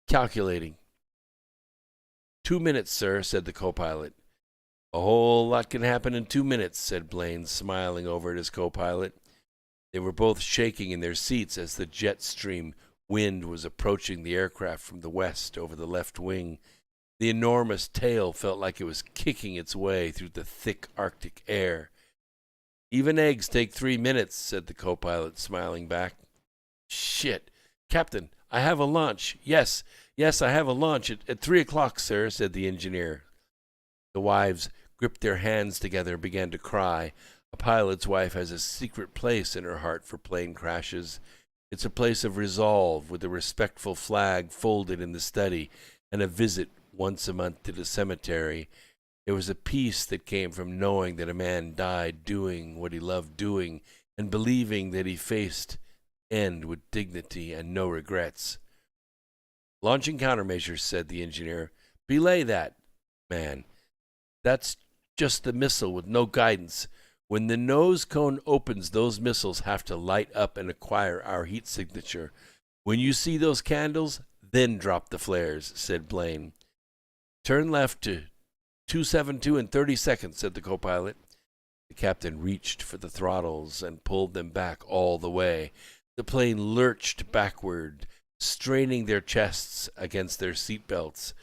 Calculating. 2 minutes, sir, said the co-pilot. A whole lot can happen in 2 minutes, said Blaine, smiling over at his co-pilot. They were both shaking in their seats as the jet stream Wind was approaching the aircraft from the west over the left wing. The enormous tail felt like it was kicking its way through the thick Arctic air. "Even eggs take 3 minutes," said the co-pilot, smiling back. "Shit. Captain, I have a launch. Yes, I have a launch at 3 o'clock, sir," said the engineer. The wives gripped their hands together and began to cry. A pilot's wife has a secret place in her heart for plane crashes. It's a place of resolve, with a respectful flag folded in the study and a visit once a month to the cemetery. There was a peace that came from knowing that a man died doing what he loved doing and believing that he faced end with dignity and no regrets. "Launching countermeasures," said the engineer. "Belay that, man. That's just the missile with no guidance. When the nose cone opens, those missiles have to light up and acquire our heat signature. When you see those candles, then drop the flares," said Blaine. "Turn left to 272 in 30 seconds, said the co-pilot. The captain reached for the throttles and pulled them back all the way. The plane lurched backward, straining their chests against their seat belts.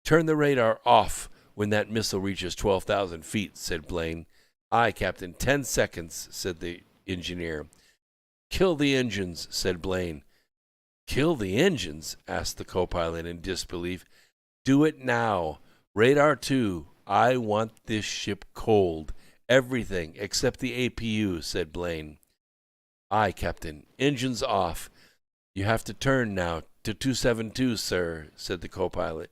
"Turn the radar off when that missile reaches 12,000 feet, said Blaine. "Aye, Captain, 10 seconds, said the engineer. "Kill the engines, said Blaine. "Kill the engines?" asked the co-pilot in disbelief. "Do it now. Radar 2, I want this ship cold. Everything except the APU, said Blaine. "Aye, Captain. Engines off. You have to turn now to 272, sir, said the co-pilot.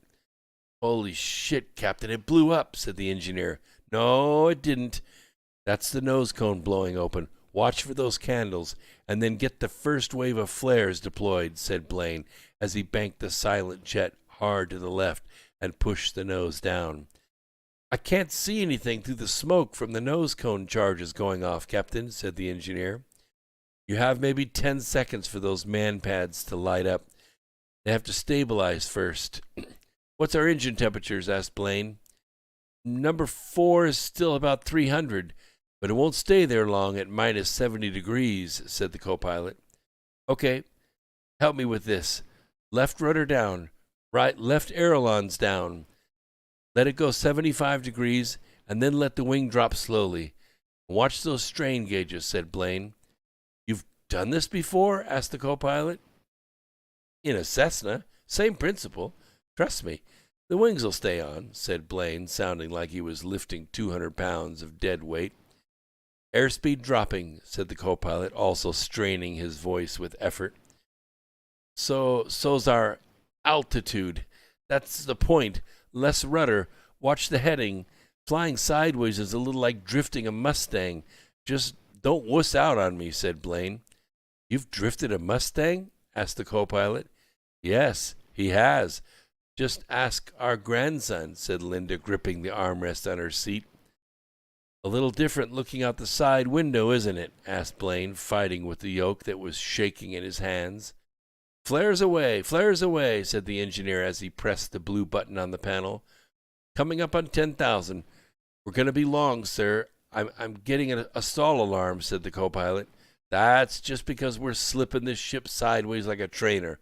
"Holy shit, Captain, it blew up," said the engineer. "No, it didn't. That's the nose cone blowing open. Watch for those candles, and then get the first wave of flares deployed," said Blaine, as he banked the silent jet hard to the left and pushed the nose down. "I can't see anything through the smoke from the nose cone charges going off, Captain," said the engineer. "You have maybe 10 seconds for those man pads to light up. They have to stabilize first." "What's our engine temperatures?" asked Blaine. "Number 4 is still about 300, but it won't stay there long at minus 70 degrees, said the co-pilot. "Okay, help me with this. Left rudder down, right left ailerons down. Let it go 75 degrees, and then let the wing drop slowly. Watch those strain gauges," said Blaine. "You've done this before?" asked the co-pilot. "In a Cessna. Same principle. Trust me. The wings will stay on," said Blaine, sounding like he was lifting 200 pounds of dead weight. "Airspeed dropping," said the co-pilot, also straining his voice with effort. So's our altitude. That's the point. Less rudder. Watch the heading. Flying sideways is a little like drifting a Mustang. Just don't wuss out on me," said Blaine. "You've drifted a Mustang?" asked the co-pilot. "Yes, he has. Just ask our grandson," said Linda, gripping the armrest on her seat. "A little different looking out the side window, isn't it?" asked Blaine, fighting with the yoke that was shaking in his hands. Flares away, said the engineer as he pressed the blue button on the panel. "Coming up on 10,000. We're going to be long, sir. I'm getting a stall alarm," said the co-pilot. "That's just because we're slipping this ship sideways like a trainer.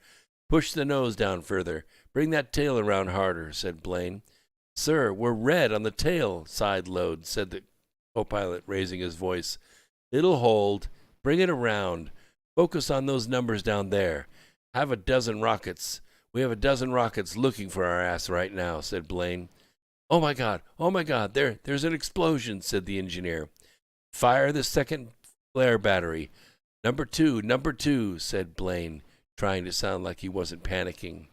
Push the nose down further. Bring that tail around harder," said Blaine. "Sir, we're red on the tail side load," said the co-pilot, raising his voice. "It'll hold. Bring it around. Focus on those numbers down there. Have a dozen rockets. We have a dozen rockets looking for our ass right now," said Blaine. Oh my God, there's an explosion," said the engineer. "Fire the second flare battery. Number two, said Blaine, trying to sound like he wasn't panicking.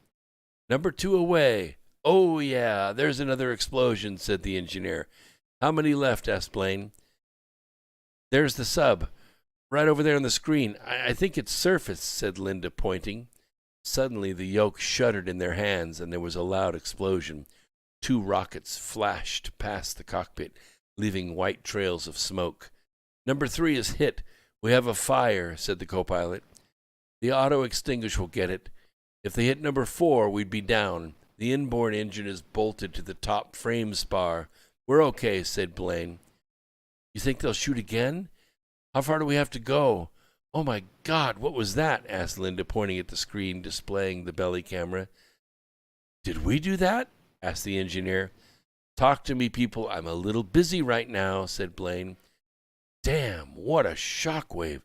"Number 2 away. Oh, yeah, there's another explosion," said the engineer. "How many left?" asked Blaine. "There's the sub, right over there on the screen. I think it's surface," said Linda, pointing. Suddenly the yoke shuddered in their hands, and there was a loud explosion. 2 rockets flashed past the cockpit, leaving white trails of smoke. "Number 3 is hit. We have a fire," said the co-pilot. "The auto extinguish will get it. If they hit number 4, we'd be down. The inboard engine is bolted to the top frame spar. We're okay," said Blaine. "You think they'll shoot again? How far do we have to go?" "Oh my God, what was that?" asked Linda, pointing at the screen displaying the belly camera. "Did we do that?" asked the engineer. "Talk to me, people. I'm a little busy right now," said Blaine. "Damn, what a shockwave.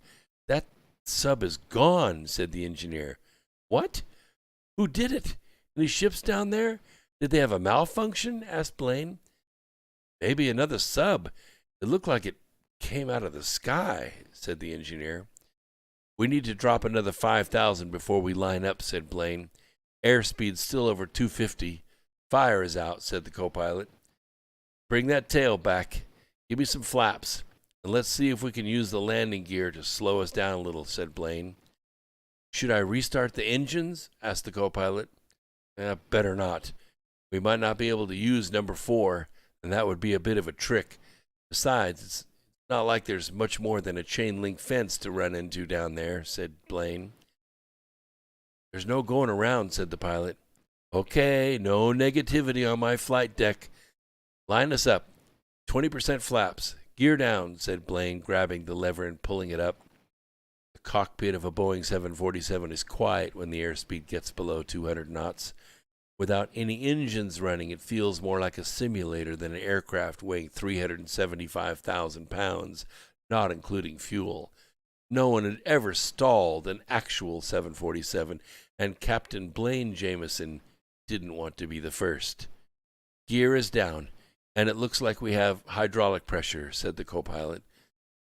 That sub is gone," said the engineer. "What? Who did it? Any ships down there? Did they have a malfunction?" asked Blaine. "Maybe another sub. It looked like it came out of the sky," said the engineer. "We need to drop another 5,000 before we line up," said Blaine. "Airspeed's still over 250. Fire is out," said the co-pilot. "Bring that tail back. Give me some flaps. And let's see if we can use the landing gear to slow us down a little," said Blaine. "Should I restart the engines?" asked the co-pilot. Better not. We might not be able to use number 4, and that would be a bit of a trick. Besides, it's not like there's much more than a chain link fence to run into down there," said Blaine. "There's no going around," said the pilot. "Okay, no negativity on my flight deck. Line us up. 20% flaps. Gear down," said Blaine, grabbing the lever and pulling it up. The cockpit of a Boeing 747 is quiet when the airspeed gets below 200 knots. Without any engines running, it feels more like a simulator than an aircraft weighing 375,000 pounds, not including fuel. No one had ever stalled an actual 747, and Captain Blaine Jameson didn't want to be the first. "Gear is down, and it looks like we have hydraulic pressure," said the co-pilot.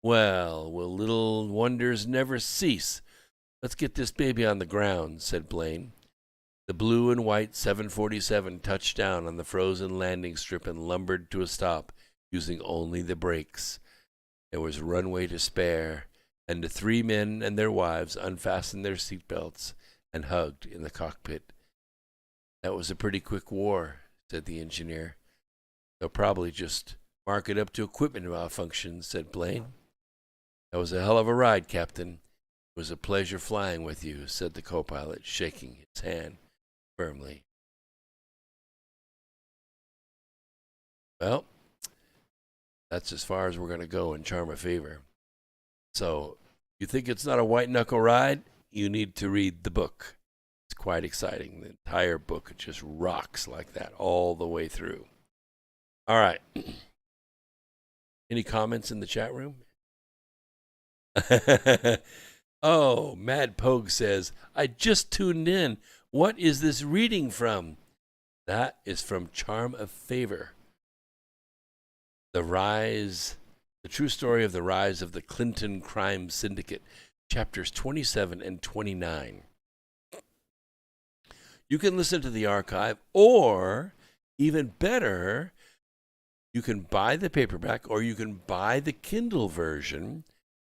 "Well, will little wonders never cease? Let's get this baby on the ground," said Blaine. The blue and white 747 touched down on the frozen landing strip and lumbered to a stop, using only the brakes. There was runway to spare, and the 3 men and their wives unfastened their seatbelts and hugged in the cockpit. "That was a pretty quick war," said the engineer. "They'll probably just mark it up to equipment malfunction," said Blaine. "That was a hell of a ride, Captain. It was a pleasure flying with you," said the co-pilot, shaking his hand firmly. Well, that's as far as we're going to go in Charm of Favor. So, you think it's not a white knuckle ride? You need to read the book. It's quite exciting. The entire book just rocks like that all the way through. All right. Any comments in the chat room? Oh, Mad Pogue says, "I just tuned in. What is this reading from?" That is from Charm of Favor. The true story of the rise of the Clinton crime syndicate, chapters 27 and 29. You can listen to the archive, or even better, you can buy the paperback or you can buy the Kindle version,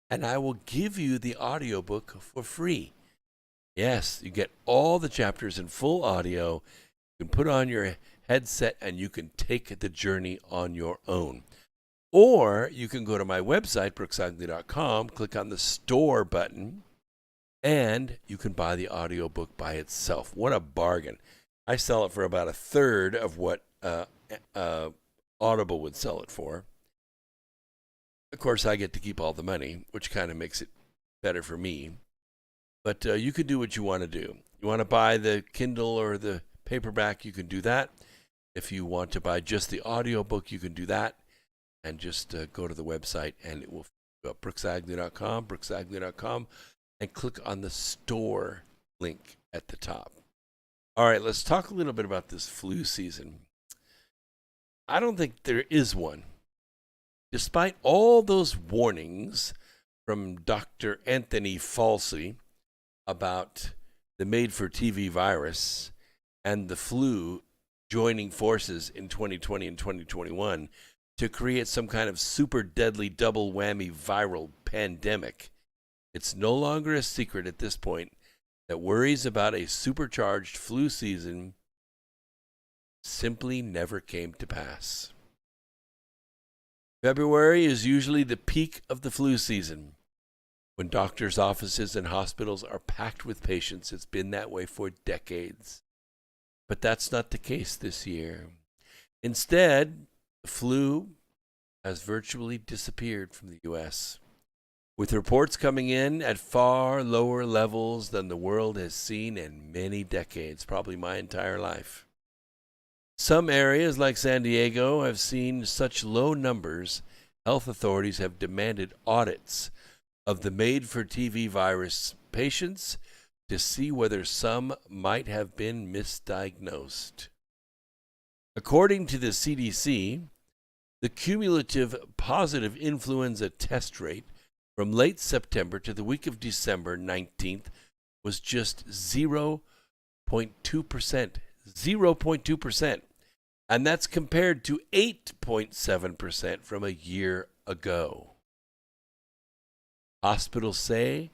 and I will give you the audiobook for free. Yes, you get all the chapters in full audio. You can put on your headset and you can take the journey on your own. Or you can go to my website, brooksagnew.com, click on the store button, and you can buy the audiobook by itself. What a bargain. I sell it for about a third of what Audible would sell it for. Of course, I get to keep all the money, which kind of makes it better for me. But you can do what you want to do. You want to buy the Kindle or the paperback, you can do that. If you want to buy just the audiobook, you can do that. And just go to the website, and it will go up brooksagnew.com, and click on the store link at the top. All right, let's talk a little bit about this flu season. I don't think there is one. Despite all those warnings from Dr. Anthony Fauci about the made-for-TV virus and the flu joining forces in 2020 and 2021 to create some kind of super deadly double whammy viral pandemic, it's no longer a secret at this point that worries about a supercharged flu season simply never came to pass. February is usually the peak of the flu season, when doctors' offices and hospitals are packed with patients. It's been that way for decades. But that's not the case this year. Instead, the flu has virtually disappeared from the U.S. with reports coming in at far lower levels than the world has seen in many decades, probably my entire life. Some areas like San Diego have seen such low numbers, health authorities have demanded audits of the made-for-TV virus patients to see whether some might have been misdiagnosed. According to the CDC, the cumulative positive influenza test rate from late September to the week of December 19th was just 0.2%. 0.2%. And that's compared to 8.7% from a year ago. Hospitals say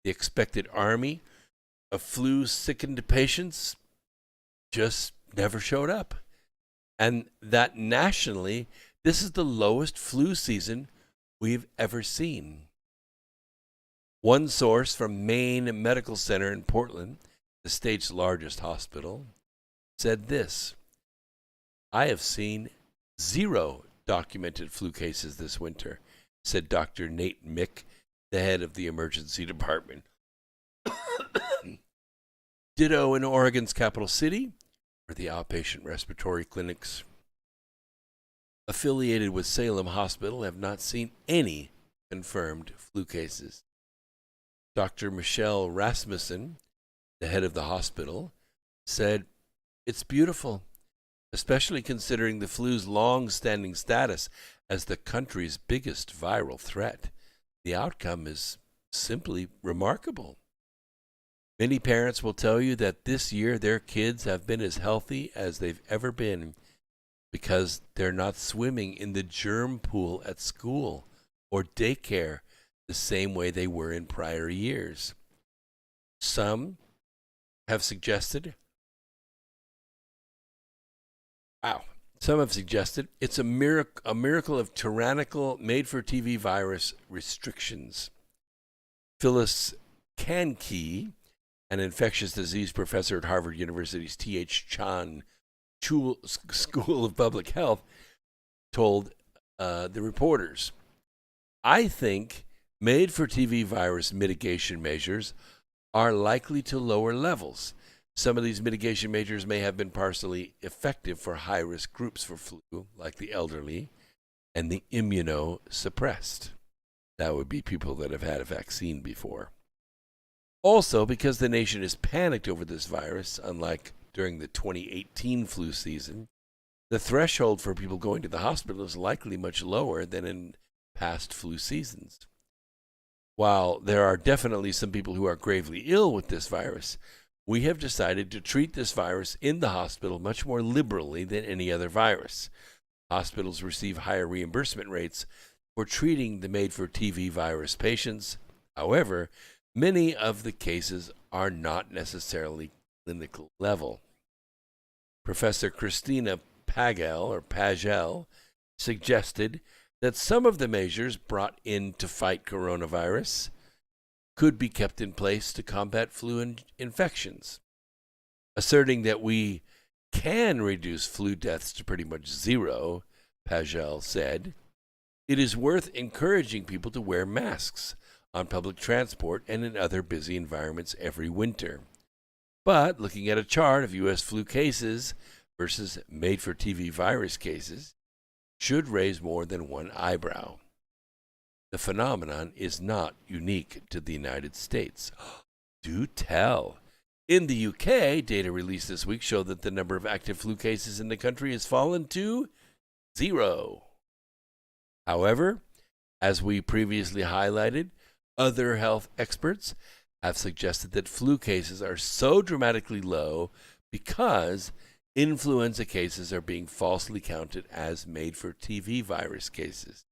the expected army of flu-sickened patients just never showed up. And that nationally, this is the lowest flu season we've ever seen. One source from Maine Medical Center in Portland, the state's largest hospital, said this: "I have seen 0 documented flu cases this winter," said Dr. Nate Mick, the head of the emergency department. Ditto in Oregon's capital city, where the outpatient respiratory clinics affiliated with Salem Hospital have not seen any confirmed flu cases. Dr. Michelle Rasmussen, the head of the hospital, said, "It's beautiful, especially considering the flu's long-standing status as the country's biggest viral threat. The outcome is simply remarkable. Many parents will tell you that this year their kids have been as healthy as they've ever been because they're not swimming in the germ pool at school or daycare the same way they were in prior years. Some have suggested it's a miracle of tyrannical made-for-TV virus restrictions." Phyllis Kankey, an infectious disease professor at Harvard University's T.H. Chan School of Public Health, told the reporters, "I think made-for-TV virus mitigation measures are likely to lower levels. Some of these mitigation measures may have been partially effective for high-risk groups for flu, like the elderly and the immunosuppressed." That would be people that have had a vaccine before. Also, because the nation is panicked over this virus, unlike during the 2018 flu season, the threshold for people going to the hospital is likely much lower than in past flu seasons. While there are definitely some people who are gravely ill with this virus, we have decided to treat this virus in the hospital much more liberally than any other virus. Hospitals receive higher reimbursement rates for treating the made-for-TV virus patients. However, many of the cases are not necessarily clinical level. Professor Christina Pagel suggested that some of the measures brought in to fight coronavirus could be kept in place to combat flu infections. Asserting that we can reduce flu deaths to pretty much 0, Pagel said, "It is worth encouraging people to wear masks on public transport and in other busy environments every winter. But looking at a chart of U.S. flu cases versus made-for-TV virus cases should raise more than one eyebrow. The phenomenon is not unique to the United States." Do tell. In the UK, data released this week show that the number of active flu cases in the country has fallen to 0. However, as we previously highlighted, other health experts have suggested that flu cases are so dramatically low because influenza cases are being falsely counted as made-for-TV virus cases.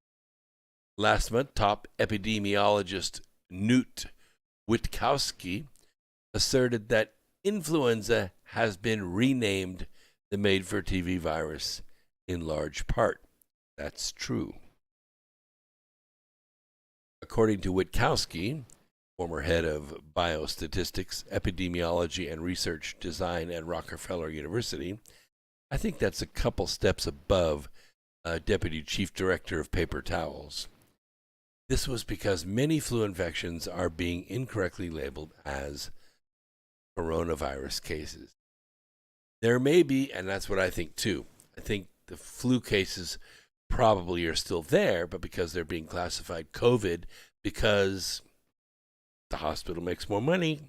Last month, top epidemiologist Newt Witkowski asserted that influenza has been renamed the made-for-TV virus in large part. That's true. According to Witkowski, former head of biostatistics, epidemiology, and research design at Rockefeller University, I think that's a couple steps above Deputy Chief Director of Paper Towels. This was because many flu infections are being incorrectly labeled as coronavirus cases. There may be, and that's what I think too. I think the flu cases probably are still there, but because they're being classified COVID, because the hospital makes more money,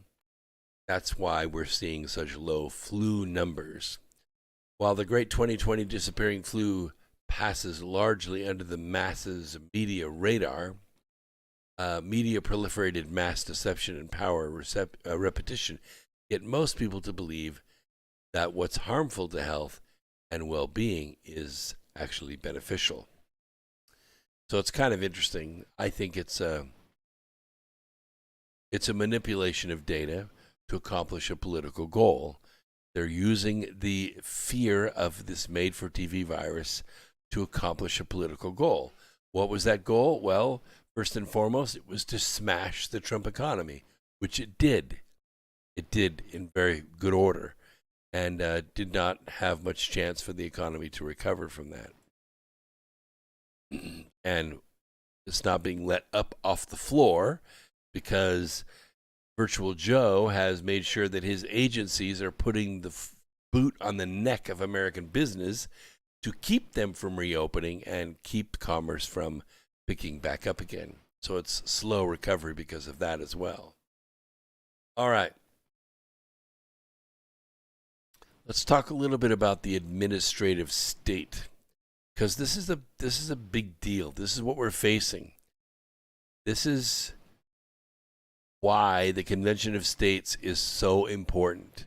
that's why we're seeing such low flu numbers. While the great 2020 disappearing flu passes largely under the masses media radar, media proliferated mass deception and power repetition get most people to believe that what's harmful to health and well-being is actually beneficial. So it's kind of interesting. I think it's a manipulation of data to accomplish a political goal. They're using the fear of this made-for-TV virus to accomplish a political goal. What was that goal? Well, first and foremost, it was to smash the Trump economy, which it did. It did in very good order, and did not have much chance for the economy to recover from that. And it's not being let up off the floor because Virtual Joe has made sure that his agencies are putting the boot on the neck of American business to keep them from reopening and keep commerce from picking back up again. So it's slow recovery because of that as well. All right. Let's talk a little bit about the administrative state, because this is a big deal. This is what we're facing. This is why the Convention of States is so important.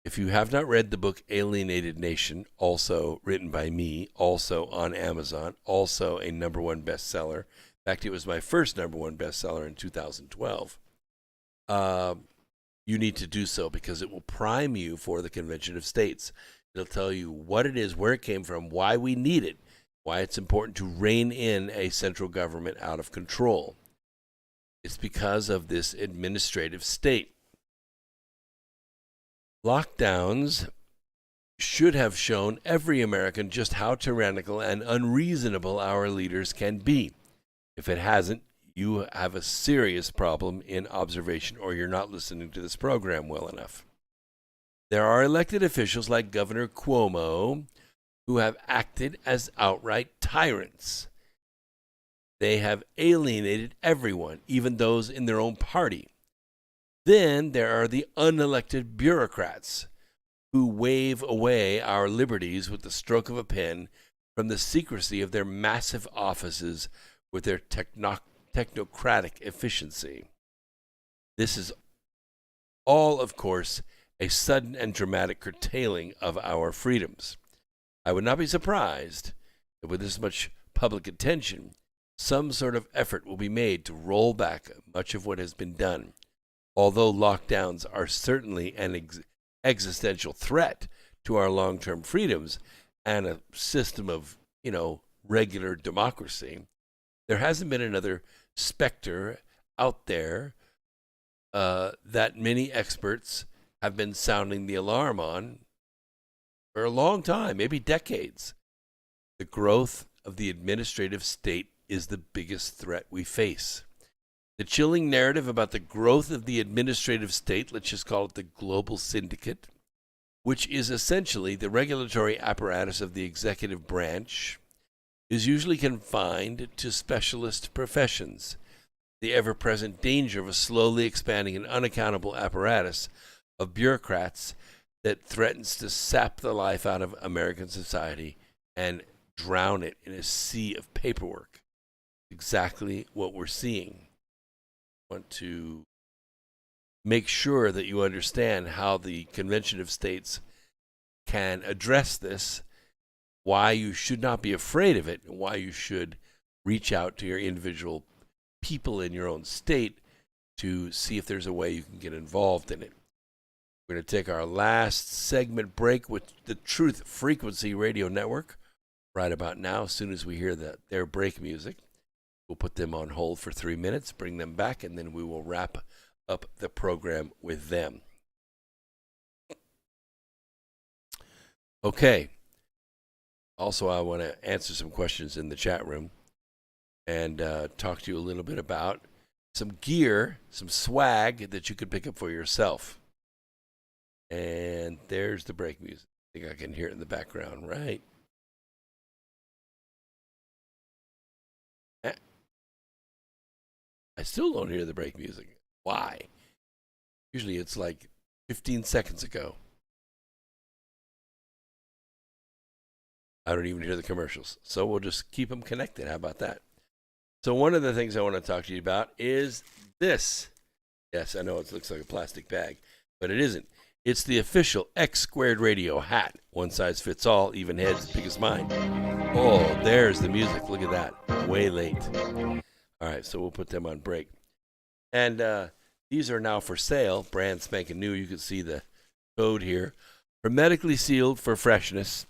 If you have not read the book Alienated Nation, also written by me, also on Amazon, also a #1 bestseller. In fact, it was my first #1 bestseller in 2012. You need to do so because it will prime you for the Convention of States. It'll tell you what it is, where it came from, why we need it, why it's important to rein in a central government out of control. It's because of this administrative state. Lockdowns should have shown every American just how tyrannical and unreasonable our leaders can be. If it hasn't, you have a serious problem in observation, or you're not listening to this program well enough. There are elected officials like Governor Cuomo who have acted as outright tyrants. They have alienated everyone, even those in their own party. Then there are the unelected bureaucrats who wave away our liberties with the stroke of a pen from the secrecy of their massive offices with their technocratic efficiency. This is all, of course, a sudden and dramatic curtailing of our freedoms. I would not be surprised if with this much public attention, some sort of effort will be made to roll back much of what has been done. Although lockdowns are certainly an existential threat to our long-term freedoms and a system of, regular democracy, there hasn't been another specter out there that many experts have been sounding the alarm on for a long time, maybe decades. The growth of the administrative state is the biggest threat we face. The chilling narrative about the growth of the administrative state, let's just call it the global syndicate, which is essentially the regulatory apparatus of the executive branch, is usually confined to specialist professions. The ever-present danger of a slowly expanding and unaccountable apparatus of bureaucrats that threatens to sap the life out of American society and drown it in a sea of paperwork. Exactly what we're seeing. I want to make sure that you understand how the Convention of States can address this, why you should not be afraid of it, and why you should reach out to your individual people in your own state to see if there's a way you can get involved in it. We're going to take our last segment break with the Truth Frequency Radio Network right about now. As soon as we hear their break music, we'll put them on hold for 3 minutes, bring them back, and then we will wrap up the program with them. Okay. Also, I want to answer some questions in the chat room. and talk to you a little bit about some gear, some swag that you could pick up for yourself. And there's the break music. I think I can hear it in the background, right? I still don't hear the break music. Why? Usually it's like 15 seconds ago. I don't even hear the commercials. So we'll just keep them connected. How about that? So one of the things I want to talk to you about is this. Yes, I know it looks like a plastic bag, but it isn't. It's the official X Squared Radio hat. One size fits all, even heads big as mine. Oh, there's the music. Look at that. Way late. All right, so we'll put them on break. And these are now for sale, brand spanking new. You can see the code here. Hermetically sealed for freshness.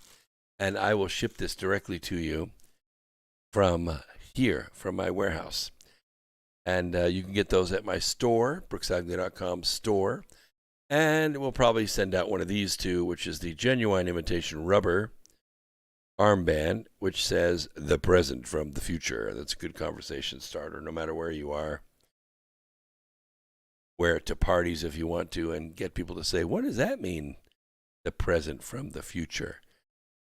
And I will ship this directly to you from here, from my warehouse. And you can get those at my store, brooksagnew.com store. And we'll probably send out one of these too, which is the genuine imitation rubber armband, which says the present from the future. That's a good conversation starter, no matter where you are. Wear it to parties if you want to and get people to say, what does that mean? The present from the future.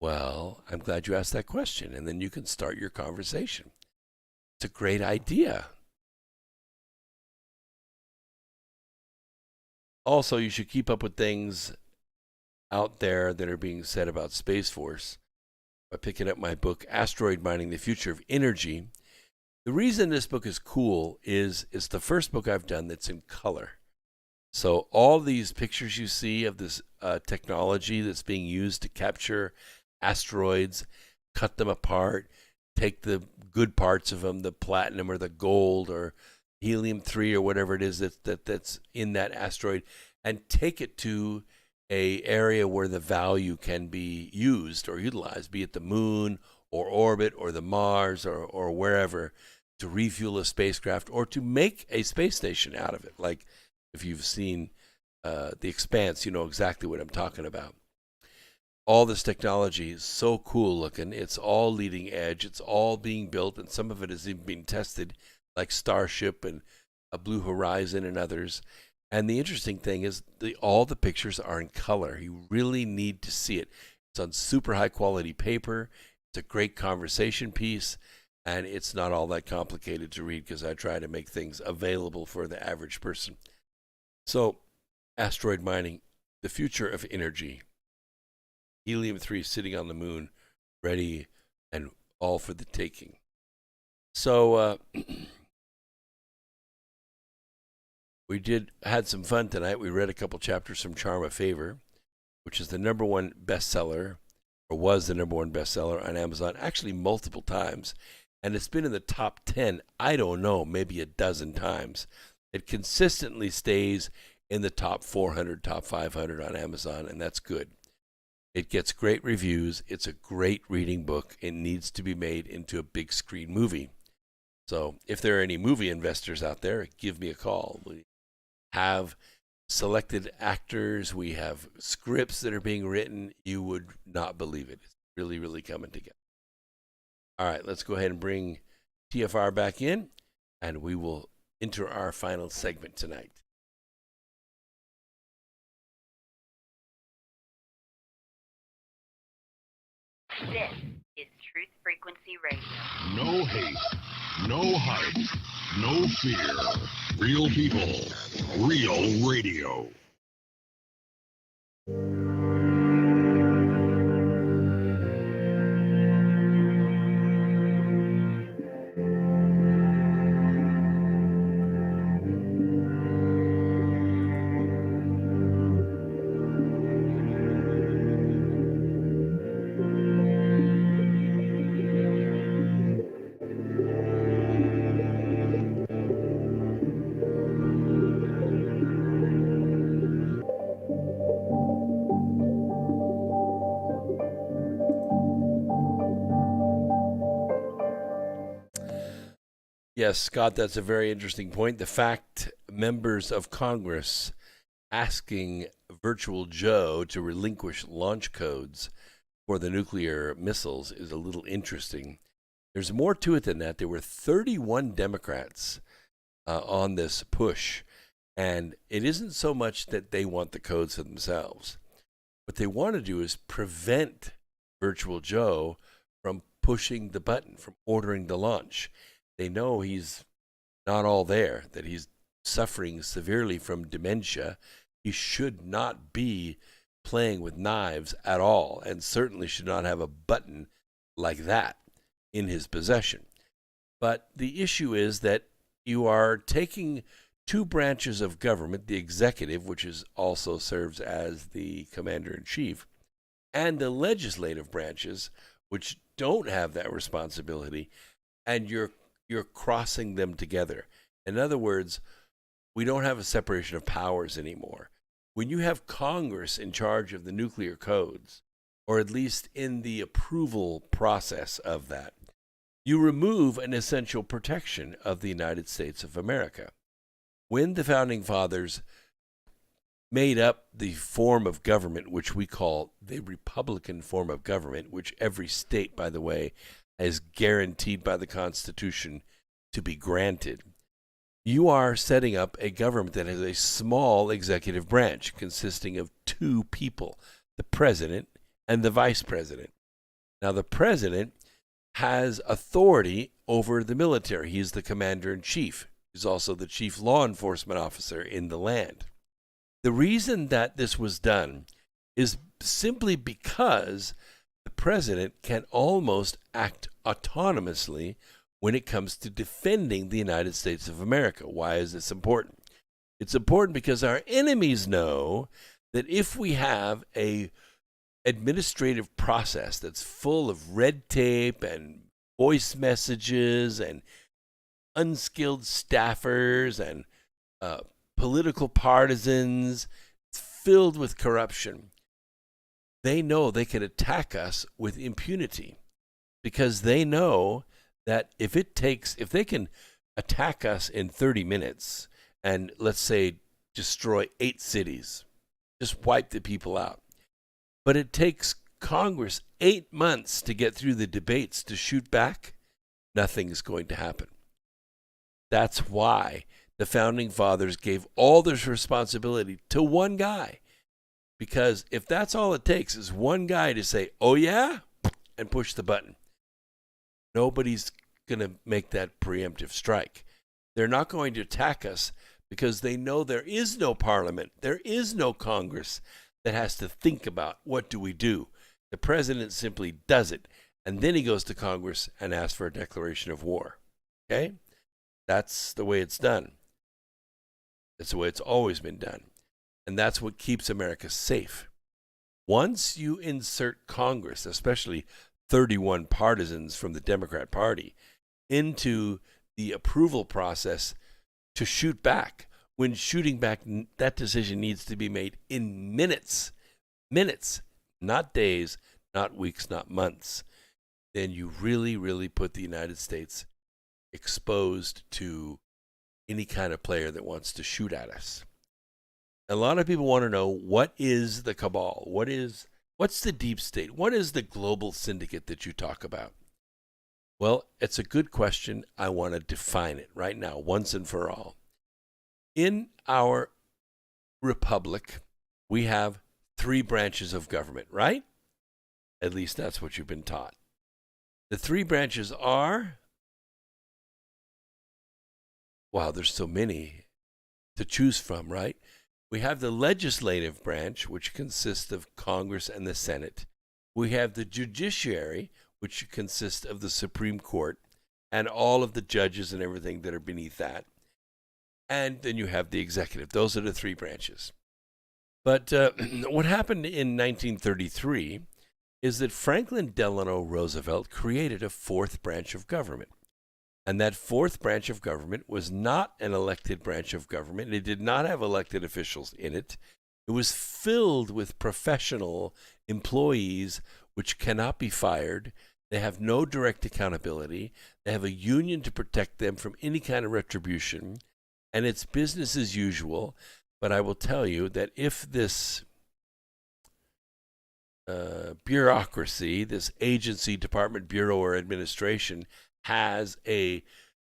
Well, I'm glad you asked that question, and then you can start your conversation. It's a great idea. Also, you should keep up with things out there that are being said about Space Force by picking up my book, Asteroid Mining, The Future of Energy. The reason this book is cool is it's the first book I've done that's in color. So all these pictures you see of this technology that's being used to capture asteroids, cut them apart, take the good parts of them, the platinum or the gold or helium-3 or whatever it is that's in that asteroid, and take it to a area where the value can be used or utilized, be it the moon or orbit or the Mars or wherever, to refuel a spacecraft or to make a space station out of it. Like if you've seen The Expanse, you know exactly what I'm talking about. All this technology is so cool looking. It's all leading edge. It's all being built, and some of it is even being tested, like Starship and a Blue Horizon and others. And the interesting thing is all the pictures are in color. You really need to see it. It's on super high quality paper. It's a great conversation piece, and it's not all that complicated to read because I try to make things available for the average person. So, Asteroid Mining, The Future of Energy. Helium-3 sitting on the moon, ready and all for the taking. So we had some fun tonight. We read a couple chapters from Charm of Favor, which is the #1 bestseller, or was the #1 bestseller on Amazon, actually multiple times. And it's been in the top 10, I don't know, maybe a dozen times. It consistently stays in the top 400, top 500 on Amazon, and that's good. It gets great reviews. It's a great reading book. It needs to be made into a big screen movie. So if there are any movie investors out there, give me a call. We have selected actors. We have scripts that are being written. You would not believe it. It's really, really coming together. All right, let's go ahead and bring TFR back in, and we will enter our final segment tonight. This is Truth Frequency Radio. No hate, no hype, no fear. Real people, real radio. Yes, Scott, that's a very interesting point. The fact members of Congress asking Virtual Joe to relinquish launch codes for the nuclear missiles is a little interesting. There's more to it than that. There were 31 Democrats on this push. And it isn't so much that they want the codes for themselves. What they want to do is prevent Virtual Joe from pushing the button, from ordering the launch. They know he's not all there, that he's suffering severely from dementia. He should not be playing with knives at all, and certainly should not have a button like that in his possession. But the issue is that you are taking two branches of government, the executive, which also serves as the commander-in-chief, and the legislative branches, which don't have that responsibility, and you're crossing them together. In other words, we don't have a separation of powers anymore. When you have Congress in charge of the nuclear codes, or at least in the approval process of that, you remove an essential protection of the United States of America. When the Founding Fathers made up the form of government, which we call the Republican form of government, which every state, by the way, is guaranteed by the Constitution to be granted, you are setting up a government that has a small executive branch consisting of two people, the president and the vice president. Now, the president has authority over the military. He's the commander-in-chief. He's also the chief law enforcement officer in the land. The reason that this was done is simply because the president can almost act autonomously when it comes to defending the United States of America. Why is this important? It's important because our enemies know that if we have a administrative process that's full of red tape and voice messages and unskilled staffers and political partisans, filled with corruption, they know they can attack us with impunity, because they know that if they can attack us in 30 minutes and, let's say, destroy 8 cities, just wipe the people out, but it takes Congress 8 months to get through the debates to shoot back, nothing's going to happen. That's why the Founding Fathers gave all this responsibility to one guy. Because if that's all it takes is one guy to say, oh yeah, and push the button, nobody's going to make that preemptive strike. They're not going to attack us because they know there is no parliament, there is no Congress that has to think about what do we do. The president simply does it, and then he goes to Congress and asks for a declaration of war. Okay? That's the way it's done. That's the way it's always been done. And that's what keeps America safe. Once you insert Congress, especially 31 partisans from the Democrat Party, into the approval process to shoot back, when shooting back, that decision needs to be made in minutes, not days, not weeks, not months, then you really, really put the United States exposed to any kind of player that wants to shoot at us. A lot of people want to know, what is the cabal? What's the deep state? What is the global syndicate that you talk about? Well, it's a good question. I want to define it right now, once and for all. In our republic, we have 3 branches of government, right? At least that's what you've been taught. The 3 branches are, wow, there's so many to choose from, right? We have the legislative branch, which consists of Congress and the Senate. We have the judiciary, which consists of the Supreme Court and all of the judges and everything that are beneath that. And then you have the executive. Those are the 3 branches. But what happened in 1933 is that Franklin Delano Roosevelt created a 4th branch of government. And that 4th branch of government was not an elected branch of government. It did not have elected officials in it. It was filled with professional employees which cannot be fired. They have no direct accountability. They have a union to protect them from any kind of retribution. And it's business as usual. But I will tell you that if this bureaucracy, this agency, department, bureau, or administration has a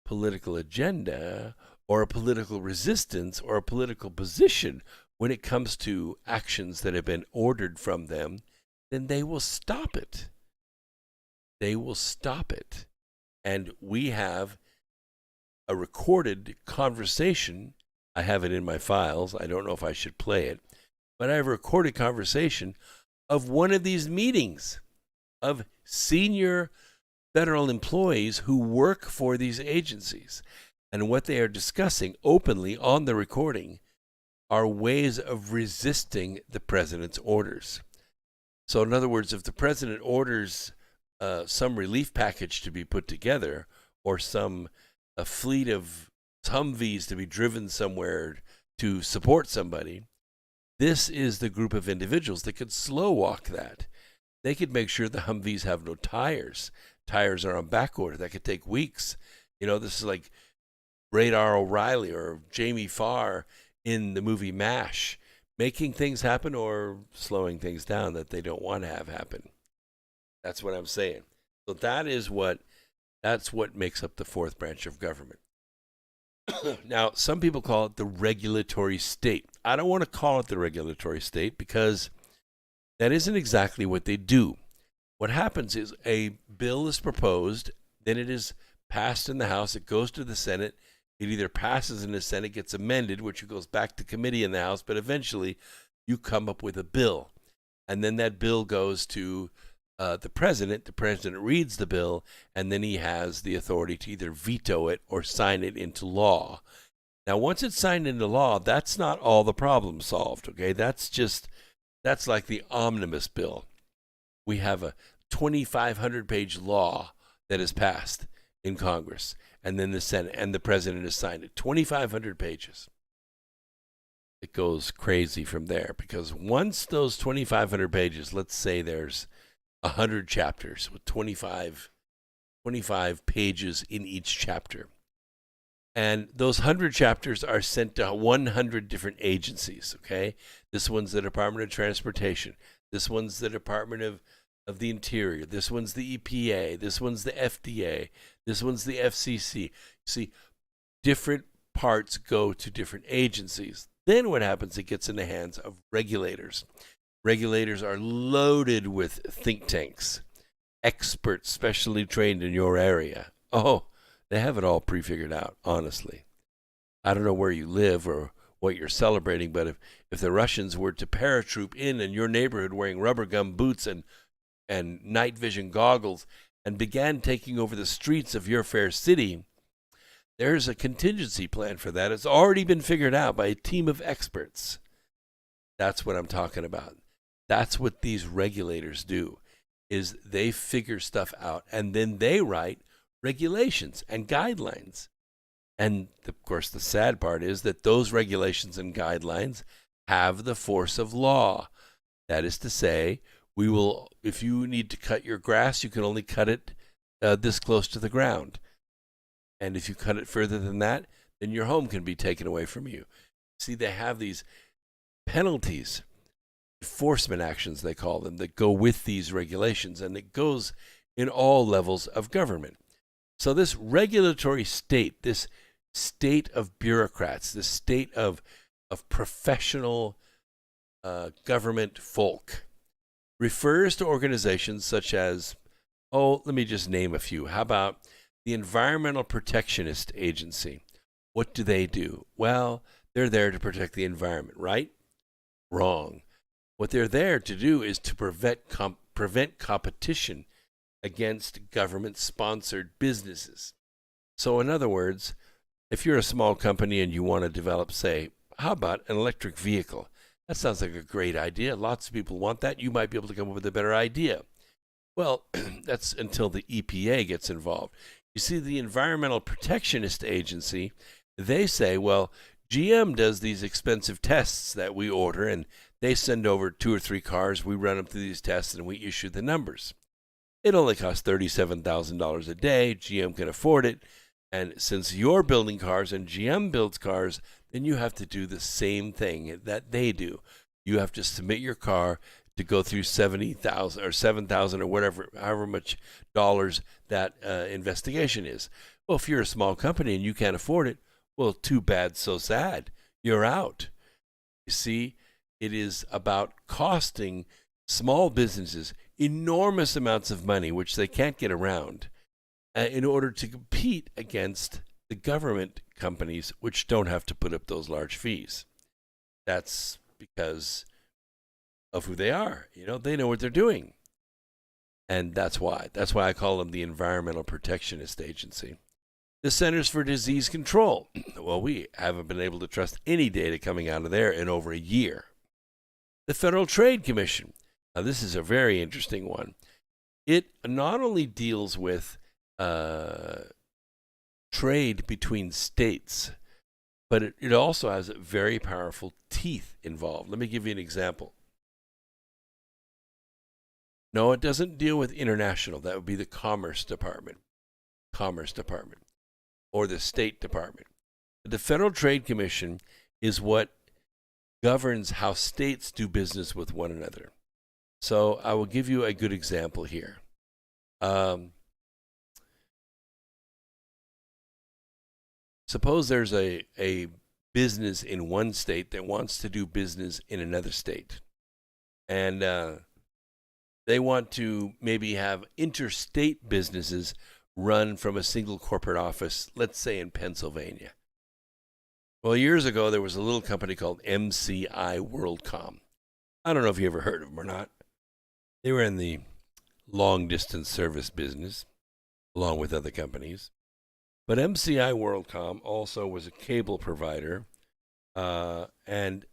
political agenda or a political resistance or a political position when it comes to actions that have been ordered from them, then they will stop it. They will stop it. And we have a recorded conversation. I have it in my files. I don't know if I should play it, but I have a recorded conversation of one of these meetings of senior federal employees who work for these agencies. And what they are discussing openly on the recording are ways of resisting the president's orders. So in other words, if the president orders some relief package to be put together or a fleet of Humvees to be driven somewhere to support somebody, this is the group of individuals that could slow walk that. They could make sure the Humvees have no tires. Tires are on back order. That could take weeks. This is like Radar O'Reilly or Jamie Farr in the movie MASH, making things happen or slowing things down that they don't want to have happen. That's what I'm saying. So that's what makes up the fourth branch of government. Now, some people call it the regulatory state. I don't want to call it the regulatory state because that isn't exactly what they do. What happens is a bill is proposed, then it is passed in the House, it goes to the Senate, it either passes in the Senate, gets amended, which goes back to committee in the House, but eventually you come up with a bill. And then that bill goes to the president reads the bill, and then he has the authority to either veto it or sign it into law. Now, once it's signed into law, that's not all the problem solved, okay? That's like the omnibus bill. We have a 2,500-page law that is passed in Congress, and then the Senate, and the president has signed it. 2,500 pages. It goes crazy from there, because once those 2,500 pages, let's say there's 100 chapters with 25 pages in each chapter. And those 100 chapters are sent to 100 different agencies, okay? This one's the Department of Transportation. This one's the Department of the Interior. This one's the EPA. This one's the FDA. This one's the FCC. See, different parts go to different agencies. Then what happens, it gets in the hands of regulators. Regulators are loaded with think tanks, experts specially trained in your area. Oh, they have it all prefigured out, honestly. I don't know where you live or what you're celebrating, but if the Russians were to paratroop in your neighborhood wearing rubber gum boots and night vision goggles and began taking over the streets of your fair city, there's a contingency plan for that. It's already been figured out by a team of experts. That's what I'm talking about. That's what these regulators do, is they figure stuff out, and then they write regulations and guidelines. And, of course, the sad part is that those regulations and guidelines have the force of law. That is to say, if you need to cut your grass, you can only cut it this close to the ground. And if you cut it further than that, then your home can be taken away from you. See, they have these penalties, enforcement actions, they call them, that go with these regulations, and it goes in all levels of government. So this regulatory state, this state of bureaucrats, this state of professional government folk, refers to organizations such as, let me just name a few. How about the Environmental Protectionist Agency? What do? Well, they're there to protect the environment, right? Wrong. What they're there to do is to prevent competition against government-sponsored businesses. So in other words, if you're a small company and you want to develop, say, how about an electric vehicle? That sounds like a great idea. Lots of people want that. You might be able to come up with a better idea. Well, that's until the EPA gets involved. You see, the Environmental Protectionist Agency, they say, well, GM does these expensive tests that we order, and they send over 2 or 3 cars. We run them through these tests, and we issue the numbers. It only costs $37,000 a day. GM can afford it. And since you're building cars and GM builds cars, then you have to do the same thing that they do. You have to submit your car to go through 70,000 or 7,000 or whatever, however much dollars that investigation is. Well, if you're a small company and you can't afford it, well, too bad, so sad. You're out. You see, it is about costing small businesses enormous amounts of money, which they can't get around, in order to compete against the government companies, which don't have to put up those large fees. That's because of who they are. They know what they're doing. And that's why I call them the Environmental Protectionist Agency. The Centers for Disease Control. Well, we haven't been able to trust any data coming out of there in over a year. The Federal Trade Commission. Now, this is a very interesting one. It not only deals with trade between states, but it also has very powerful teeth involved. Let me give you an example. No, it doesn't deal with international. That would be the Commerce Department, or the State Department. The Federal Trade Commission is what governs how states do business with one another. So I will give you a good example here. Suppose there's a business in one state that wants to do business in another state. And they want to maybe have interstate businesses run from a single corporate office, let's say in Pennsylvania. Well, years ago, there was a little company called MCI WorldCom. I don't know if you ever heard of them or not. They were in the long-distance service business, along with other companies. But MCI WorldCom also was a cable provider. And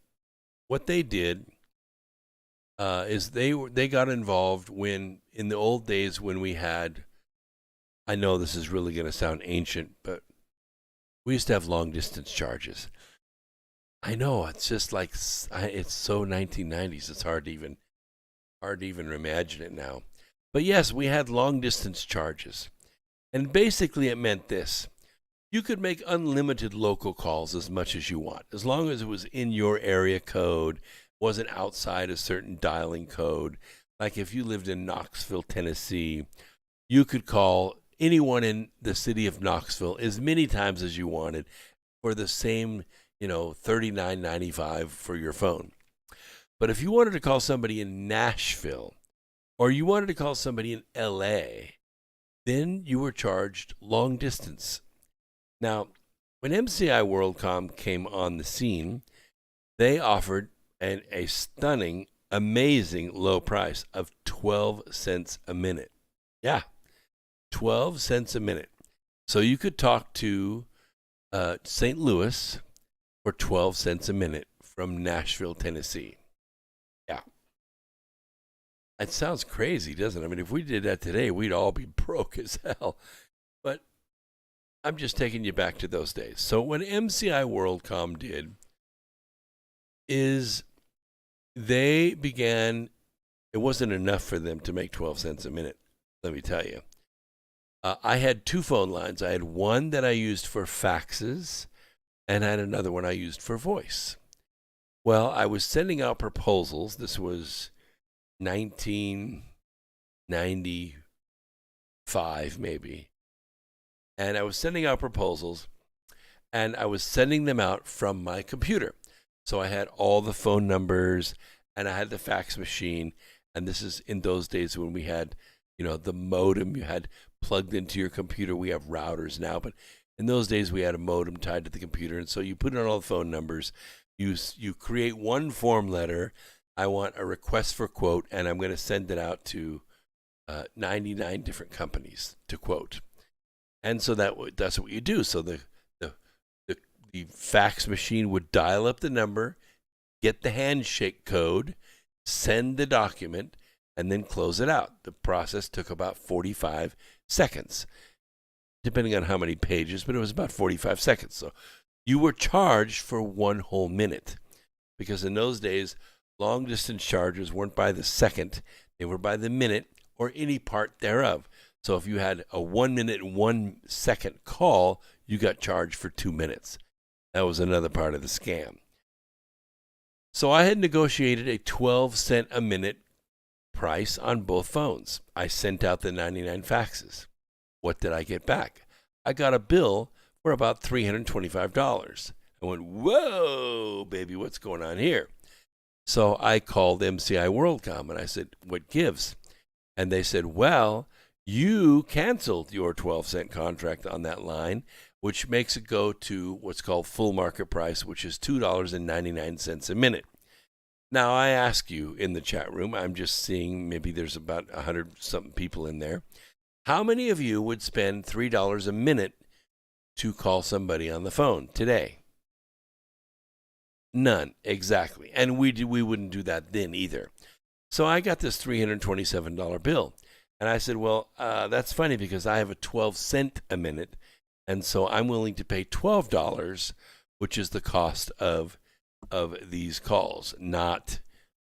what they did is they got involved when, in the old days when we had, I know this is really going to sound ancient, but we used to have long distance charges. I know, it's just like, it's so 1990s, it's hard to even imagine it now. But yes, we had long distance charges. And basically it meant this. You could make unlimited local calls as much as you want, as long as it was in your area code, wasn't outside a certain dialing code. Like if you lived in Knoxville, Tennessee, you could call anyone in the city of Knoxville as many times as you wanted for the same, $39.95 for your phone. But if you wanted to call somebody in Nashville, or you wanted to call somebody in LA, then you were charged long distance. Now, when MCI WorldCom came on the scene, they offered a stunning, amazing low price of 12 cents a minute. Yeah, 12 cents a minute. So you could talk to St. Louis for 12 cents a minute from Nashville, Tennessee. Yeah. It sounds crazy, doesn't it? I mean, if we did that today, we'd all be broke as hell. But I'm just taking you back to those days. So what MCI WorldCom did is they began, it wasn't enough for them to make 12 cents a minute, let me tell you. I had two phone lines. I had one that I used for faxes, and I had another one I used for voice. Well, I was sending out proposals. This was 1995, maybe. And I was sending out proposals, and I was sending them out from my computer. So I had all the phone numbers, and I had the fax machine. And this is in those days when we had, the modem you had plugged into your computer. We have routers now, but in those days we had a modem tied to the computer. And so you put in all the phone numbers. You create one form letter. I want a request for quote, and I'm going to send it out to 99 different companies to quote. And so that's what you do. So the fax machine would dial up the number, get the handshake code, send the document, and then close it out. The process took about 45 seconds, depending on how many pages, but it was about 45 seconds. So you were charged for one whole minute, because in those days, long distance charges weren't by the second, they were by the minute or any part thereof. So if you had a 1 minute, 1 second call, you got charged for 2 minutes. That was another part of the scam. So I had negotiated a 12 cent a minute price on both phones. I sent out the 99 faxes. What did I get back? I got a bill for about $325. I went, whoa, baby, what's going on here? So I called MCI WorldCom and I said, what gives? And they said, well, you canceled your 12-cent contract on that line, which makes it go to what's called full market price, which is $2.99 a minute. Now, I ask you in the chat room, I'm just seeing maybe there's about 100-something people in there. How many of you would spend $3 a minute to call somebody on the phone today? None, exactly. And we wouldn't do that then either. So I got this $327 bill. And I said, well, that's funny because I have a 12-cent a minute. And so I'm willing to pay $12, which is the cost of these calls, not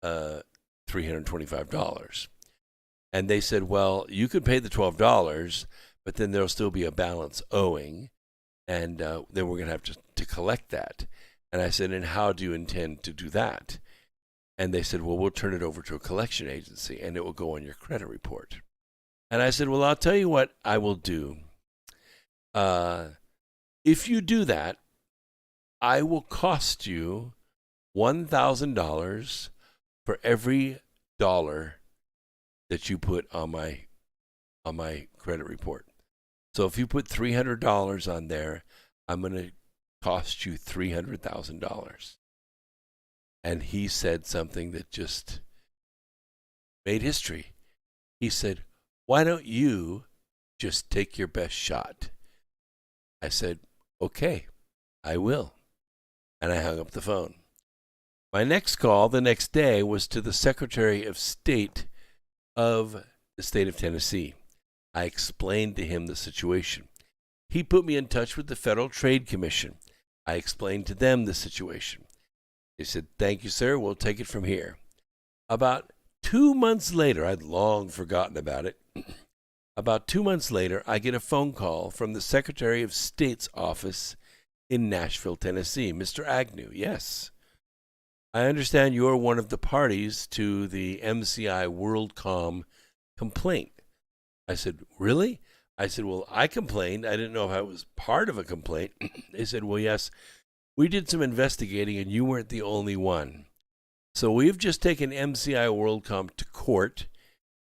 $325. And they said, well, you could pay the $12, but then there'll still be a balance owing, and then we're going to have to collect that. And I said, and how do you intend to do that? And they said, well, we'll turn it over to a collection agency, and it will go on your credit report. And I said, well, I'll tell you what I will do. If you do that, I will cost you $1,000 for every dollar that you put on my credit report. So if you put $300 on there, I'm going to cost you $300,000. And he said something that just made history. He said, why don't you just take your best shot? I said, okay, I will. And I hung up the phone. My next call the next day was to the Secretary of State of the state of Tennessee. I explained to him the situation. He put me in touch with the Federal Trade Commission. I explained to them the situation. They said, thank you, sir. We'll take it from here. About 2 months later, I'd long forgotten about it. About 2 months later, I get a phone call from the Secretary of State's office in Nashville, Tennessee. Mr. Agnew, yes. I understand you're one of the parties to the MCI WorldCom complaint. I said, really? I said, well, I complained. I didn't know if I was part of a complaint. They said, well, yes, we did some investigating and you weren't the only one. So we've just taken MCI WorldCom to court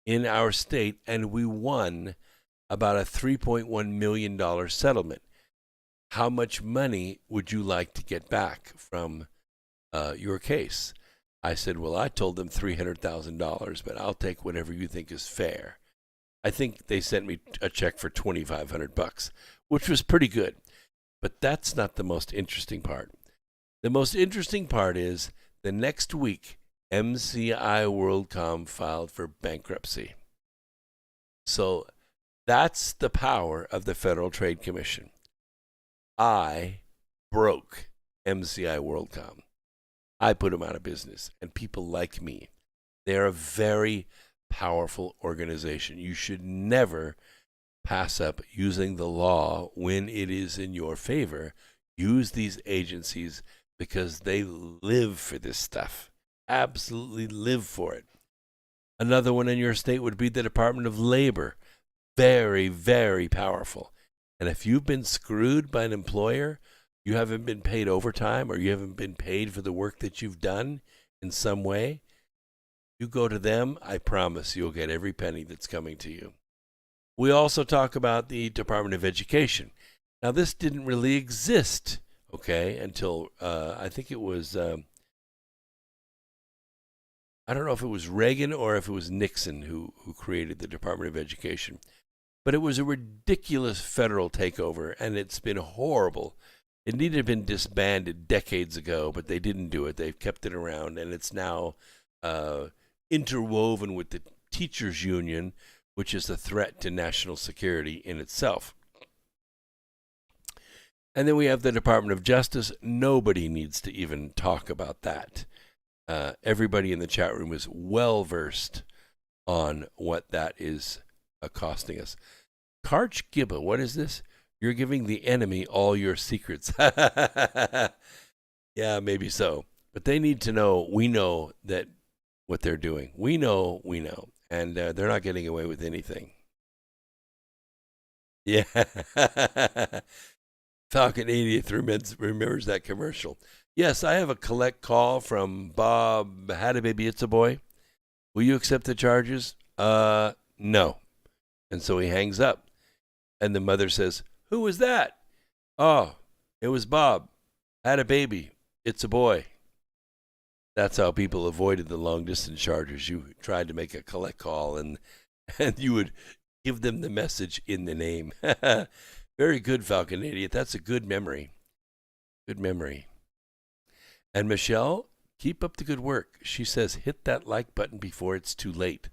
in our state and we won about a $3.1 million settlement. How much money would you like to get back from your case? I said, well, I told them $300,000, but I'll take whatever you think is fair. I think they sent me a check for $2,500, which was pretty good. But that's not the most interesting part. The most interesting part is the next week, MCI WorldCom filed for bankruptcy. So that's the power of the Federal Trade Commission. I broke MCI WorldCom. I put them out of business, and people like me. They're a very powerful organization. You should never pass up using the law when it is in your favor. Use these agencies because they live for this stuff. Absolutely live for it. Another one in your state would be the Department of Labor. Very, very powerful. And if you've been screwed by an employer, you haven't been paid overtime or you haven't been paid for the work that you've done in some way, you go to them, I promise you'll get every penny that's coming to you. We also talk about the Department of Education. Now, this didn't really exist, okay, until I think it was, I don't know if it was Reagan or if it was Nixon who created the Department of Education. But it was a ridiculous federal takeover, and it's been horrible. It needed to have been disbanded decades ago, but they didn't do it. They've kept it around, and it's now interwoven with the teachers' union, which is a threat to national security in itself. And then we have the Department of Justice. Nobody needs to even talk about that. Everybody in the chat room is well-versed on what that is costing us. Karch Gibba, what is this? You're giving the enemy all your secrets. Yeah, maybe so. But they need to know, we know that what they're doing. We know. And they're not getting away with anything. Yeah. Falcon 80th remembers that commercial. Yes, I have a collect call from Bob. Had a baby, it's a boy. Will you accept the charges? No. And so he hangs up. And the mother says, who was that? Oh, it was Bob. Had a baby. It's a boy. That's how people avoided the long distance chargers. You tried to make a collect call and you would give them the message in the name. Very good, Falcon Idiot. That's a good memory. Good memory. And Michelle, keep up the good work. She says, hit that like button before it's too late.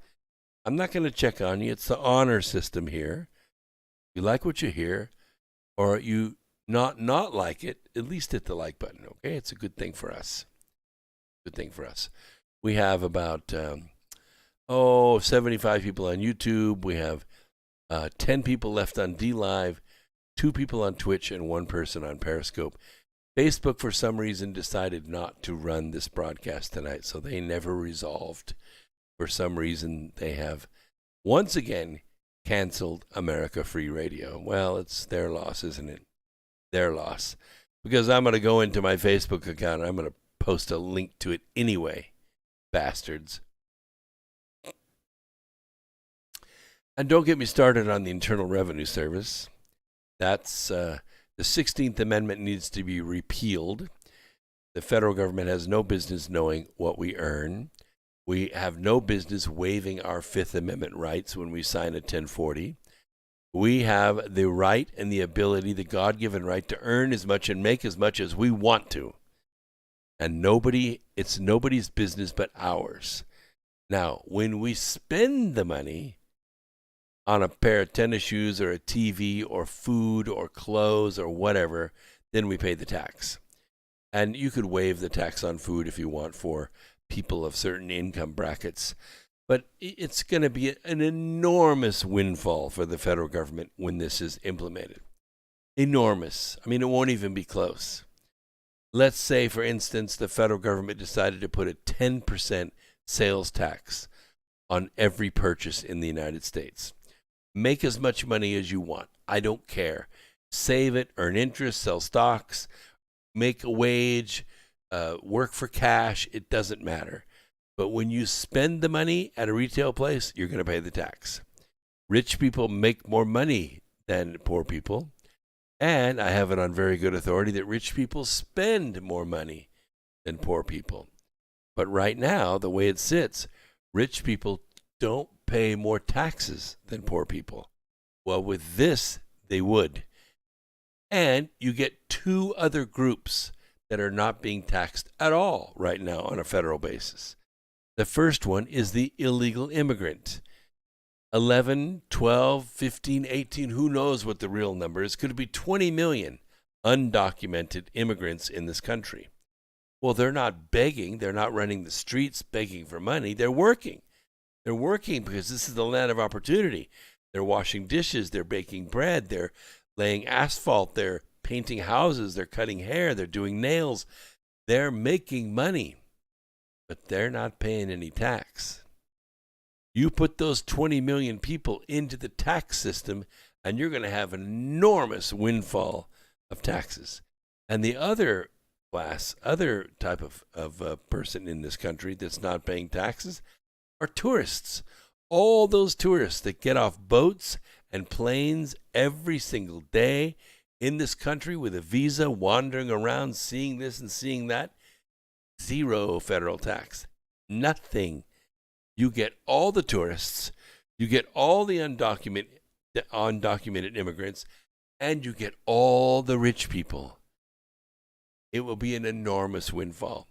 I'm not going to check on you. It's the honor system here. You like what you hear, or you not like it, at least hit the like button, okay? It's a good thing for us. Good thing for us. We have about 75 people on YouTube. We have 10 people left on DLive, 2 people on Twitch, and 1 person on Periscope. Facebook, for some reason, decided not to run this broadcast tonight, so they never resolved. For some reason, they have once again canceled America Free Radio. Well, it's their loss, isn't it? Their loss. Because I'm going to go into my Facebook account and I'm going to post a link to it anyway. Bastards. And don't get me started on the Internal Revenue Service. That's the 16th Amendment needs to be repealed. The federal government has no business knowing what we earn. We have no business waiving our Fifth Amendment rights when we sign a 1040. We have the right and the ability, the God-given right, to earn as much and make as much as we want to. And it's nobody's business but ours. Now, when we spend the money on a pair of tennis shoes or a TV or food or clothes or whatever, then we pay the tax. And you could waive the tax on food if you want for people of certain income brackets. But it's going to be an enormous windfall for the federal government when this is implemented. Enormous. I mean, it won't even be close. Let's say, for instance, the federal government decided to put a 10% sales tax on every purchase in the United States. Make as much money as you want. I don't care. Save it, earn interest, sell stocks, make a wage, work for cash. It doesn't matter. But when you spend the money at a retail place, you're going to pay the tax. Rich people make more money than poor people. And I have it on very good authority that rich people spend more money than poor people. But right now, the way it sits, rich people don't pay more taxes than poor people. Well, with this, they would. And you get 2 other groups that are not being taxed at all right now on a federal basis. The first one is the illegal immigrant. 11, 12, 15, 18, who knows what the real number is? Could be 20 million undocumented immigrants in this country. Well, they're not begging. They're not running the streets begging for money. They're working. They're working because this is the land of opportunity. They're washing dishes. They're baking bread. They're laying asphalt. They're painting houses. They're cutting hair. They're doing nails. They're making money, but they're not paying any tax. You put those 20 million people into the tax system, and you're going to have an enormous windfall of taxes. And the other class, other type of person in this country that's not paying taxes are tourists. All those tourists that get off boats and planes every single day in this country with a visa, wandering around, seeing this and seeing that, 0 federal tax. Nothing. You get all the tourists, you get all the undocumented immigrants, and you get all the rich people. It will be an enormous windfall.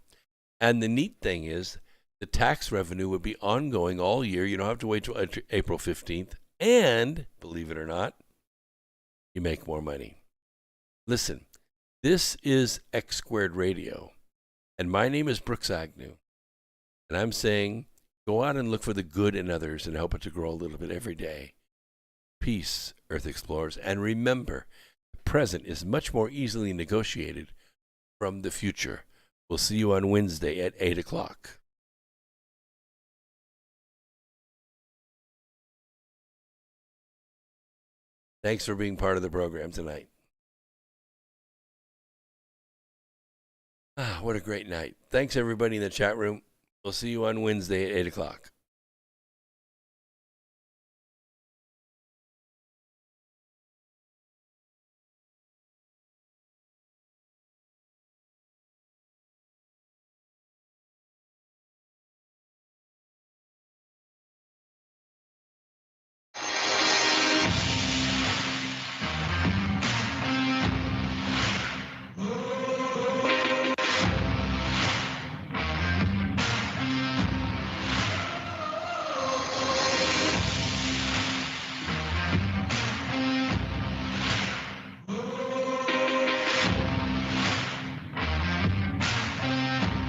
And the neat thing is, the tax revenue would be ongoing all year. You don't have to wait till April 15th. And, believe it or not, you make more money. Listen, this is X Squared Radio, and my name is Brooks Agnew. And I'm saying, go out and look for the good in others and help it to grow a little bit every day. Peace, Earth Explorers. And remember, the present is much more easily negotiated from the future. We'll see you on Wednesday at 8 o'clock. Thanks for being part of the program tonight. What a great night. Thanks, everybody in the chat room. We'll see you on Wednesday at 8 o'clock.